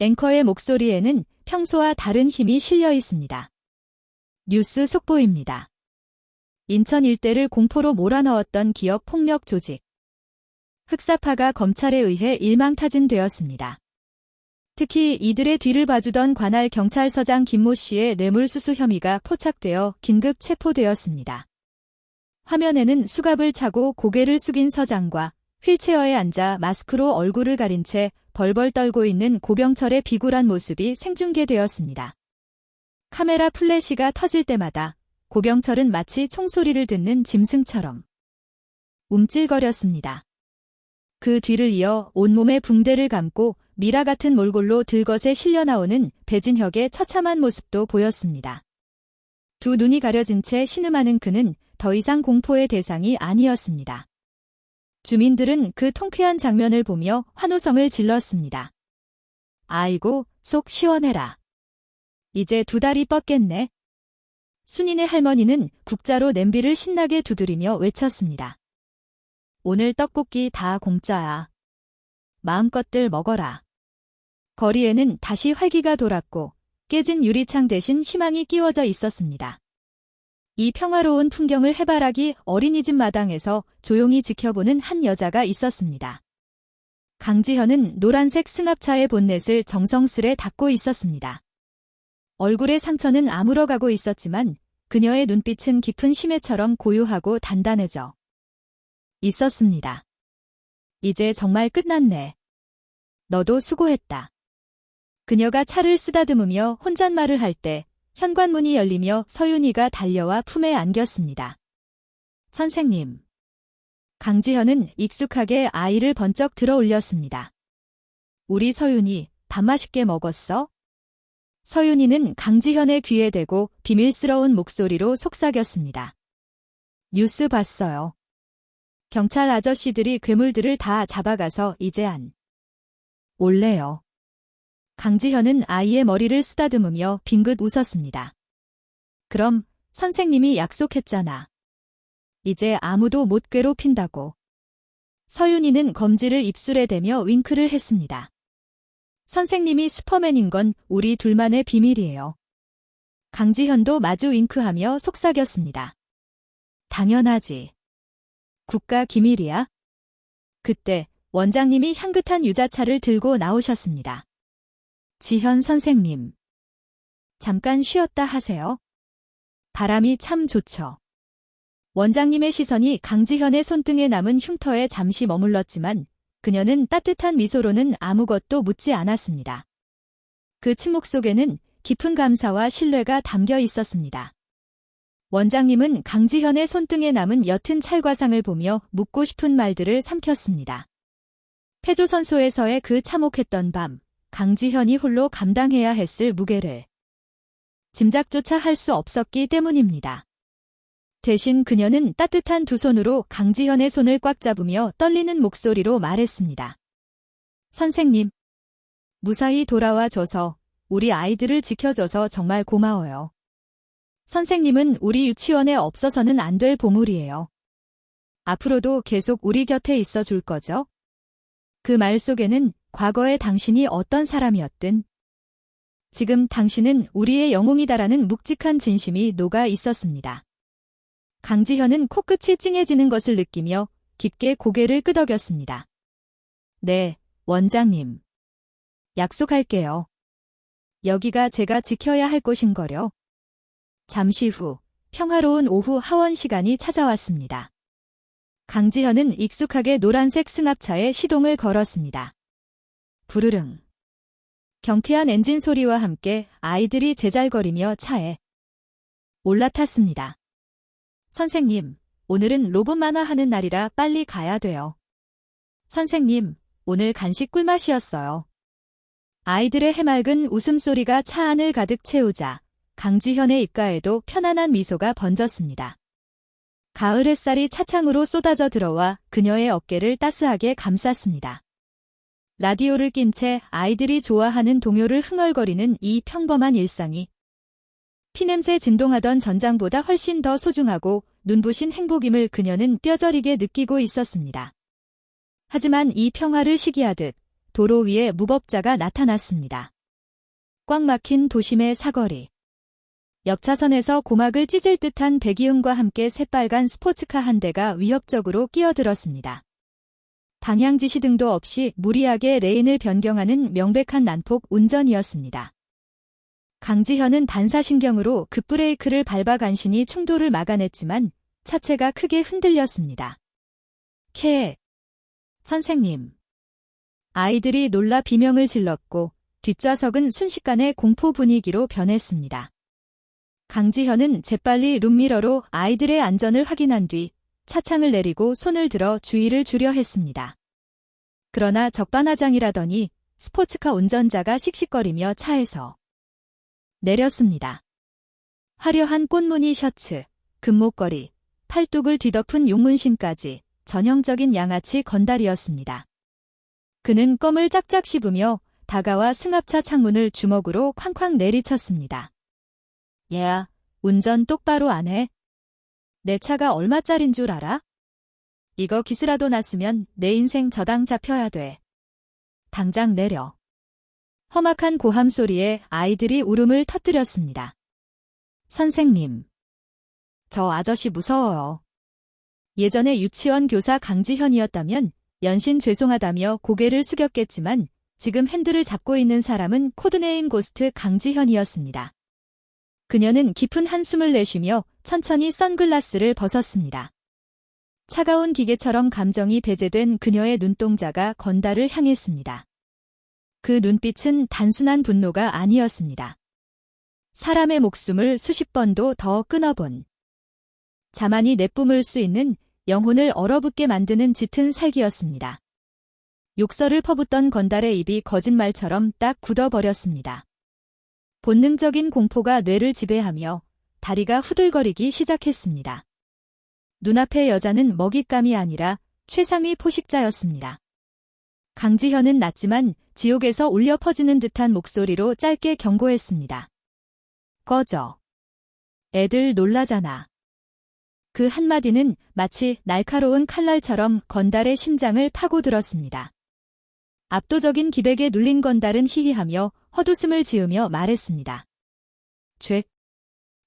앵커의 목소리에는 평소와 다른 힘이 실려 있습니다. 뉴스 속보입니다. 인천 일대를 공포로 몰아넣었던 기업 폭력 조직. 흑사파가 검찰에 의해 일망타진되었습니다. 특히 이들의 뒤를 봐주던 관할 경찰서장 김모 씨의 뇌물수수 혐의가 포착되어 긴급 체포되었습니다. 화면에는 수갑을 차고 고개를 숙인 서장과 휠체어에 앉아 마스크로 얼굴을 가린 채 벌벌 떨고 있는 고병철의 비굴한 모습이 생중계되었습니다. 카메라 플래시가 터질 때마다 고병철은 마치 총소리를 듣는 짐승처럼 움찔거렸습니다. 그 뒤를 이어 온몸에 붕대를 감고 미라 같은 몰골로 들것에 실려 나오는 배진혁의 처참한 모습도 보였습니다. 두 눈이 가려진 채 신음하는 그는 더 이상 공포의 대상이 아니었습니다. 주민들은 그 통쾌한 장면을 보며 환호성을 질렀습니다. 아이고, 속 시원해라. 이제 두 다리 뻗겠네. 순인의 할머니는 국자로 냄비를 신나게 두드리며 외쳤습니다. 오늘 떡볶이 다 공짜야. 마음껏들 먹어라. 거리에는 다시 활기가 돌았고 깨진 유리창 대신 희망이 끼워져 있었습니다. 이 평화로운 풍경을 해바라기 어린이집 마당에서 조용히 지켜보는 한 여자가 있었습니다. 강지현은 노란색 승합차의 본넷을 정성스레 닦고 있었습니다. 얼굴의 상처는 아물어가고 있었지만 그녀의 눈빛은 깊은 심해처럼 고요하고 단단해져 있었습니다. 이제 정말 끝났네. 너도 수고했다. 그녀가 차를 쓰다듬으며 혼잣말을 할 때 현관문이 열리며 서윤이가 달려와 품에 안겼습니다. 선생님. 강지현은 익숙하게 아이를 번쩍 들어 올렸습니다. 우리 서윤이 밥 맛있게 먹었어? 서윤이는 강지현의 귀에 대고 비밀스러운 목소리로 속삭였습니다. 뉴스 봤어요. 경찰 아저씨들이 괴물들을 다 잡아가서 이제 안 올래요. 강지현은 아이의 머리를 쓰다듬으며 빙긋 웃었습니다. 그럼 선생님이 약속했잖아. 이제 아무도 못 괴롭힌다고. 서윤이는 검지를 입술에 대며 윙크를 했습니다. 선생님이 슈퍼맨인 건 우리 둘만의 비밀이에요. 강지현도 마주 윙크하며 속삭였습니다. 당연하지. 국가 기밀이야? 그때 원장님이 향긋한 유자차를 들고 나오셨습니다. 지현 선생님. 잠깐 쉬었다 하세요. 바람이 참 좋죠. 원장님의 시선이 강지현의 손등에 남은 흉터에 잠시 머물렀지만 그녀는 따뜻한 미소로는 아무것도 묻지 않았습니다. 그 침묵 속에는 깊은 감사와 신뢰가 담겨 있었습니다. 원장님은 강지현의 손등에 남은 옅은 찰과상을 보며 묻고 싶은 말들을 삼켰습니다. 패조선소에서의 그 참혹했던 밤, 강지현이 홀로 감당해야 했을 무게를 짐작조차 할 수 없었기 때문입니다. 대신 그녀는 따뜻한 두 손으로 강지현의 손을 꽉 잡으며 떨리는 목소리로 말했습니다. 선생님, 무사히 돌아와 줘서 우리 아이들을 지켜줘서 정말 고마워요. 선생님은 우리 유치원에 없어서는 안 될 보물이에요. 앞으로도 계속 우리 곁에 있어 줄 거죠? 그 말 속에는 과거의 당신이 어떤 사람이었든 지금 당신은 우리의 영웅이다라는 묵직한 진심이 녹아 있었습니다. 강지현은 코끝이 찡해지는 것을 느끼며 깊게 고개를 끄덕였습니다. 네, 원장님. 약속할게요. 여기가 제가 지켜야 할 곳인거려. 잠시 후 평화로운 오후 하원 시간이 찾아왔습니다. 강지현은 익숙하게 노란색 승합차에 시동을 걸었습니다. 부르릉. 경쾌한 엔진 소리와 함께 아이들이 제잘거리며 차에 올라탔습니다. 선생님, 오늘은 로봇 만화 하는 날이라 빨리 가야 돼요. 선생님, 오늘 간식 꿀맛이었어요. 아이들의 해맑은 웃음소리가 차 안을 가득 채우자 강지현의 입가에도 편안한 미소가 번졌습니다. 가을 햇살이 차창으로 쏟아져 들어와 그녀의 어깨를 따스하게 감쌌습니다. 라디오를 낀 채 아이들이 좋아하는 동요를 흥얼거리는 이 평범한 일상이 피냄새 진동하던 전장보다 훨씬 더 소중하고 눈부신 행복임을 그녀는 뼈저리게 느끼고 있었습니다. 하지만 이 평화를 시기하듯 도로 위에 무법자가 나타났습니다. 꽉 막힌 도심의 사거리. 옆 차선에서 고막을 찢을 듯한 배기음과 함께 새빨간 스포츠카 한 대가 위협적으로 끼어들었습니다. 방향지시등도 없이 무리하게 레인을 변경하는 명백한 난폭 운전이었습니다. 강지현은 반사신경으로 급브레이크를 밟아 간신히 충돌을 막아냈지만 차체가 크게 흔들렸습니다. 선생님. 아이들이 놀라 비명을 질렀고 뒷좌석은 순식간에 공포 분위기로 변했습니다. 강지현은 재빨리 룸미러로 아이들의 안전을 확인한 뒤 차창을 내리고 손을 들어 주의를 주려 했습니다. 그러나 적반하장이라더니 스포츠카 운전자가 씩씩거리며 차에서 내렸습니다. 화려한 꽃무늬 셔츠, 금목걸이, 팔뚝을 뒤덮은 용문신까지 전형적인 양아치 건달이었습니다. 그는 껌을 짝짝 씹으며 다가와 승합차 창문을 주먹으로 쾅쾅 내리쳤습니다. 얘야, 운전 똑바로 안 해? 내 차가 얼마짜린 줄 알아? 이거 기스라도 났으면 내 인생 저당 잡혀야 돼. 당장 내려. 험악한 고함 소리에 아이들이 울음을 터뜨렸습니다. 선생님. 저 아저씨 무서워요. 예전에 유치원 교사 강지현이었다면 연신 죄송하다며 고개를 숙였겠지만 지금 핸들을 잡고 있는 사람은 코드네임 고스트 강지현이었습니다. 그녀는 깊은 한숨을 내쉬며 천천히 선글라스를 벗었습니다. 차가운 기계처럼 감정이 배제된 그녀의 눈동자가 건달을 향했습니다. 그 눈빛은 단순한 분노가 아니었습니다. 사람의 목숨을 수십 번도 더 끊어본 자만이 내뿜을 수 있는 영혼을 얼어붙게 만드는 짙은 살기였습니다. 욕설을 퍼붓던 건달의 입이 거짓말처럼 딱 굳어버렸습니다. 본능적인 공포가 뇌를 지배하며 다리가 후들거리기 시작했습니다. 눈앞의 여자는 먹잇감이 아니라 최상위 포식자였습니다. 강지현은 낮지만 지옥에서 울려 퍼지는 듯한 목소리로 짧게 경고했습니다. 꺼져. 애들 놀라잖아. 그 한마디는 마치 날카로운 칼날처럼 건달의 심장을 파고들었습니다. 압도적인 기백에 눌린 건달은 희희하며 헛웃음을 지으며 말했습니다.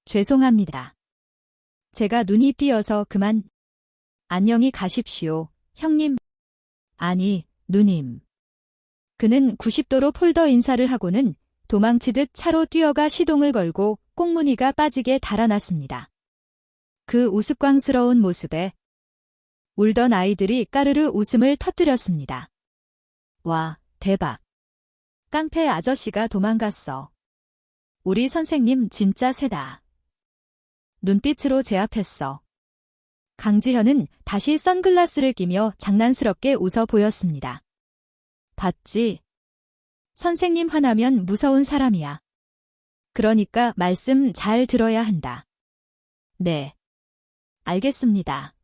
죄송합니다. 제가 눈이 삐어서 그만. 안녕히 가십시오, 형님. 아니, 누님. 그는 90도로 폴더 인사를 하고는 도망치듯 차로 뛰어가 시동을 걸고 꽁무니가 빠지게 달아났습니다. 그 우스꽝스러운 모습에 울던 아이들이 까르르 웃음을 터뜨렸습니다. 와, 대박. 깡패 아저씨가 도망갔어. 우리 선생님 진짜 세다. 눈빛으로 제압했어. 강지현은 다시 선글라스를 끼며 장난스럽게 웃어 보였습니다. 봤지? 선생님 화나면 무서운 사람이야. 그러니까 말씀 잘 들어야 한다. 네. 알겠습니다.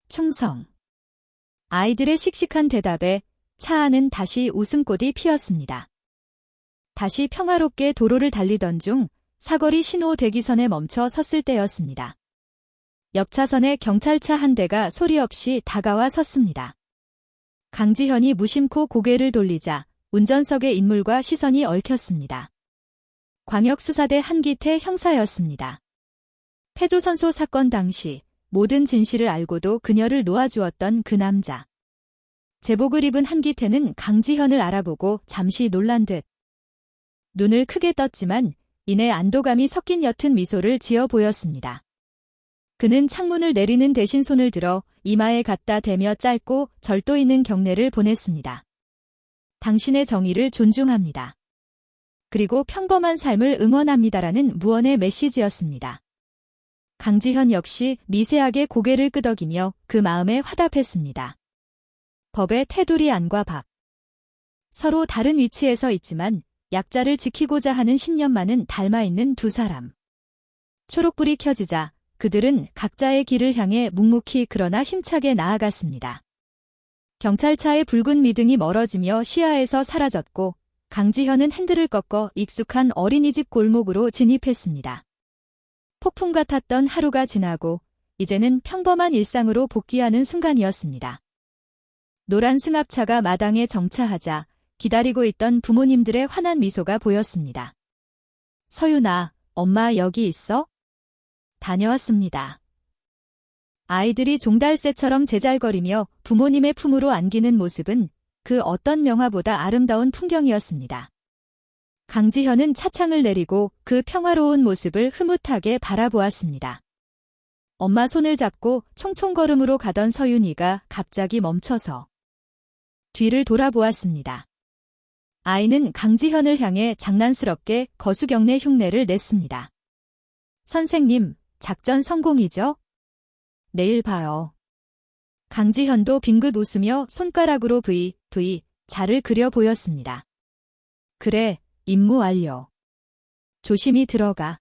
충성. 아이들의 씩씩한 대답에 차 안은 다시 웃음꽃이 피었습니다. 다시 평화롭게 도로를 달리던 중 사거리 신호 대기선에 멈춰 섰을 때였습니다. 옆 차선에 경찰차 한 대가 소리 없이 다가와 섰습니다. 강지현이 무심코 고개를 돌리자 운전석의 인물과 시선이 얽혔습니다. 광역수사대 한기태 형사였습니다. 패조선소 사건 당시 모든 진실을 알고도 그녀를 놓아주었던 그 남자. 제복을 입은 한기태는 강지현을 알아보고 잠시 놀란 듯 눈을 크게 떴지만 이내 안도감이 섞인 옅은 미소를 지어 보였습니다. 그는 창문을 내리는 대신 손을 들어 이마에 갖다 대며 짧고 절도 있는 경례를 보냈습니다. 당신의 정의를 존중합니다. 그리고 평범한 삶을 응원합니다라는 무언의 메시지였습니다. 강지현 역시 미세하게 고개를 끄덕이며 그 마음에 화답했습니다. 법의 테두리 안과 밖. 서로 다른 위치에서 있지만 약자를 지키고자 하는 신념만은 닮아있는 두 사람. 초록불이 켜지자 그들은 각자의 길을 향해 묵묵히 그러나 힘차게 나아갔습니다. 경찰차의 붉은 미등이 멀어지며 시야에서 사라졌고 강지현은 핸들을 꺾어 익숙한 어린이집 골목으로 진입했습니다. 폭풍 같았던 하루가 지나고 이제는 평범한 일상으로 복귀하는 순간이었습니다. 노란 승합차가 마당에 정차하자 기다리고 있던 부모님들의 환한 미소가 보였습니다. 서윤아, 엄마 여기 있어? 다녀왔습니다. 아이들이 종달새처럼 제잘거리며 부모님의 품으로 안기는 모습은 그 어떤 명화보다 아름다운 풍경이었습니다. 강지현은 차창을 내리고 그 평화로운 모습을 흐뭇하게 바라보았습니다. 엄마 손을 잡고 총총걸음으로 가던 서윤이가 갑자기 멈춰서 뒤를 돌아보았습니다. 아이는 강지현을 향해 장난스럽게 거수경례 흉내를 냈습니다. 선생님, 작전 성공이죠? 내일 봐요. 강지현도 빙긋 웃으며 손가락으로 자를 그려 보였습니다. 그래, 임무 완료. 조심히 들어가.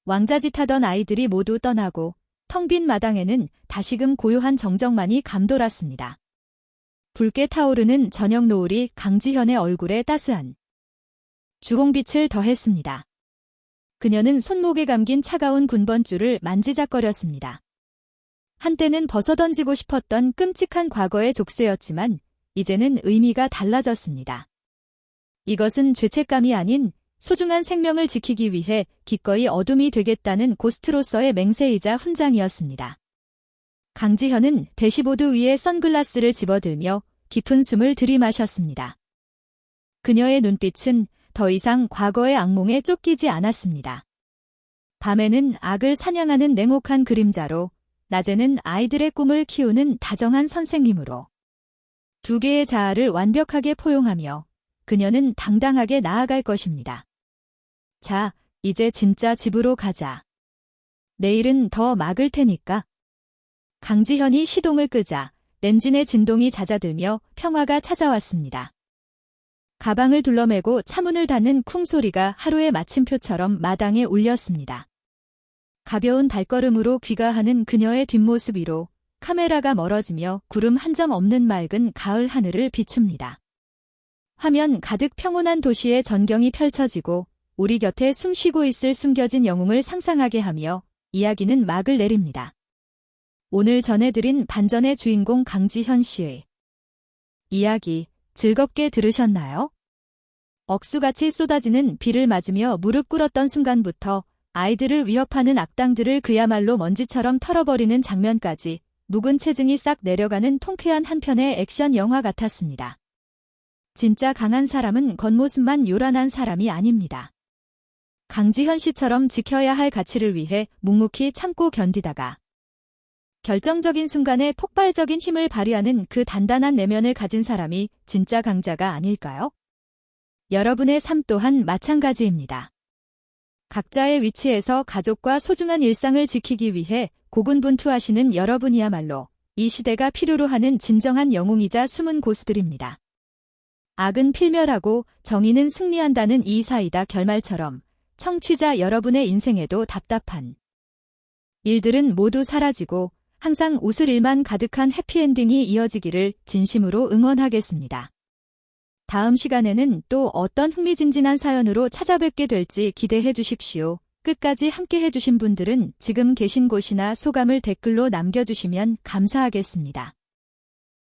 왕자짓하던 아이들이 모두 떠나고 텅 빈 마당에는 다시금 고요한 정적만이 감돌았습니다. 붉게 타오르는 저녁 노을이 강지현의 얼굴에 따스한 주홍빛을 더했습니다. 그녀는 손목에 감긴 차가운 군번줄을 만지작거렸습니다. 한때는 벗어던지고 싶었던 끔찍한 과거의 족쇄였지만 이제는 의미가 달라졌습니다. 이것은 죄책감이 아닌 소중한 생명을 지키기 위해 기꺼이 어둠이 되겠다는 고스트로서의 맹세이자 훈장이었습니다. 강지현은 대시보드 위에 선글라스를 집어들며 깊은 숨을 들이마셨습니다. 그녀의 눈빛은 더 이상 과거의 악몽에 쫓기지 않았습니다. 밤에는 악을 사냥하는 냉혹한 그림자로, 낮에는 아이들의 꿈을 키우는 다정한 선생님으로 두 개의 자아를 완벽하게 포용하며 그녀는 당당하게 나아갈 것입니다. 자, 이제 진짜 집으로 가자. 내일은 더 막을 테니까. 강지현이 시동을 끄자 엔진의 진동이 잦아들며 평화가 찾아왔습니다. 가방을 둘러매고 차문을 닫는 쿵 소리가 하루의 마침표처럼 마당에 울렸습니다. 가벼운 발걸음으로 귀가하는 그녀의 뒷모습 위로 카메라가 멀어지며 구름 한 점 없는 맑은 가을 하늘을 비춥니다. 화면 가득 평온한 도시의 전경이 펼쳐지고 우리 곁에 숨쉬고 있을 숨겨진 영웅을 상상하게 하며 이야기는 막을 내립니다. 오늘 전해드린 반전의 주인공 강지현 씨의 이야기 즐겁게 들으셨나요? 억수같이 쏟아지는 비를 맞으며 무릎 꿇었던 순간부터 아이들을 위협하는 악당들을 그야말로 먼지처럼 털어버리는 장면까지 묵은 체증이 싹 내려가는 통쾌한 한 편의 액션 영화 같았습니다. 진짜 강한 사람은 겉모습만 요란한 사람이 아닙니다. 강지현 씨처럼 지켜야 할 가치를 위해 묵묵히 참고 견디다가 결정적인 순간에 폭발적인 힘을 발휘하는 그 단단한 내면을 가진 사람이 진짜 강자가 아닐까요? 여러분의 삶 또한 마찬가지입니다. 각자의 위치에서 가족과 소중한 일상을 지키기 위해 고군분투하시는 여러분이야말로 이 시대가 필요로 하는 진정한 영웅이자 숨은 고수들입니다. 악은 필멸하고 정의는 승리한다는 이 사이다 결말처럼 청취자 여러분의 인생에도 답답한 일들은 모두 사라지고 항상 웃을 일만 가득한 해피엔딩이 이어지기를 진심으로 응원하겠습니다. 다음 시간에는 또 어떤 흥미진진한 사연으로 찾아뵙게 될지 기대해 주십시오. 끝까지 함께 해주신 분들은 지금 계신 곳이나 소감을 댓글로 남겨주시면 감사하겠습니다.